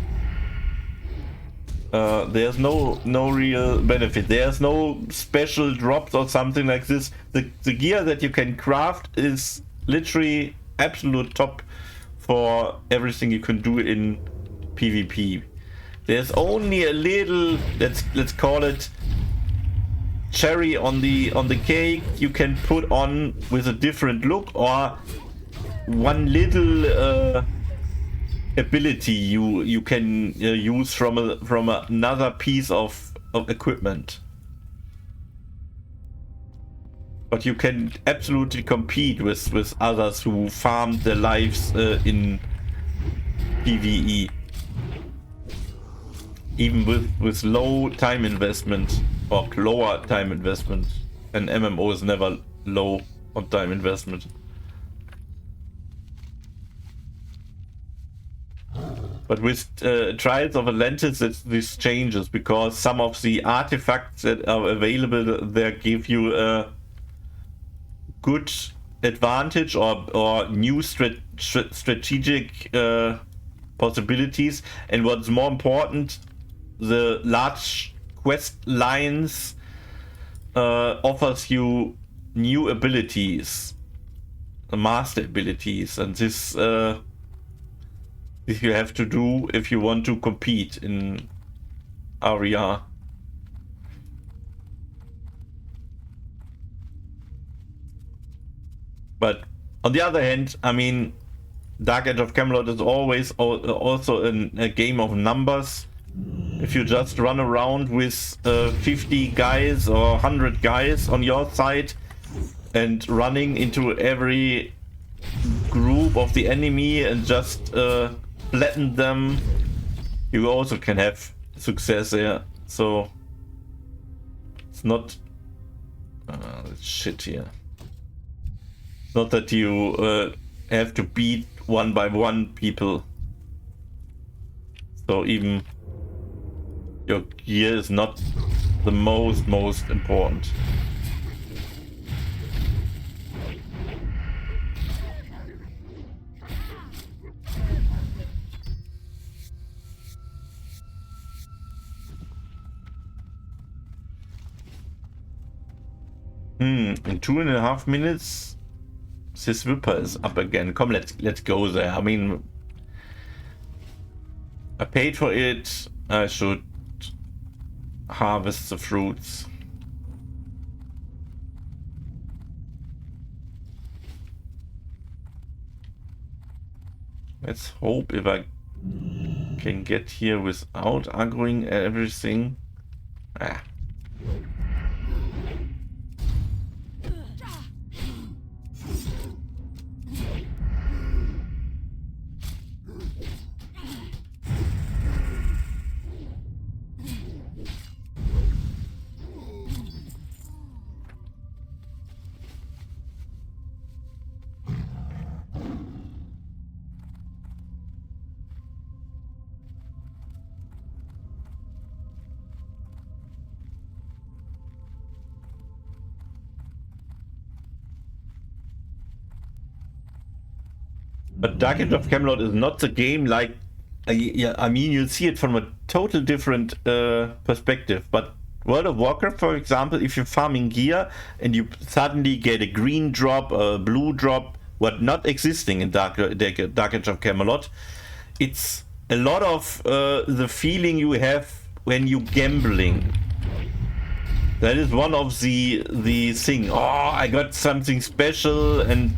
There's no real benefit. There's no special drops or something like this. The gear that you can craft is literally absolute top for everything you can do in PvP. There's only a little, let's call it cherry on the cake you can put on with a different look, or one little ability you can use from another piece of equipment. But you can absolutely compete with others who farmed their lives in PvE. Even with low time investment or lower time investment. An MMO is never low on time investment. But with Trials of Atlantis, this changes, because some of the artifacts that are available there give you a good advantage or new strategic possibilities. And what's more important, the large quest lines offers you new abilities, master abilities, and this you have to do if you want to compete in Aria. But on the other hand, I mean, Dark Age of Camelot is always also a game of numbers. If you just run around with 50 guys or 100 guys on your side and running into every group of the enemy and just flatten them, you also can have success there. So it's not shit here. Not that you have to beat one by one people. So even your gear is not the most important. In 2.5 minutes, this Whipper is up again. Come, let's go there. I mean, I paid for it. I should harvest the fruits. Let's hope if I can get here without aggroing everything. Ah. But Dark Age of Camelot is not the game like... I mean, you'll see it from a total different perspective. But World of Warcraft, for example, if you're farming gear and you suddenly get a green drop, a blue drop, what not existing in Dark Age of Camelot, it's a lot of the feeling you have when you gambling. That is one of the thing. Oh, I got something special, and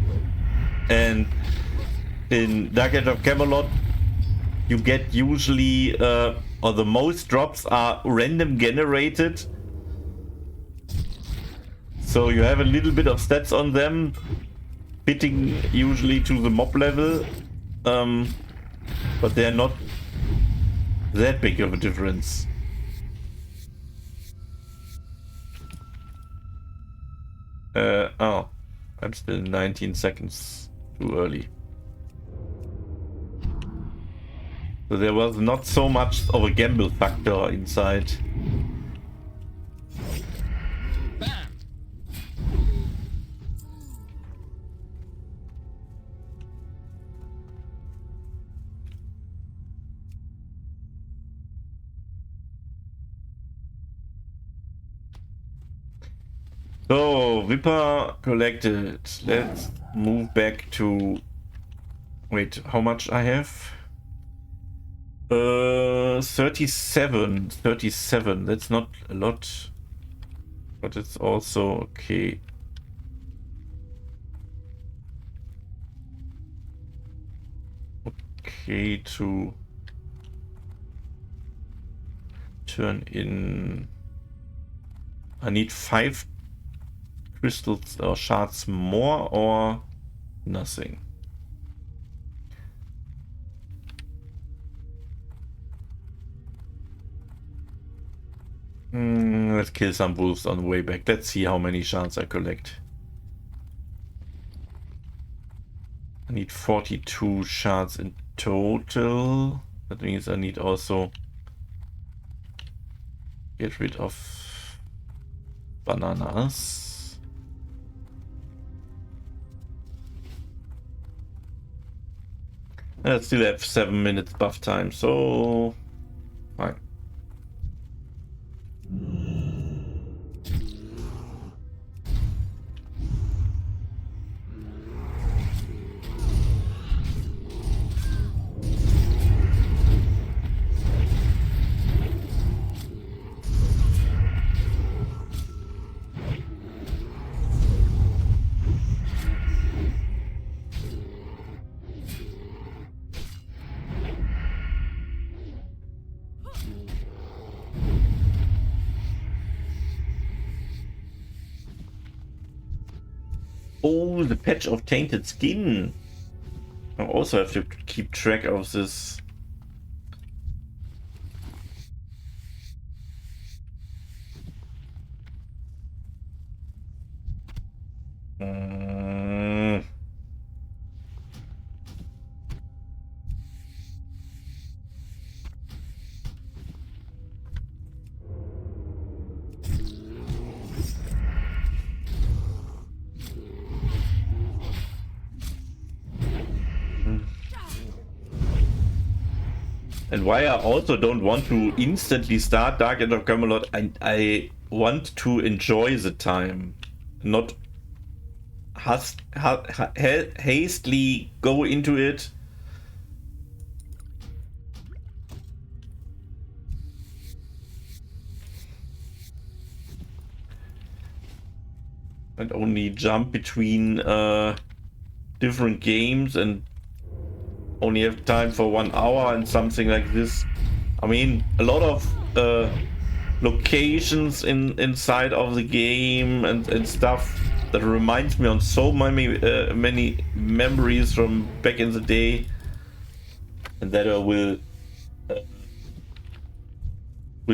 in Dark Age of Camelot, you get usually or the most drops are random generated. So you have a little bit of stats on them, fitting usually to the mob level, but they're not that big of a difference. Oh, I'm still 19 seconds too early. So there was not so much of a gamble factor inside. So, Vipper collected. Let's move back to... Wait, how much I have? 37. 37. That's not a lot. But it's also okay. Okay to turn in... I need 5 crystals or shards more or nothing. Let's kill some wolves on the way back. Let's see how many shards I collect. I need 42 shards in total. That means I need also get rid of bananas. I still have 7 minutes buff time, so fine. Oh, the patch of tainted skin. I also have to keep track of this. And why I also don't want to instantly start Dark Age of Camelot, I want to enjoy the time, not hastily go into it. And only jump between different games and only have time for 1 hour and something like this. I mean, a lot of locations inside of the game and stuff that reminds me on so many memories from back in the day, and that I will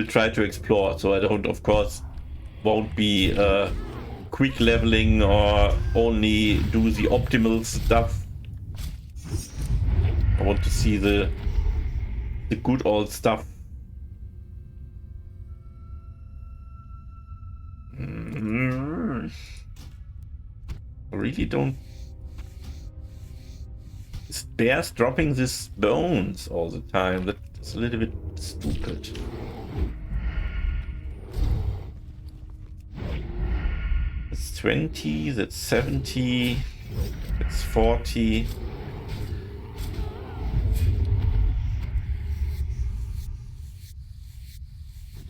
try to explore. So I don't, of course, won't be quick leveling or only do the optimal stuff. I want to see the good old stuff. I really don't. This bear's dropping these bones all the time. That's a little bit stupid. That's 20, that's 70, that's 40.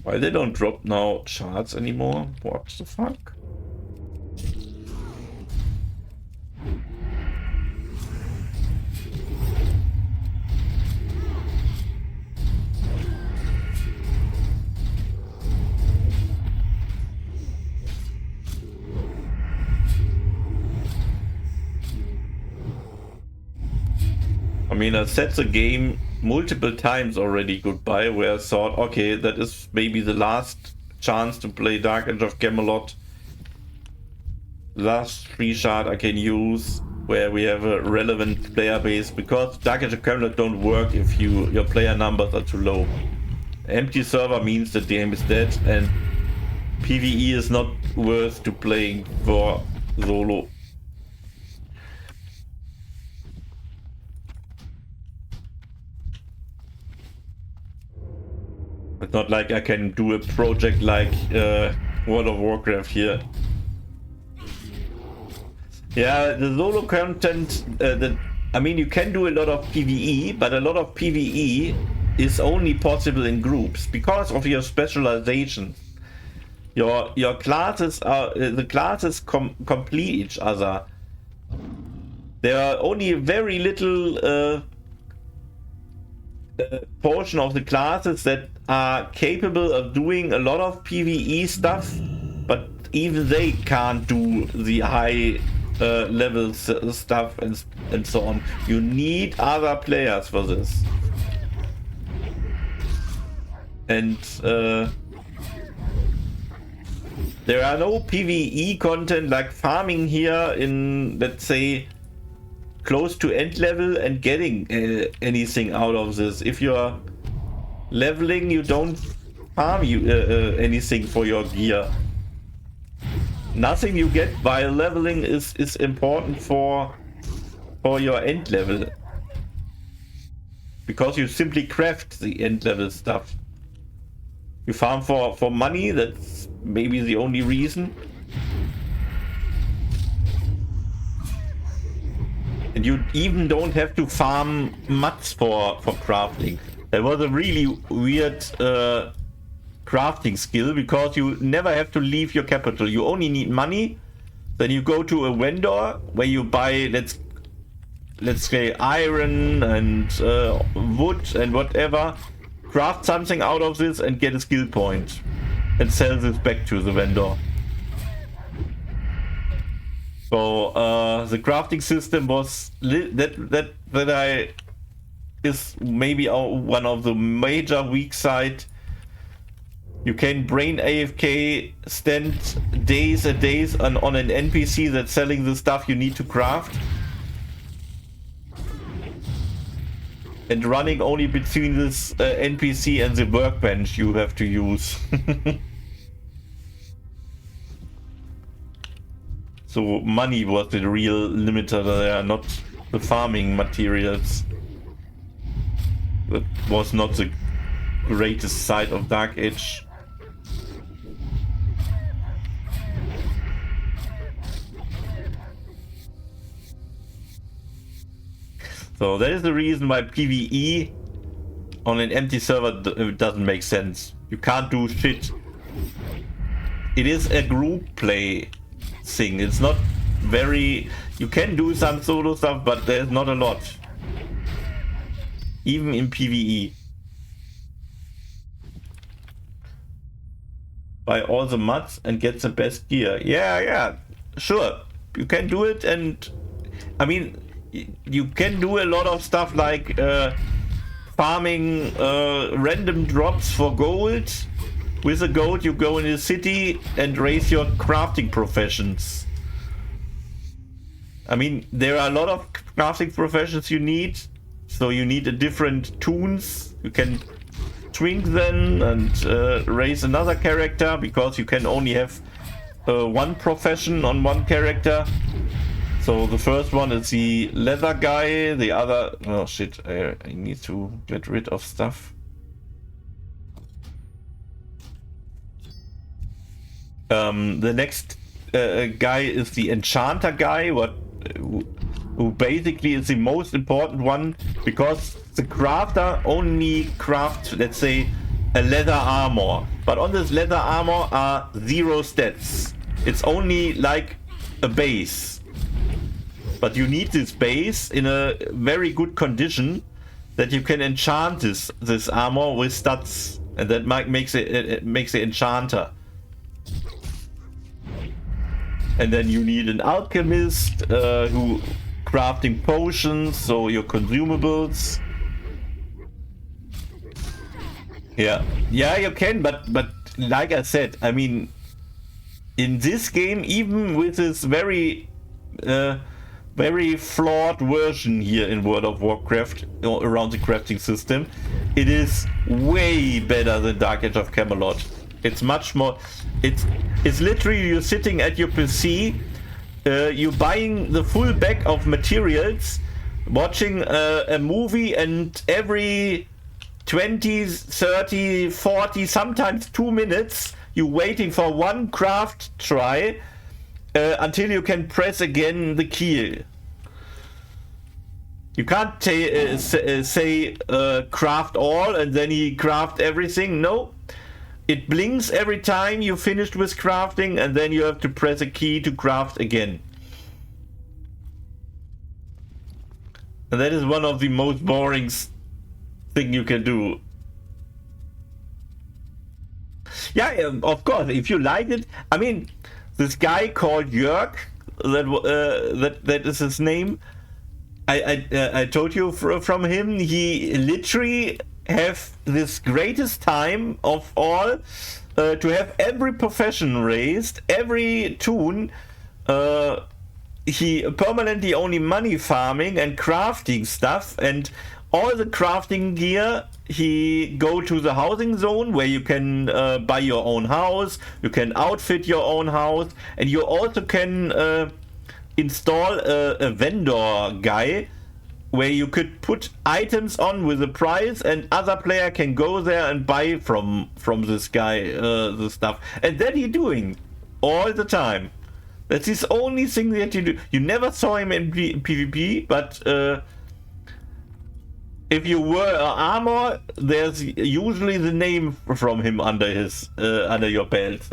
Why they don't drop now shards anymore? What the fuck? I mean, I set the game multiple times already goodbye, where I thought, okay, that is maybe the last chance to play Dark Age of Camelot. Last free shard I can use, where we have a relevant player base, because Dark Age of Camelot don't work if your player numbers are too low. Empty server means that the game is dead, and PvE is not worth to playing for solo. It's not like I can do a project like World of Warcraft here. Yeah, the solo content, I mean, you can do a lot of PvE, but a lot of PvE is only possible in groups because of your specialization. Your classes are, the classes complete each other. There are only a very little portion of the classes that are capable of doing a lot of PvE stuff, but even they can't do the high level stuff and so on. You need other players for this. And there are no PvE content like farming here in, let's say, close to end level and getting anything out of this. If you're leveling, you don't farm anything for your gear. Nothing you get by leveling is important for your end level, because you simply craft the end level stuff. You farm for money, that's maybe the only reason. And you even don't have to farm mats for crafting. That was a really weird crafting skill, because you never have to leave your capital. You only need money. Then you go to a vendor where you buy, let's say, iron and wood and whatever. Craft something out of this and get a skill point, and sell this back to the vendor. So the crafting system was is maybe one of the major weak side. You can brain AFK, stand days and days on an NPC that's selling the stuff you need to craft, and running only between this NPC and the workbench you have to use. So money was the real limiter there, not the farming materials. That was not the greatest side of Dark Age. So that is the reason why PvE on an empty server doesn't make sense. You can't do shit. It is a group play thing. It's not very... You can do some solo stuff, but there's not a lot. Even in PvE. Buy all the mods and get the best gear. Yeah, sure. You can do it, and... I mean... You can do a lot of stuff like farming random drops for gold. With the gold you go in the city and raise your crafting professions. I mean, there are a lot of crafting professions you need. So you need a different toons. You can twink them and raise another character, because you can only have one profession on one character. So the first one is the leather guy, the other... Oh shit, I need to get rid of stuff. The next guy is the enchanter guy, who basically is the most important one, because the crafter only crafts, let's say, a leather armor. But on this leather armor are 0 stats. It's only like a base. But you need this base in a very good condition that you can enchant this armor with stats. And that makes it makes the enchanter. And then you need an alchemist who crafting potions, so your consumables. Yeah, you can, but like I said, I mean, in this game, even with this very flawed version here in World of Warcraft around the crafting system, it is way better than Dark Age of Camelot. It's much more. It's literally you're sitting at your PC, you're buying the full bag of materials, watching a movie, and every 20, 30, 40, sometimes 2 minutes, you're waiting for one craft try until you can press again the key. You can't say craft all and then he craft everything. No. It blinks every time you finished with crafting, and then you have to press a key to craft again. And that is one of the most boring thing you can do. Yeah, of course, if you like it. I mean, this guy called Jörg, that is his name. I told you from him, he literally have this greatest time of all to have every profession raised, every toon. He permanently only money farming and crafting stuff, and all the crafting gear he go to the housing zone where you can buy your own house, you can outfit your own house, and you also can install a vendor guy where you could put items on with a price, and other player can go there and buy from this guy the stuff. And that he doing all the time. That's his only thing that you do. You never saw him in PvP, but if you were an armor, there's usually the name from him under his under your belt.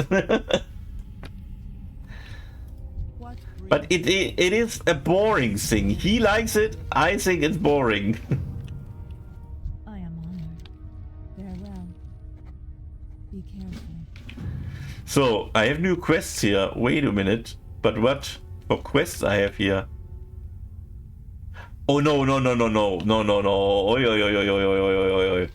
But it is a boring thing. He likes it. I think it's boring. I am honored. Farewell. Be careful. So I have new quests here. Wait a minute. But what for quests I have here? Oh no. Oi.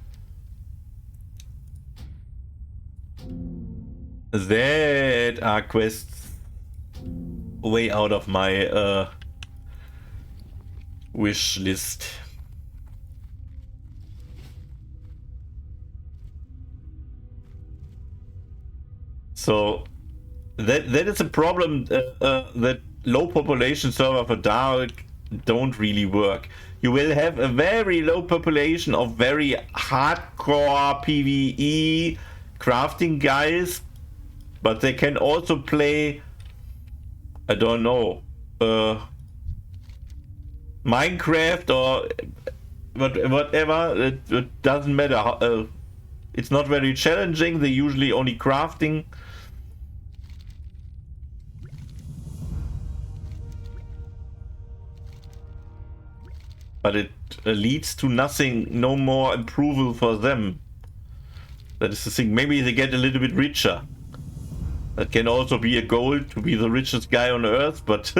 That are quests way out of my wish list. So that is a problem that low population server for Dark don't really work. You will have a very low population of very hardcore PvE crafting guys, but they can also play, I don't know, Minecraft or whatever. It doesn't matter. It's not very challenging. They're usually only crafting. But it leads to nothing, no more approval for them. That is the thing. Maybe they get a little bit richer. That can also be a goal, to be the richest guy on Earth, but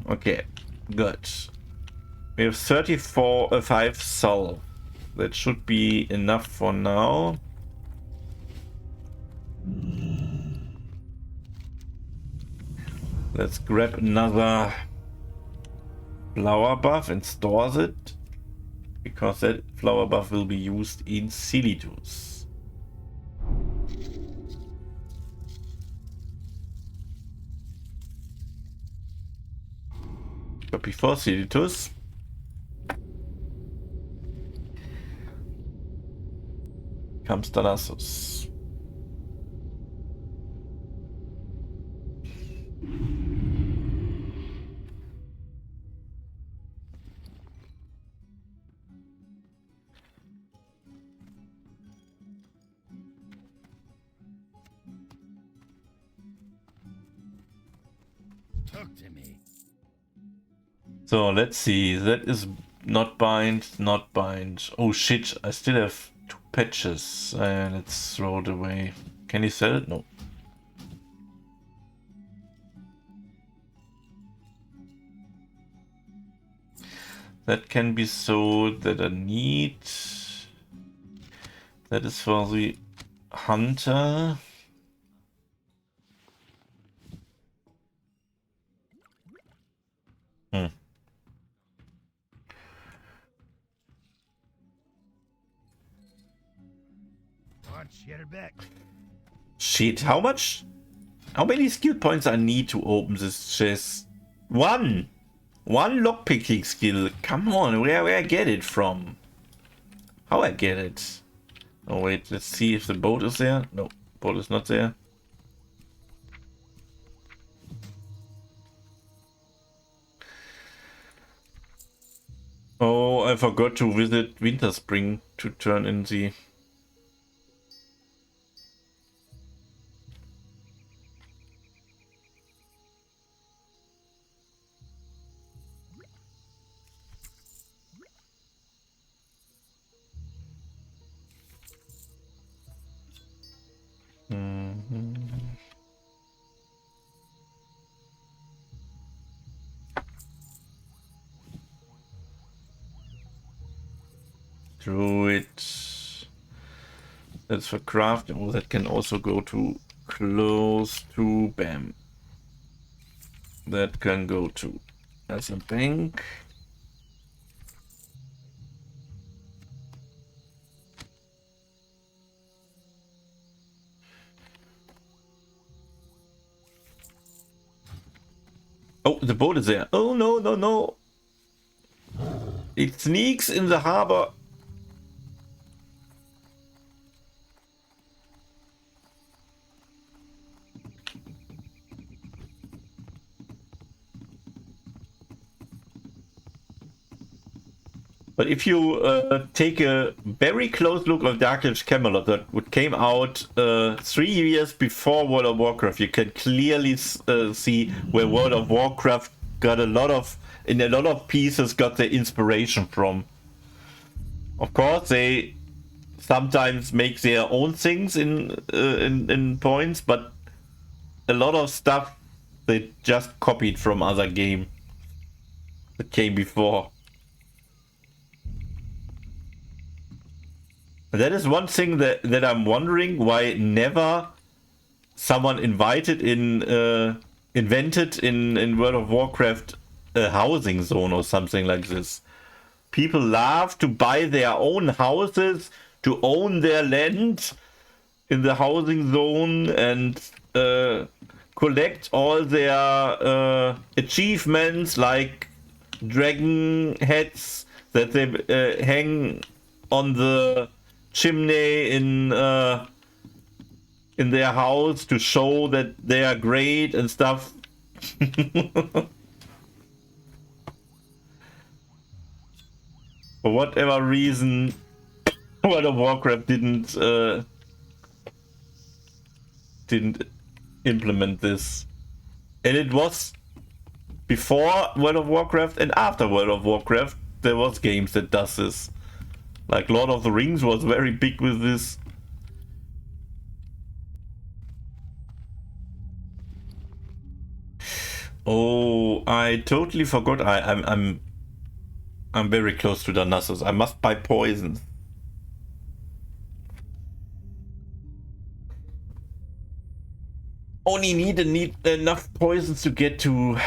okay, good. We have 5 soul. That should be enough for now. Let's grab another flower buff and store it, because that flower buff will be used in Silitus. But before Silitus, comes Thanatos. Talk to me. So let's see. That is not bind, not bind. Oh shit! I still have 2 patches. Let's throw it away. Can you sell it? No. That can be sold. That I need. That is for the hunter. Watch your back. Shit, how much? How many skill points I need to open this chest? 1! 1 lockpicking skill. Come on, where I get it from? How I get it? Oh wait, let's see if the boat is there. No, boat is not there. Oh, I forgot to visit Winter Spring to turn in the... Druid. That's for craft. Oh, that can also go to close to bam. That can go to as a bank. Oh, the boat is there. Oh no, no, no. It sneaks in the harbor. But if you take a very close look of Darkmoon Camelot that came out 3 years before World of Warcraft, you can clearly see where World of Warcraft got a lot of pieces got their inspiration from. Of course, they sometimes make their own things in points, but a lot of stuff they just copied from other game that came before. That is one thing that I'm wondering why never someone invented in World of Warcraft a housing zone or something like this. People love to buy their own houses, to own their land in the housing zone and collect all their achievements like dragon heads that they hang on the chimney in their house to show that they are great and stuff. For whatever reason, World of Warcraft didn't implement this, and it was before World of Warcraft and after World of Warcraft. There was games that does this. Like Lord of the Rings was very big with this. Oh, I totally forgot. I'm very close to Thanatos. I must buy poison. Only need enough poisons to get to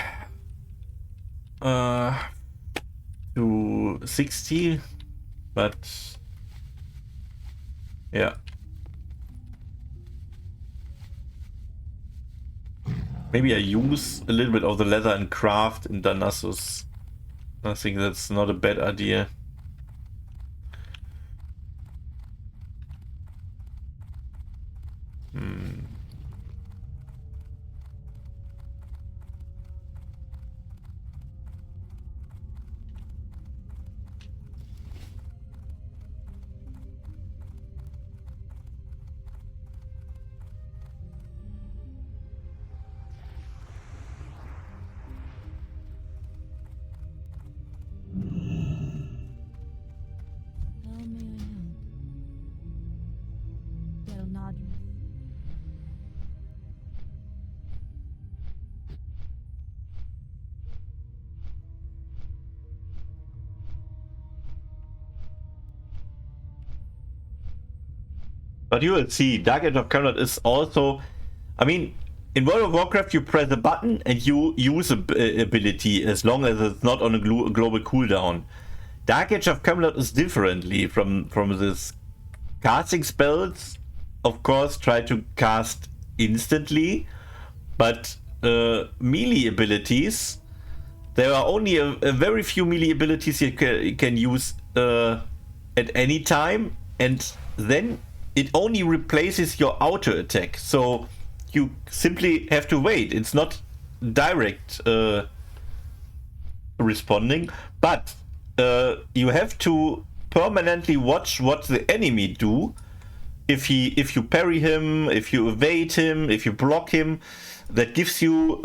60. But yeah, maybe I use a little bit of the leather and craft in Thanatos. I think that's not a bad idea. But you will see, Dark Age of Camelot is also... I mean, in World of Warcraft you press a button and you use a ability as long as it's not on a global cooldown. Dark Age of Camelot is differently from this. Casting spells, of course, try to cast instantly, but melee abilities, there are only a very few melee abilities you can use at any time, and then it only replaces your auto attack. So you simply have to wait. It's not direct responding, but you have to permanently watch what the enemy do. If you parry him, if you evade him, if you block him, that gives you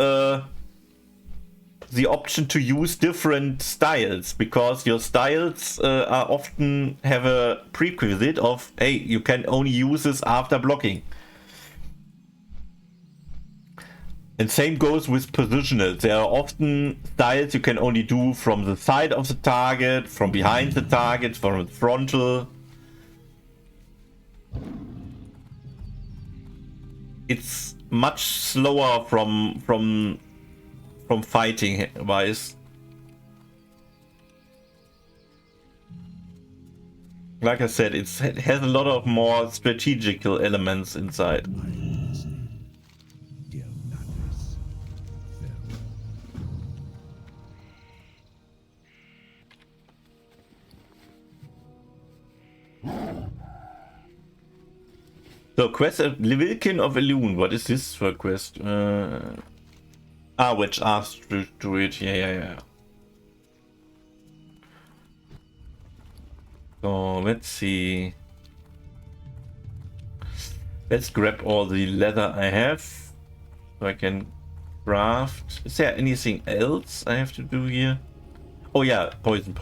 the option to use different styles, because your styles are often have a prerequisite of, hey, you can only use this after blocking. And same goes with positionals. There are often styles you can only do from the side of the target, from behind the target, from the frontal. It's much slower from fighting wise. Like I said, it has a lot of more strategical elements inside. Dear madness. So, quest at Releveling of Elune. What is this for a quest? Which asks to do it. Yeah. So, let's see. Let's grab all the leather I have, so I can craft. Is there anything else I have to do here? Oh yeah, poison.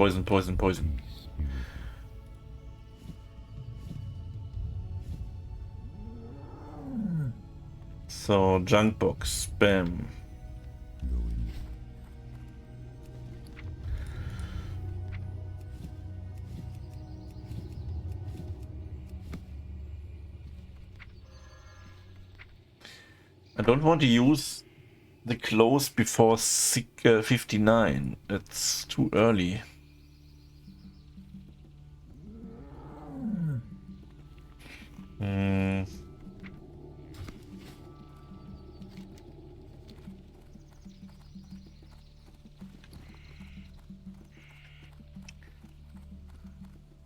So, junk box, spam. I don't want to use the close before 59. It's too early.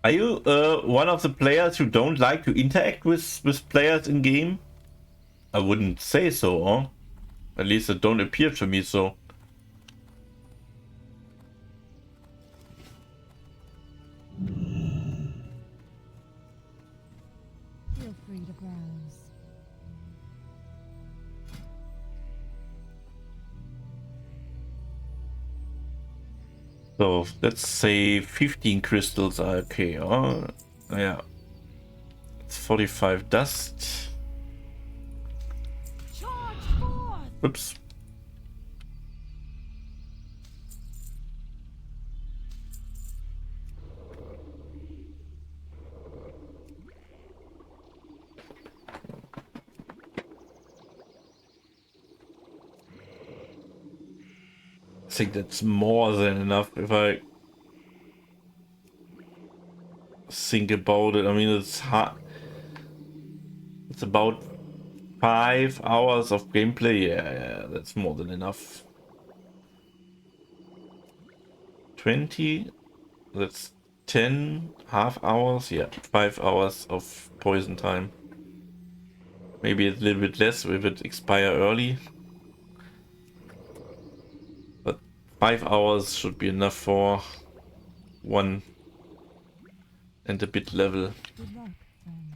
Are you one of the players who don't like to interact with players in game? I wouldn't say so, huh? At least it don't appear to me so. Feel free to browse. So let's say 15 crystals are okay. Oh, yeah. It's 45 dust. Charge forth! Oops. I think that's more than enough if I think about it. I mean, it's hard. It's about 5 hours of gameplay. Yeah, that's more than enough. 20, that's 10 half hours. Yeah, 5 hours of poison time. Maybe a little bit less if it expire early. 5 hours should be enough for 1 and a bit level. Good luck, friend.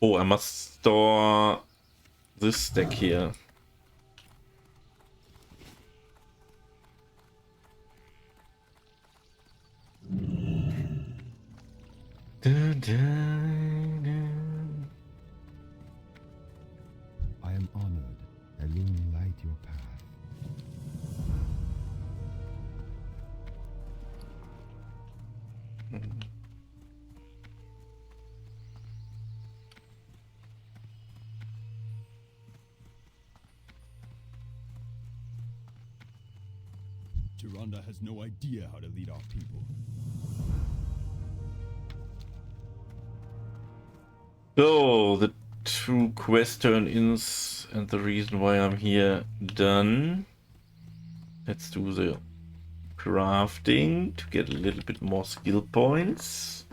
Oh, I must store this stack here. I am honored. Illuminate your path. Rhonda has no idea how to lead our people. So, the 2 quest turn-ins and the reason why I'm here done. Let's do the crafting to get a little bit more skill points.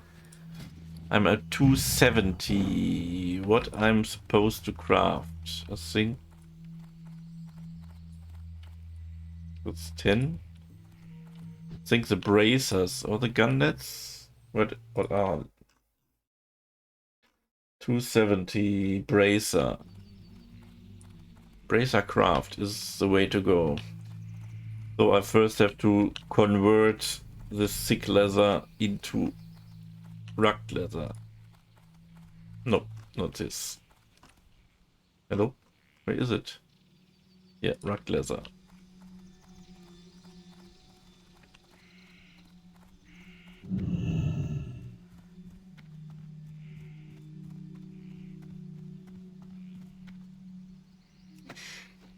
I'm at 270. What I'm supposed to craft? I think that's 10. I think the bracers or the gun nets. What are 270 bracer? Bracer craft is the way to go. So I first have to convert the thick leather into rugged leather. No, not this. Hello? Where is it? Yeah, rugged leather.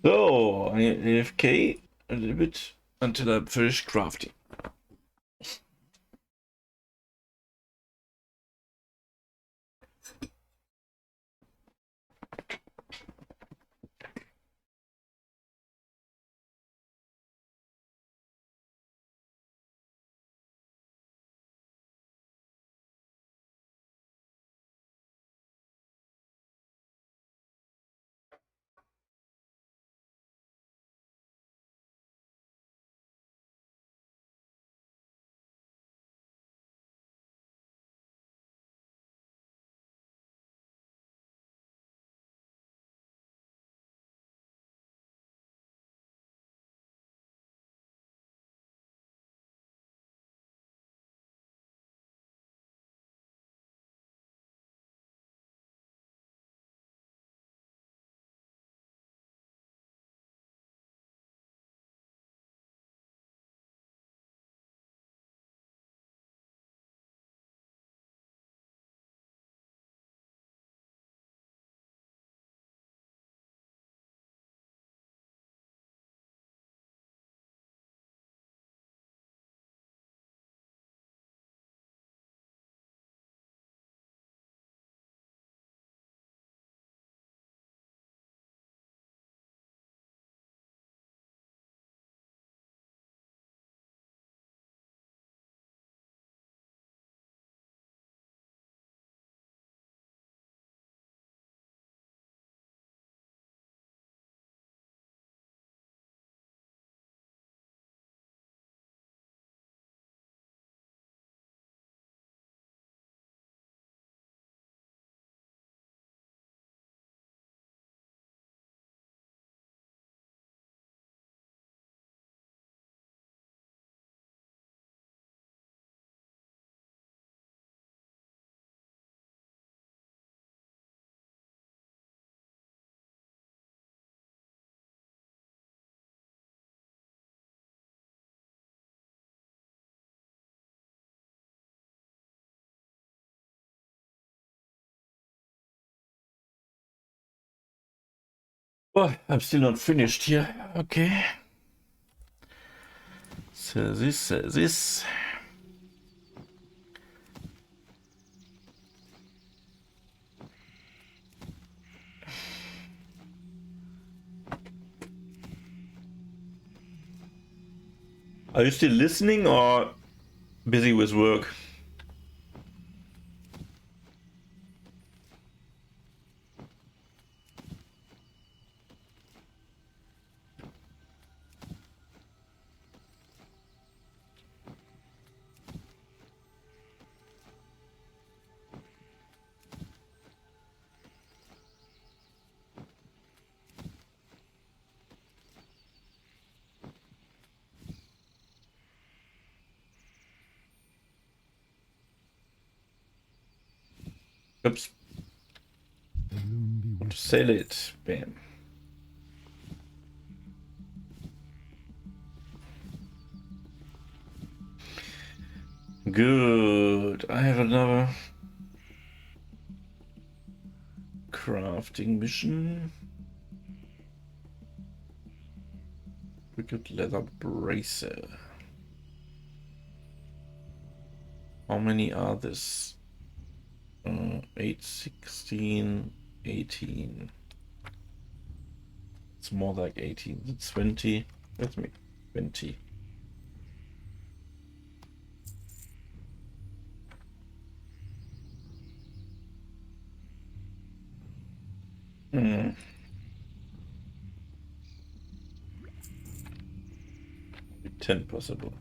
So, I AFK a little bit until I finish crafting. Oh, I'm still not finished here. Okay. So this. Are you still listening or busy with work? Oops. Want to sell it. Bam. Good. I have another crafting mission. Wicked leather bracer. How many are this? 8, 16, 18. It's more like 18. It's 20. Let me 20. Hmm. 10 possible.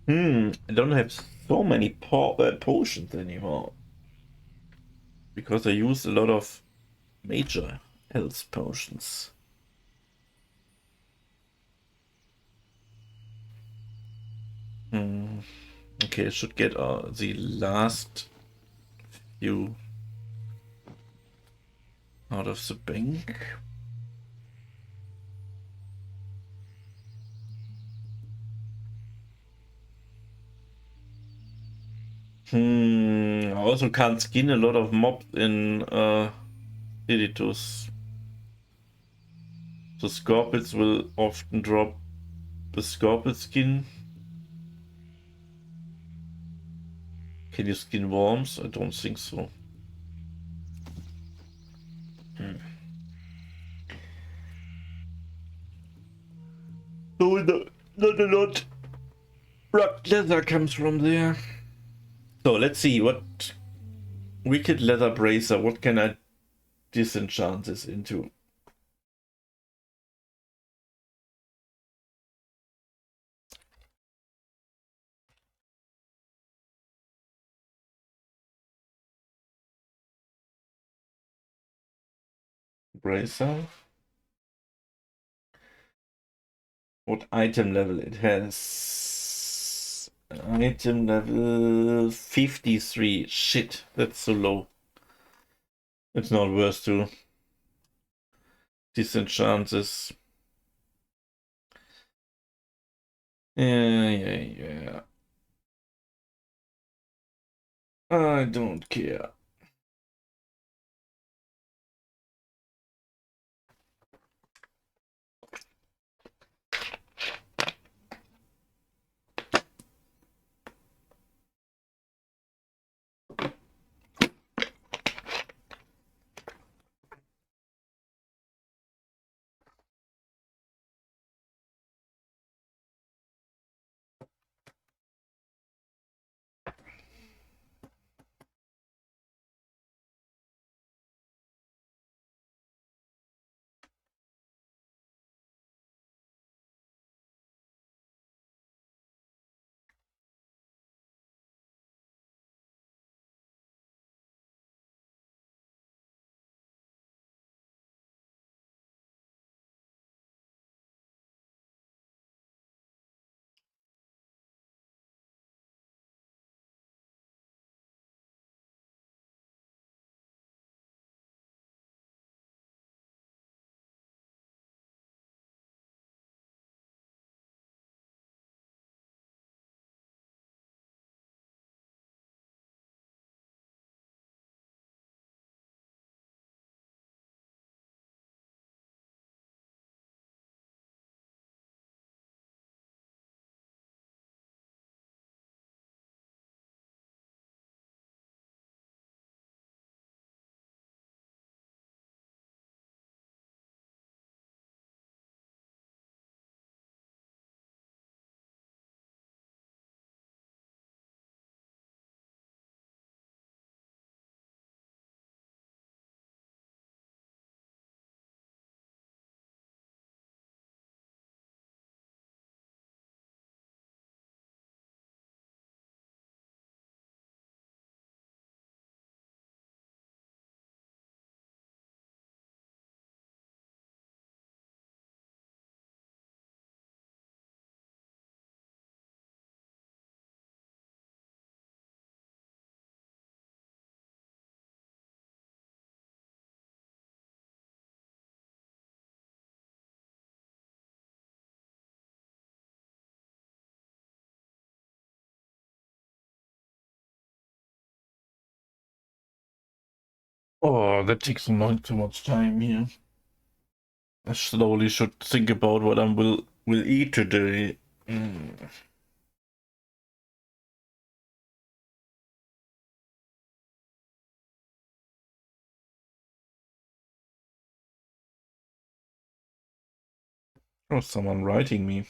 I don't have so many potions anymore. Because I use a lot of major health potions. Okay, I should get the last few out of the bank. I also can't skin a lot of mobs in Editus. The Scorpions will often drop the Scorpion skin. Can you skin worms? I don't think so. So not a lot. Rock leather comes from there. So let's see what wicked leather bracer. What can I disenchant this into? Bracer. What item level it has? Item level 53. Shit, that's so low. It's not worth to disenchant this. Yeah. I don't care. Oh, that takes too much time here. I slowly should think about what I will eat today. Oh, someone writing me.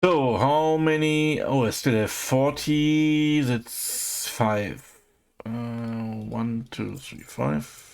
So, how many? Oh, I still have 40. That's 5. 1, 2, 3, 5.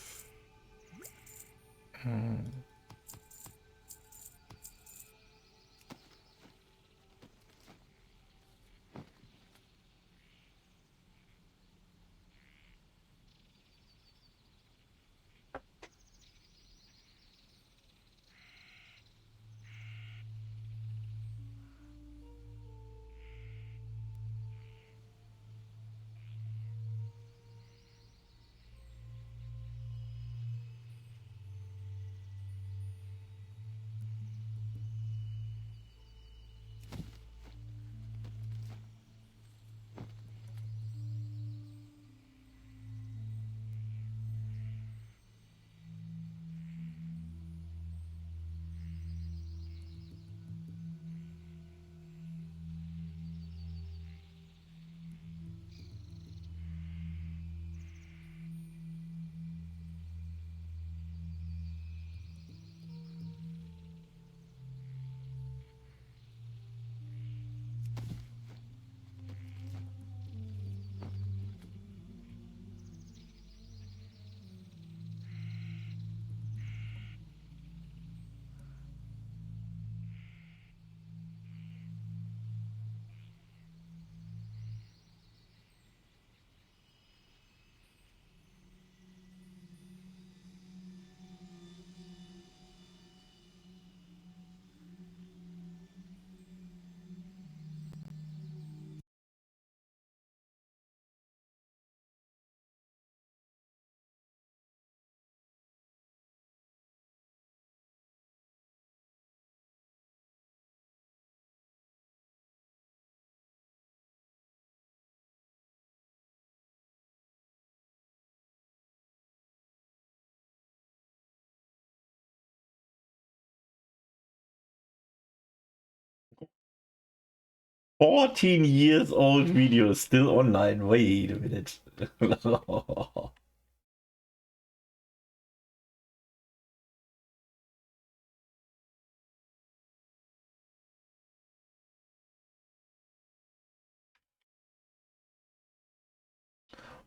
"14 years old video still online. Wait a minute."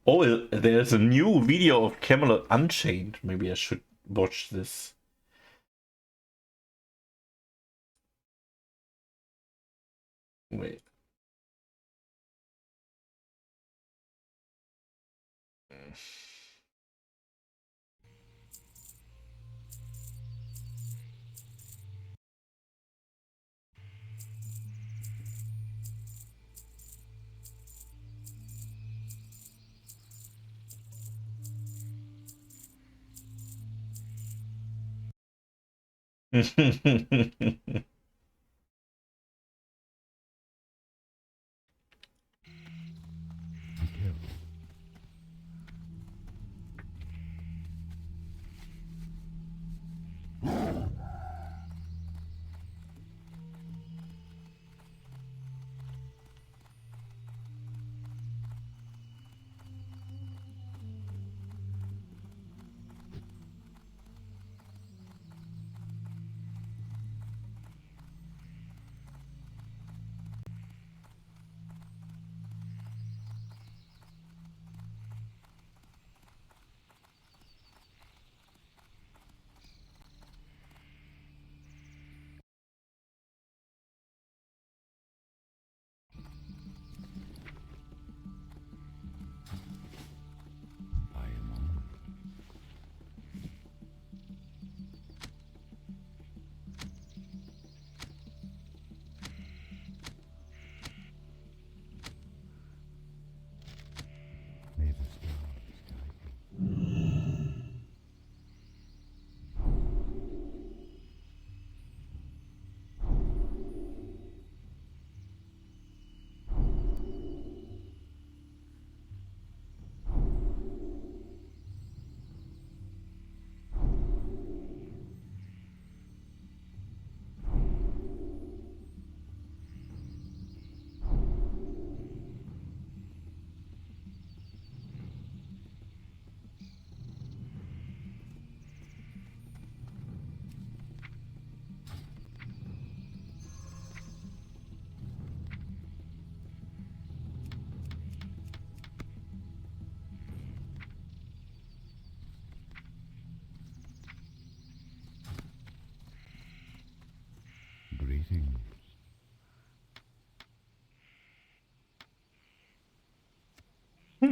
Oh, there's a new video of Camelot Unchained. Maybe I should watch this. Wait. Be careful.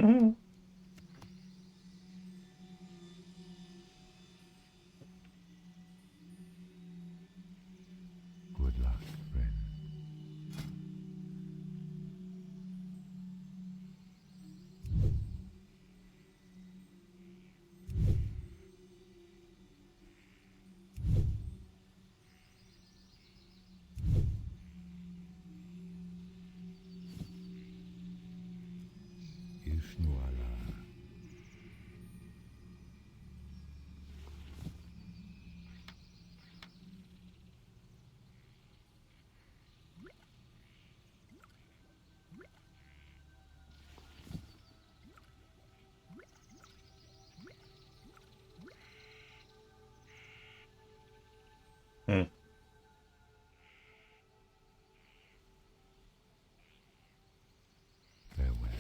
Good luck, friend. Ishnuala. Hmm. Farewell.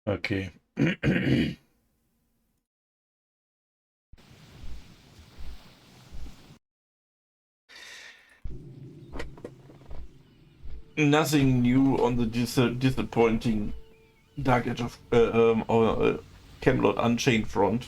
Okay. Nothing new on the disappointing Dark Age of Camelot Unchained front.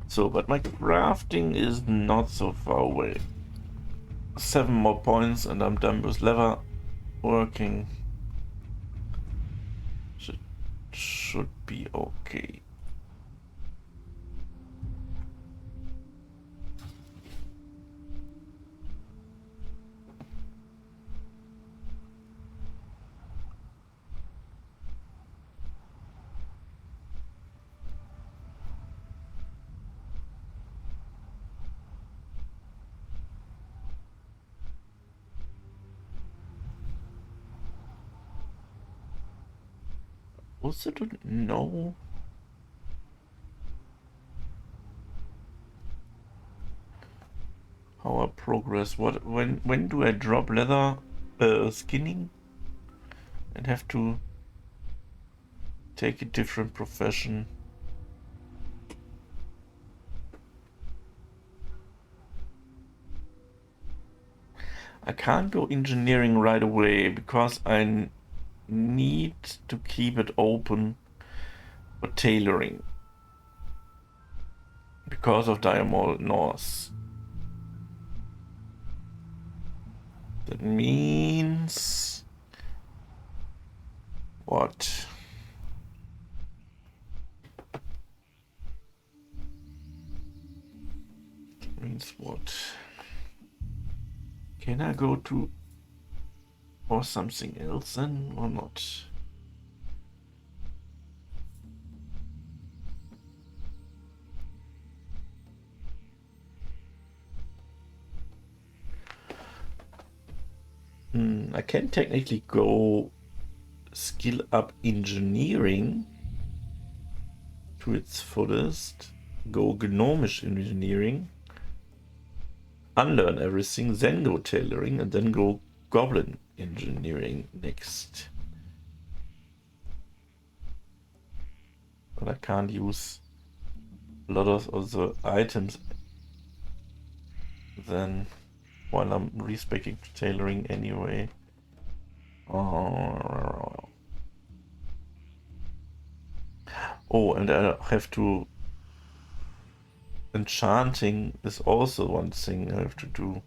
So, but my crafting is not so far away. 7 more points and I'm done with leather working. Should be okay. Also don't know how I progress. When do I drop leather skinning and have to take a different profession? I can't go engineering right away because I need to keep it open for tailoring because of Diamond North. That means what? Means what? Can I go to or something else then or not? I can technically go skill up engineering to its fullest, go gnomish engineering, unlearn everything, then go tailoring, and then go goblin engineering next. But I can't use a lot of the items then while I'm respecing tailoring anyway. Oh, and I have to... Enchanting is also one thing I have to do.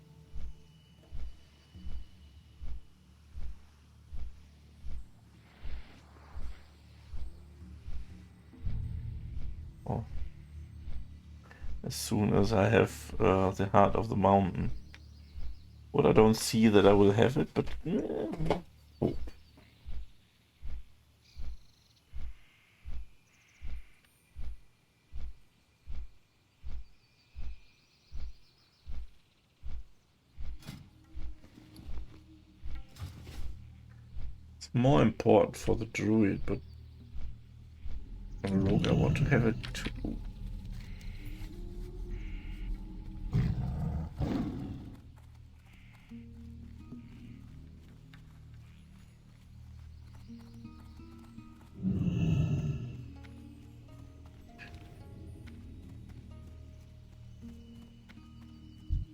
Oh. As soon as I have the heart of the mountain. Well, I don't see that I will have it, but... Oh. It's more important for the druid, but... For the rogue I want to have it too.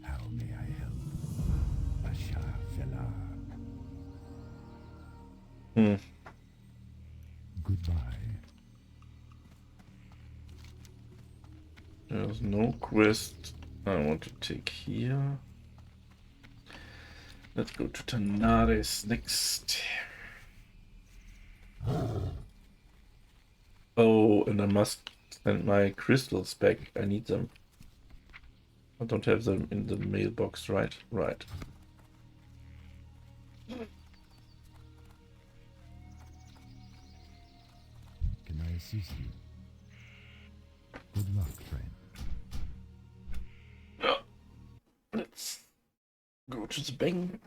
How may I help? A Char fella. Goodbye. There's no quest I want to take here. Let's go to Tanares next. Oh, and I must send my crystals back. I need them. I don't have them in the mailbox, right? Right. Can I assist you? Good luck, friend. Let's go to the bank.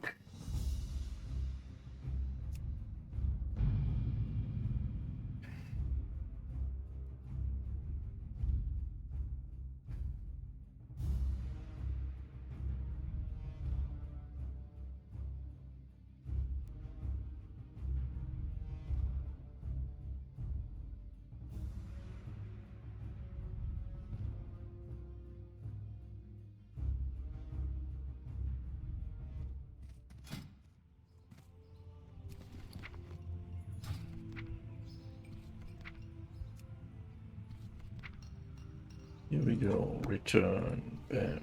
Here we go. Return. Bam.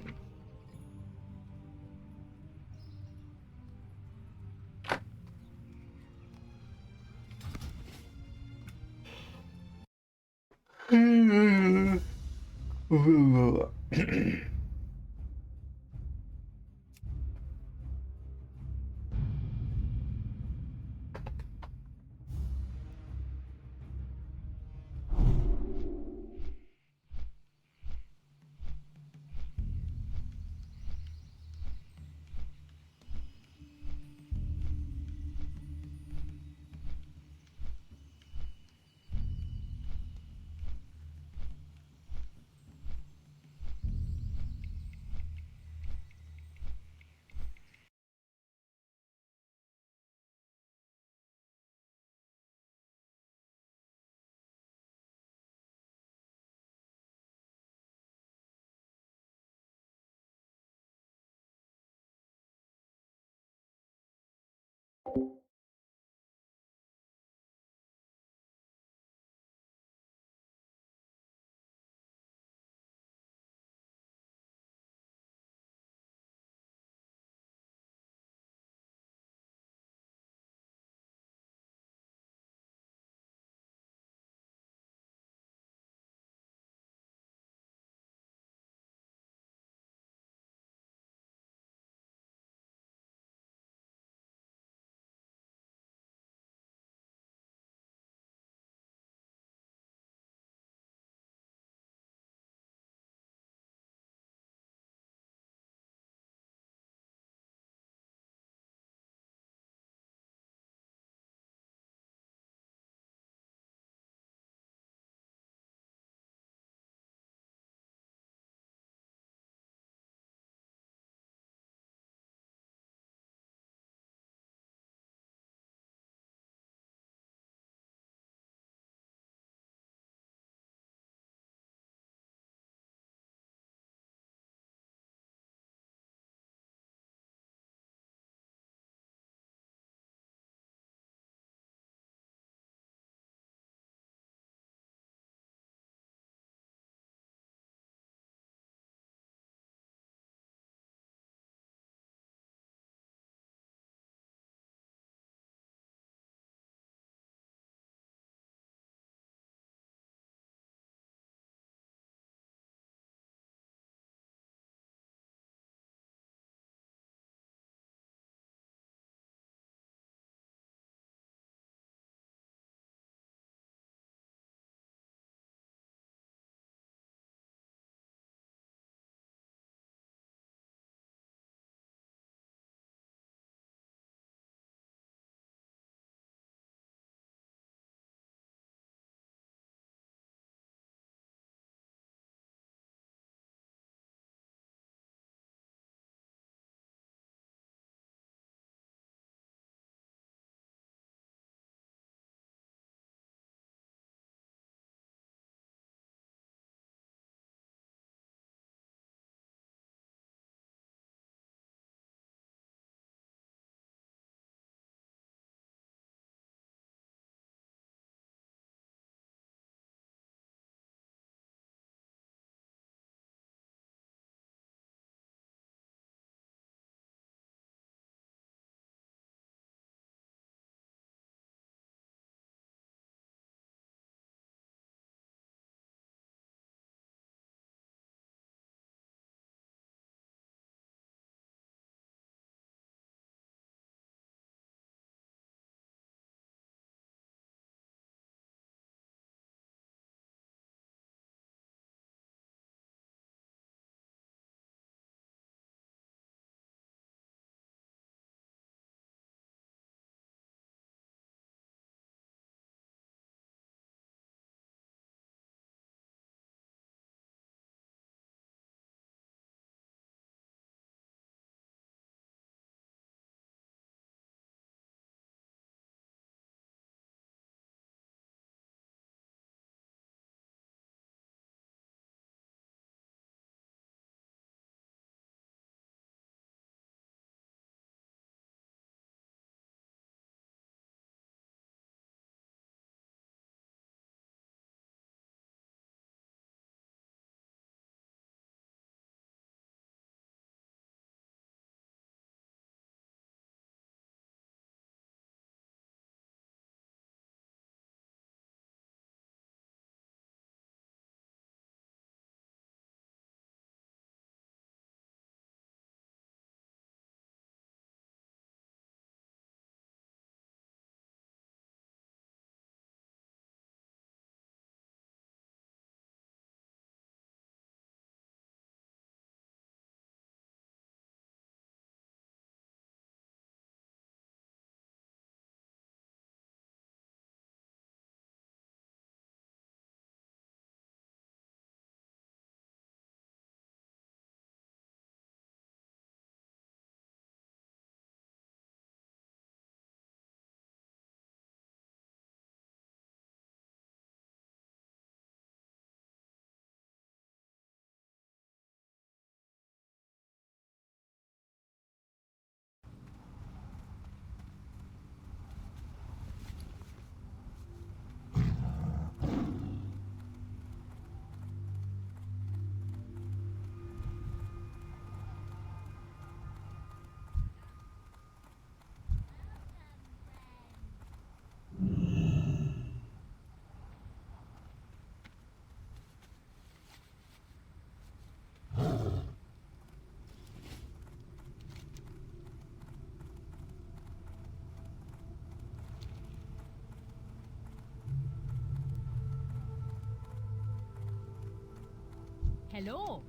Hello.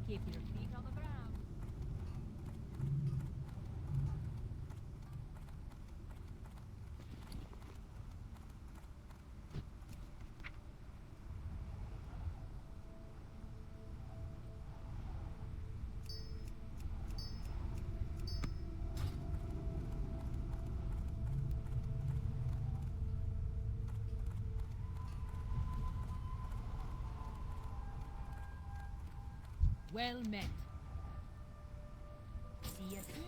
Keep your feet on the ground. Well met. See you soon.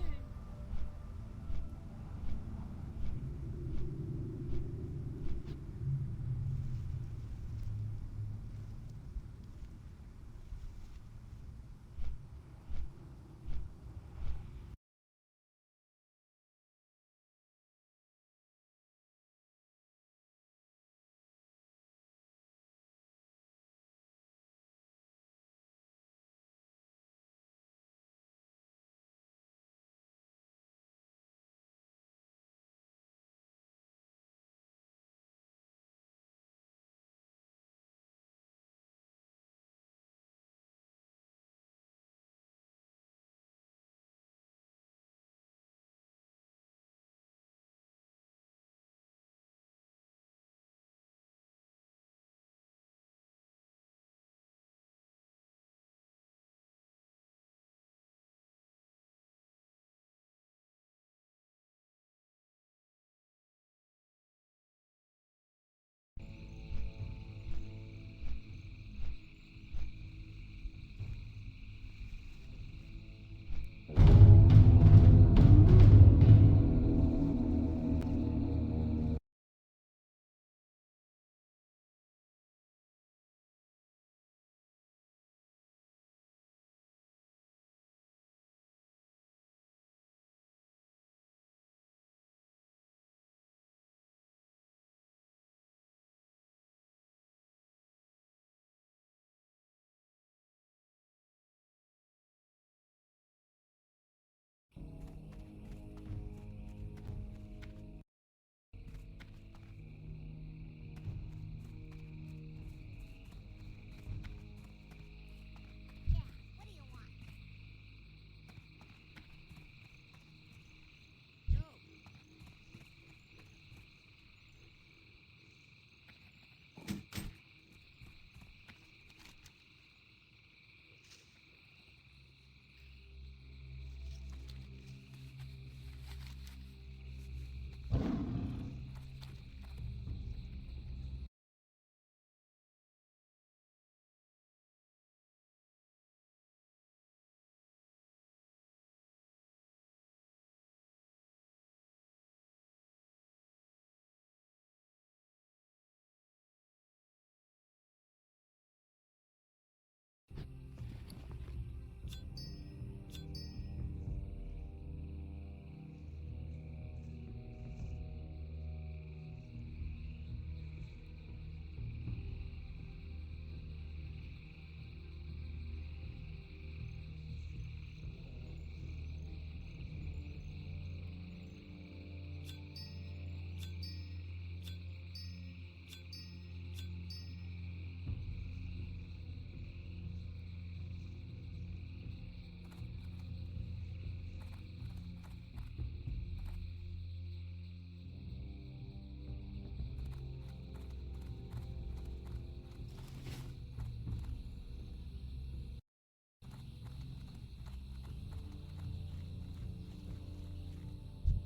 Yeah, what do you want?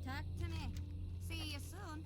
Talk to me. See you soon.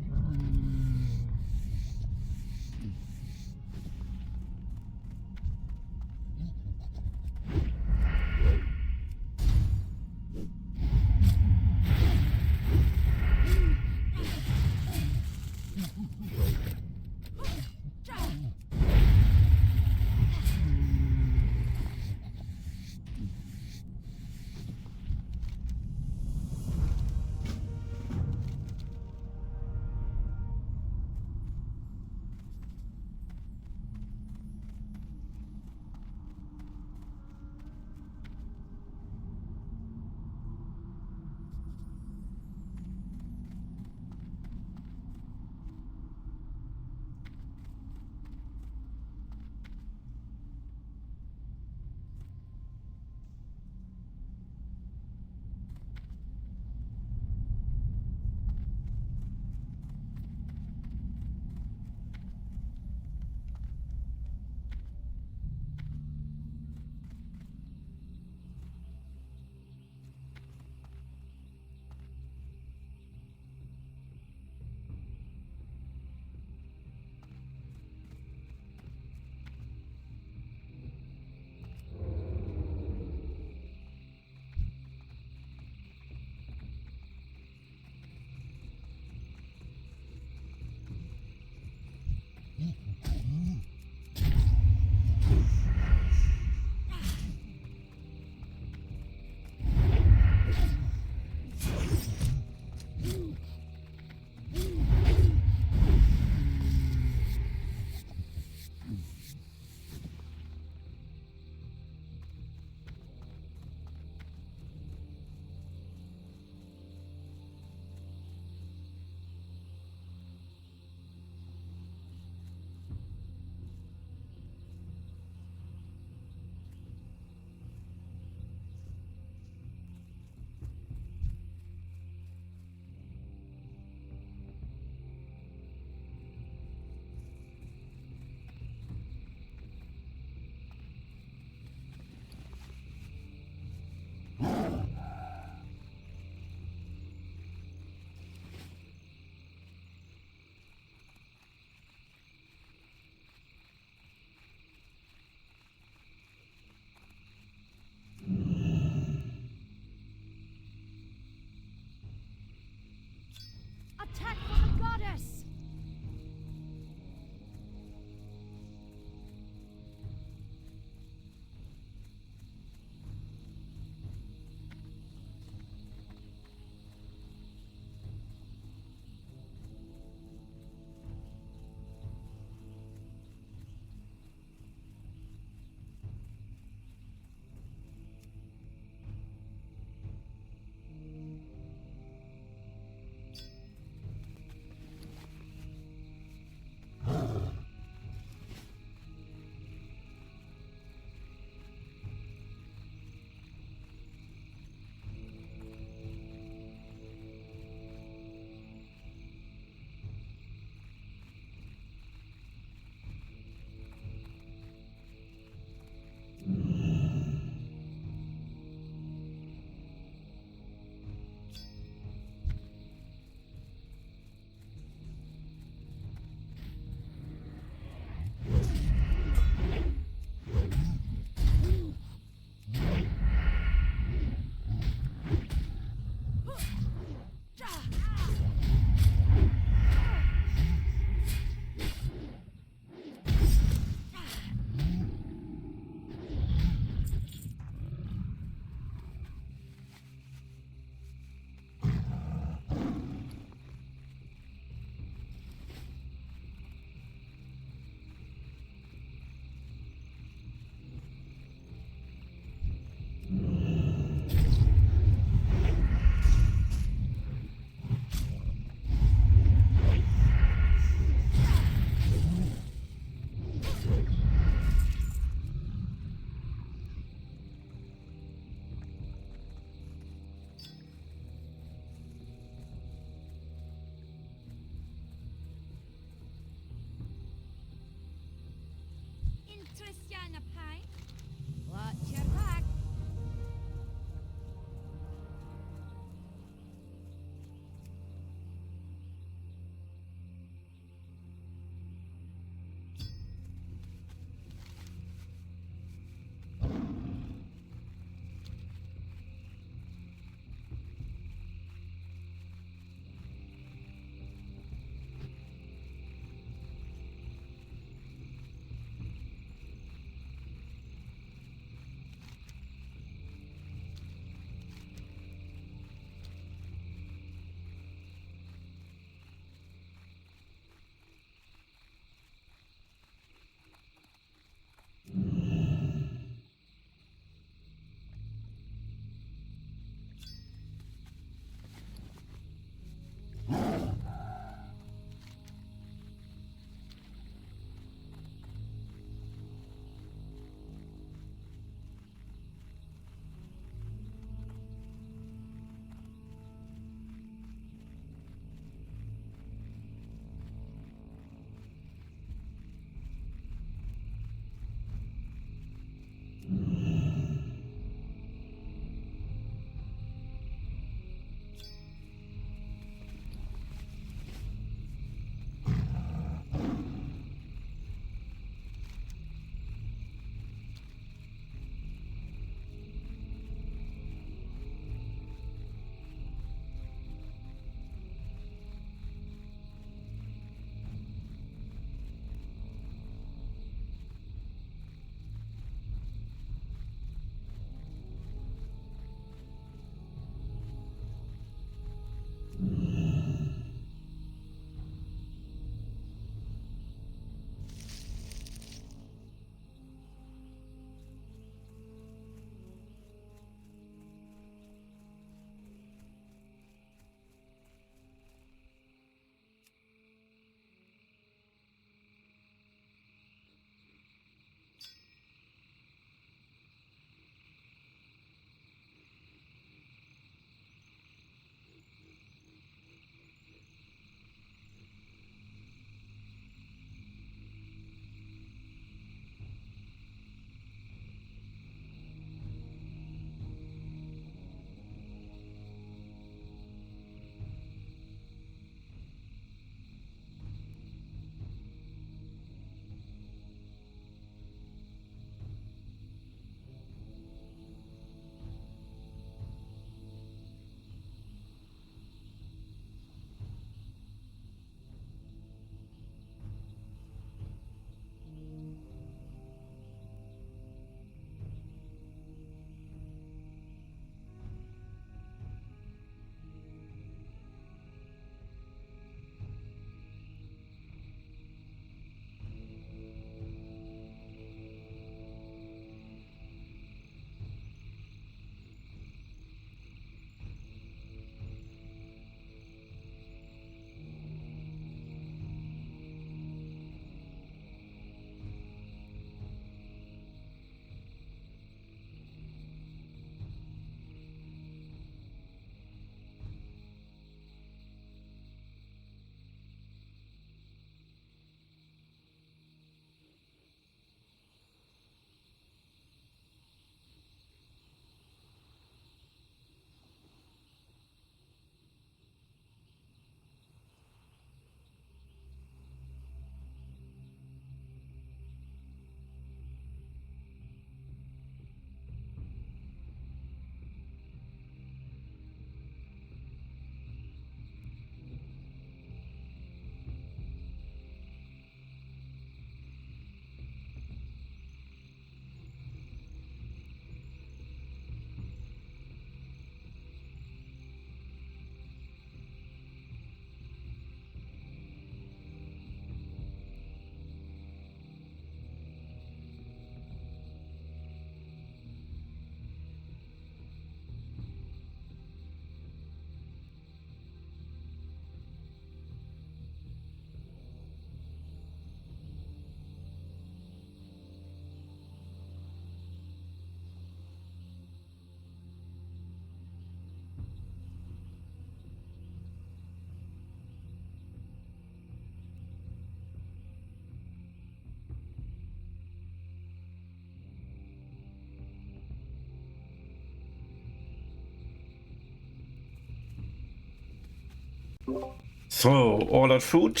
So, ordered food.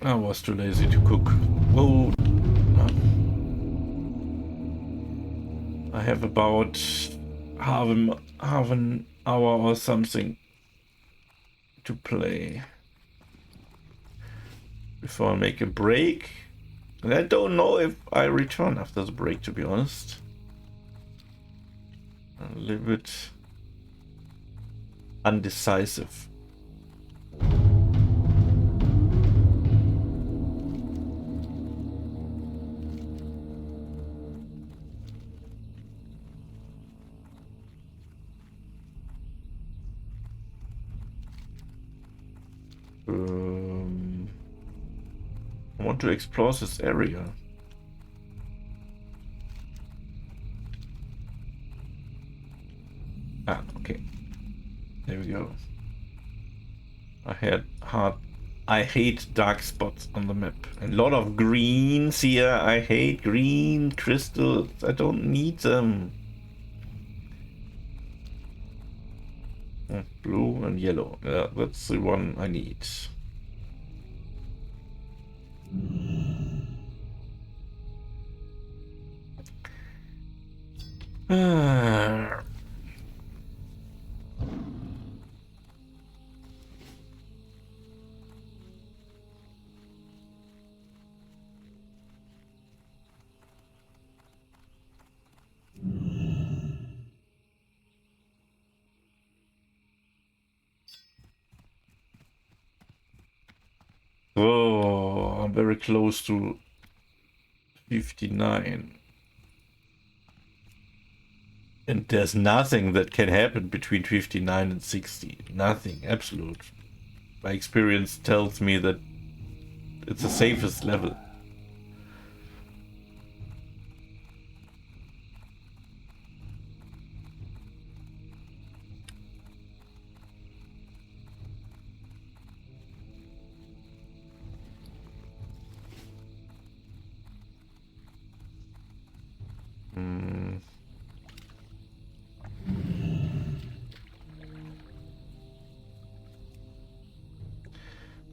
I was too lazy to cook. Oh, I have about half an hour or something to play before I make a break. And I don't know if I return after the break, to be honest. A little bit undecisive. I want to explore this area. Ah, okay. There we go. I hate dark spots on the map. A lot of greens here. I hate green crystals. I don't need them. Blue and yellow. Yeah, that's the one I need. Oh, I'm very close to 59. And there's nothing that can happen between 59 and 60. Nothing, absolute. My experience tells me that it's the safest level.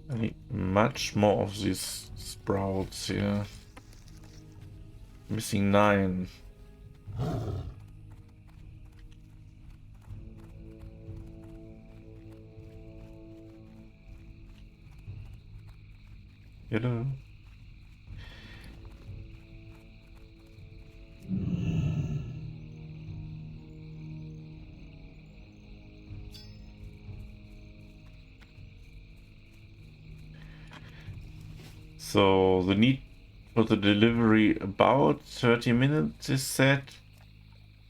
I need much more of these sprouts here. Missing 9. Hello. So the need for the delivery about 30 minutes is set.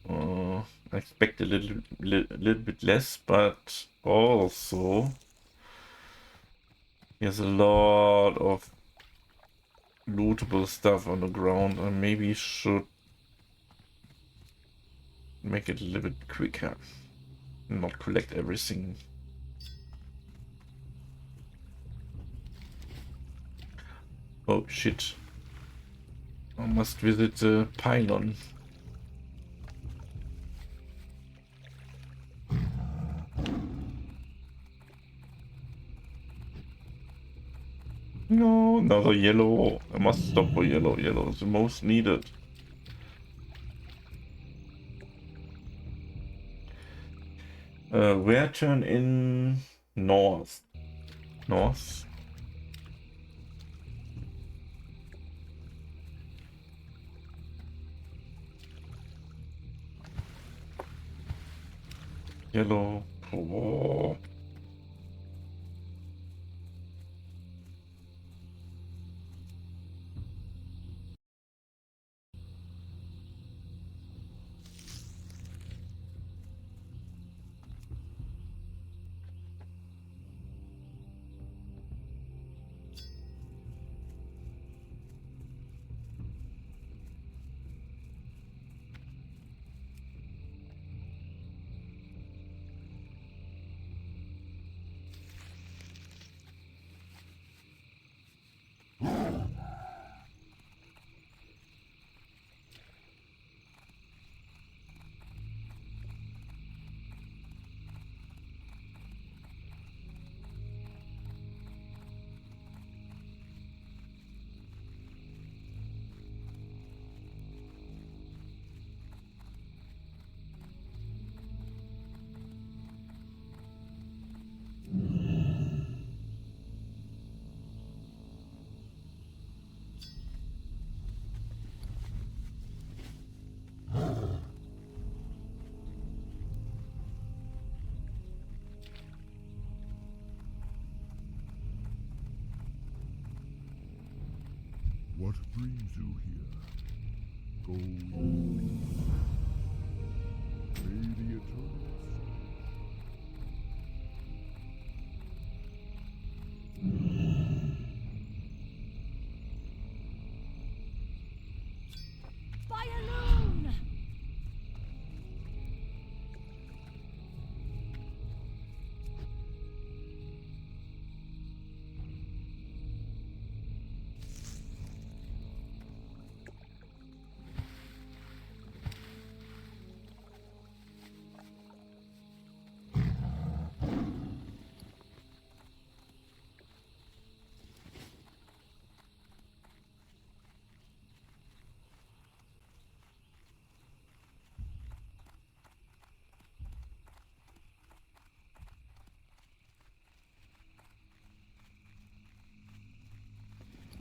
I expect a little bit less, but also there's a lot of lootable stuff on the ground. I maybe should make it a little bit quicker, not collect everything. Oh shit. I must visit the pylon. No, another yellow. I must stop for yellow. Yellow is the most needed. Where turn in north? North? Yellow. Oh. What brings you here? Go in peace. May the Eternal Fire loon!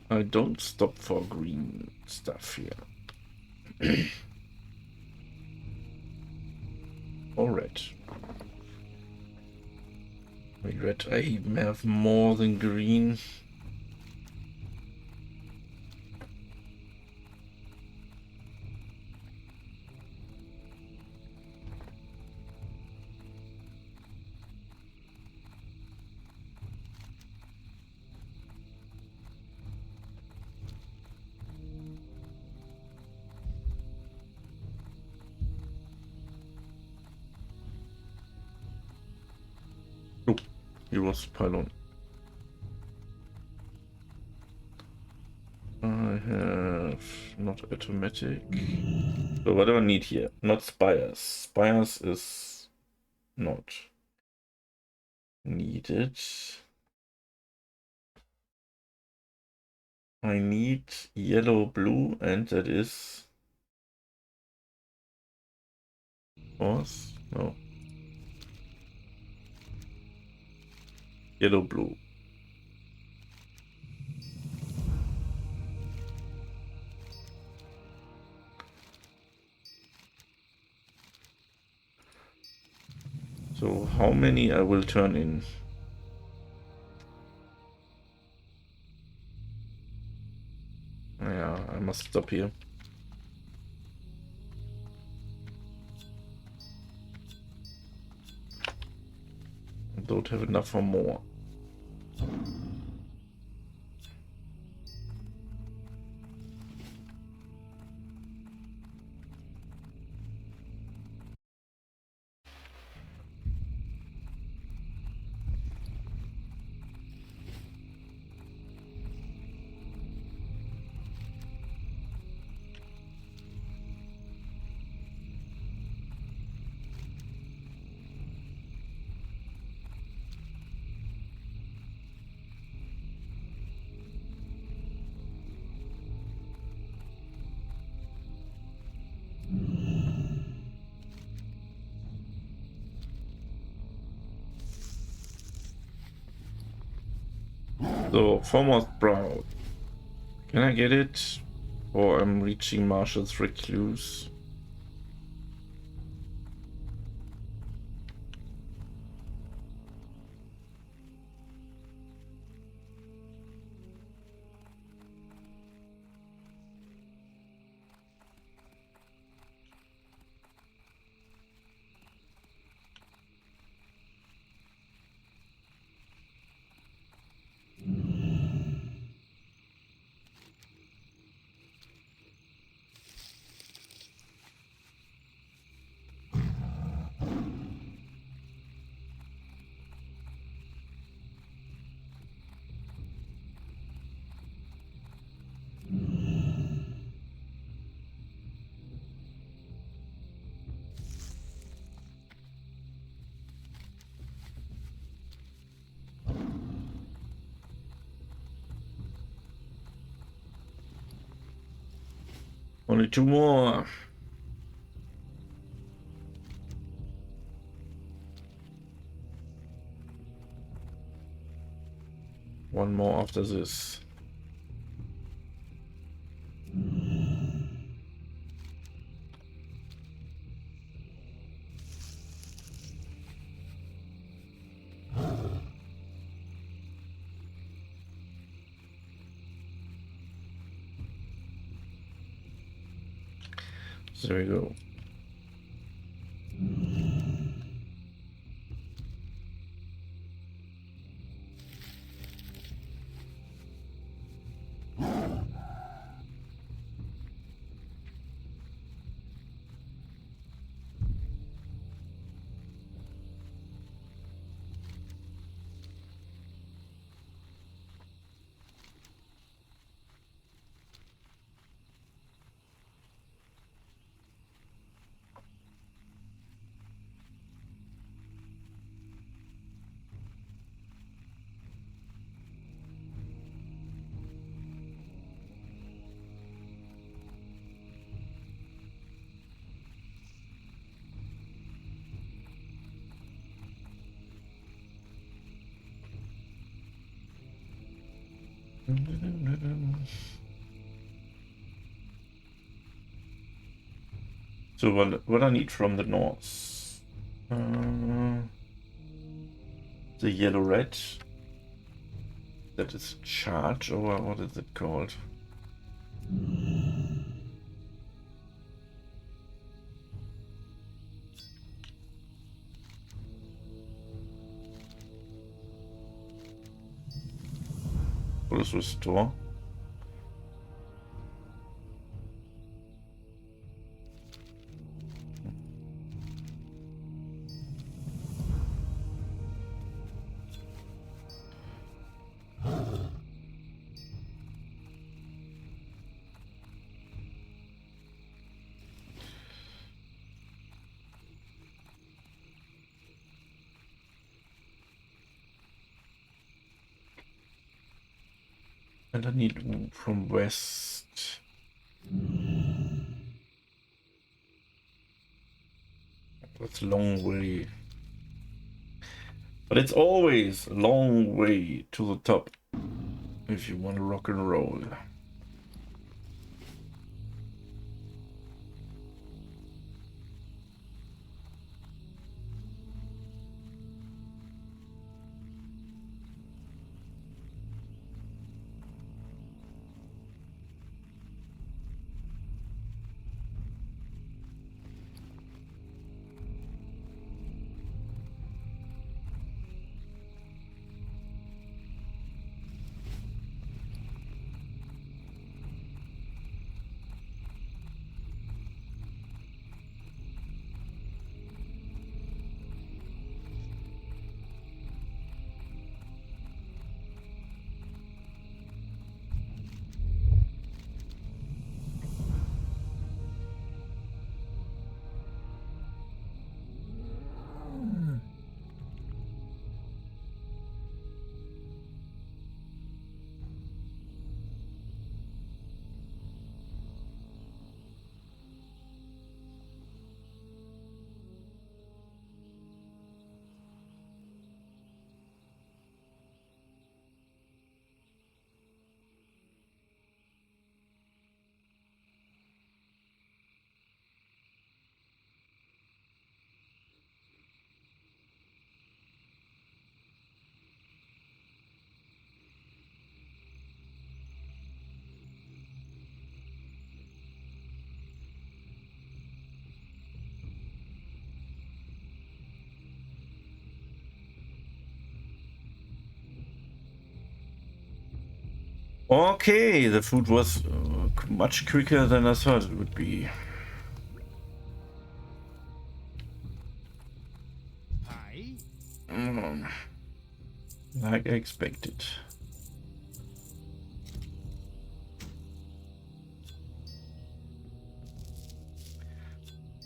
I don't stop for green stuff here. Or red. Wait, red, I even have more than green. He was pylon. I have not automatic. So what do I need here? Not spires. Spires is not needed. I need yellow blue, and that is horse? No. Yellow blue. So how many I will turn in? Yeah, I must stop here. I don't have enough for more. So, foremost brow. Can I get it? Or I'm reaching Marshall's recluse. Only two more. One more after this. There we go. So what I need from the north? The yellow red. That is charge, or what is it called? What is restore? And I need from west. That's a long way. But it's always a long way to the top if you want to rock and roll. Okay, the food was much quicker than I thought it would be. Hi. Like I expected.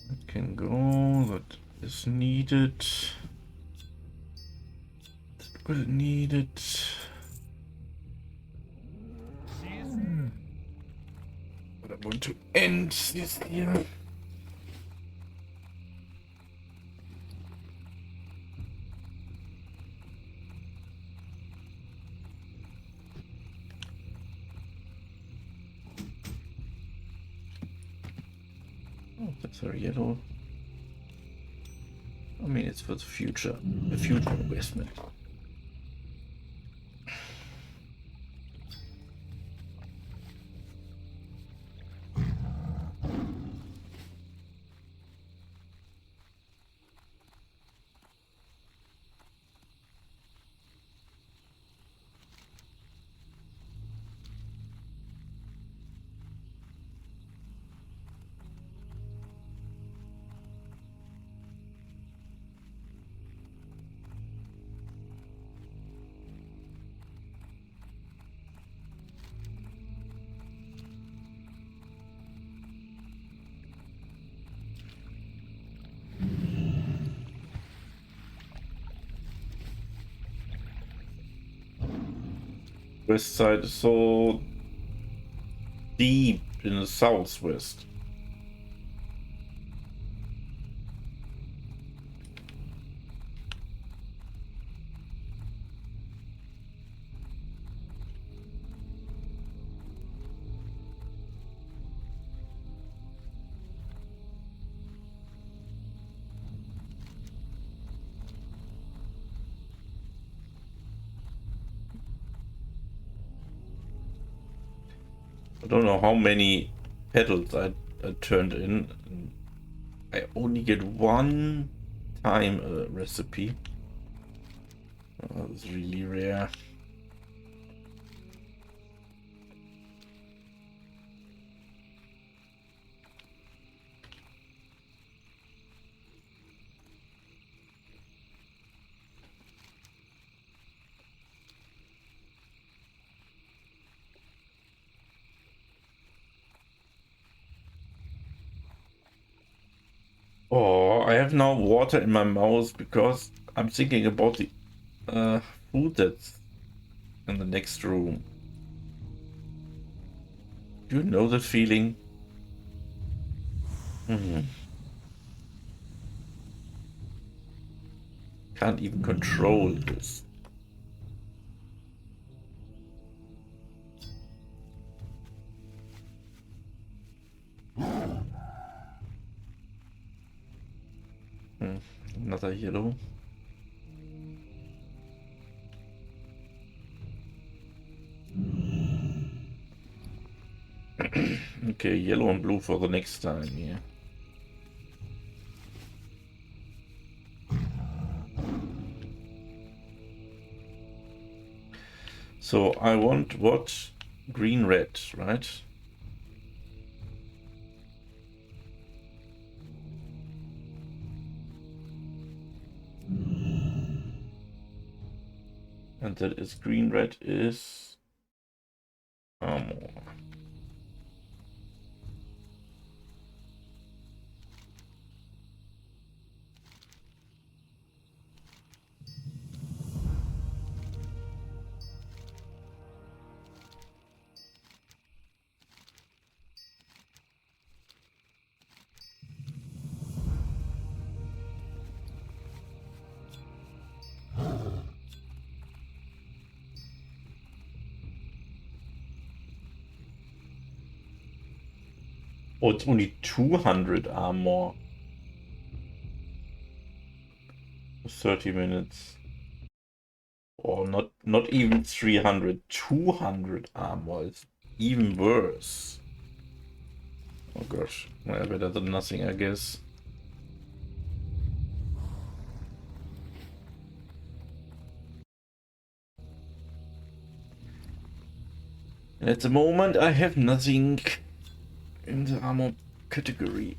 That can go, that is needed. That will need it. But I want to end this here. Oh, that's very yellow. I mean, it's for the future, a future investment. west side is so deep in the southwest. I don't know how many petals I turned in. I only get one time a recipe. Oh, that's really rare. Oh, I have now water in my mouth because I'm thinking about the food that's in the next room. Do you know that feeling? Can't even control this. Another yellow. Okay, yellow and blue for the next time, yeah. So I want what? Green, red, right? And that is green, red is armor. Oh, it's only 200 armor. 30 minutes. Or not even 300. 200 armor is even worse. Oh gosh. Well, better than nothing, I guess. And at the moment, I have nothing in the armor category.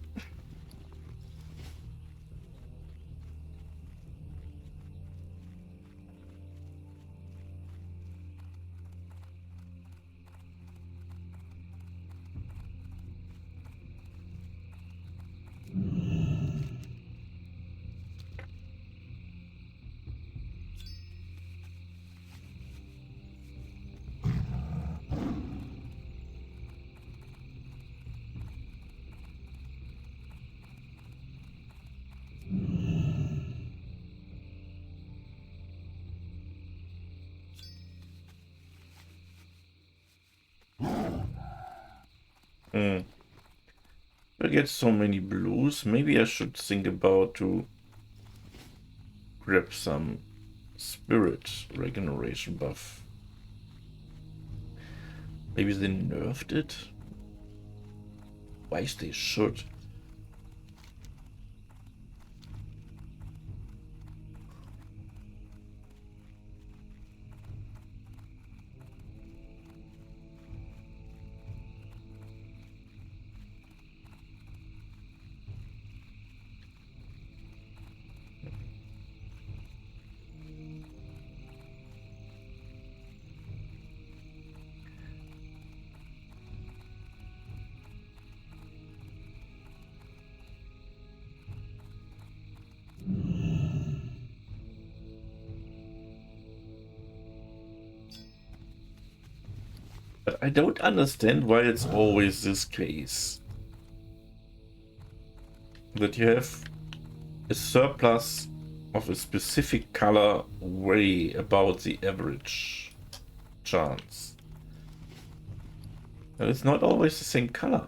I get so many blues. Maybe I should think about to grab some spirit regeneration buff. Maybe they nerfed it? Why they should? I don't understand why it's always this case. That you have a surplus of a specific color way about the average chance. But it's not always the same color.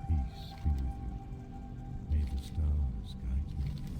Peace be with you. May the stars guide you.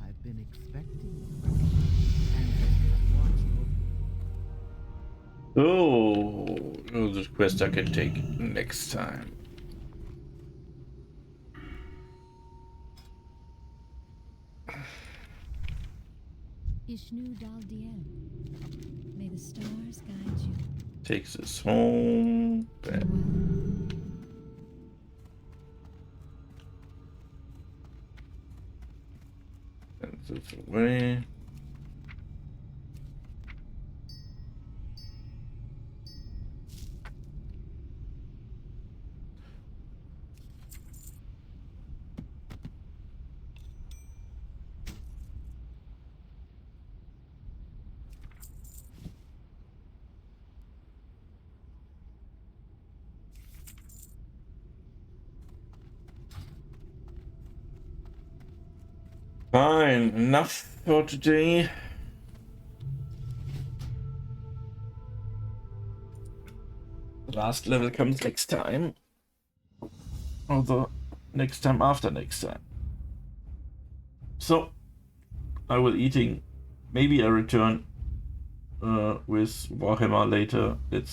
I've been expecting. Oh, the quest I can take next time. Ishnu Dal Diem. May the stars guide you. Take this home. Bam. And this away. Fine, enough for today. The last level comes next time. Or the next time after next time. So, I will eating. Maybe I return with Warhammer later. Let's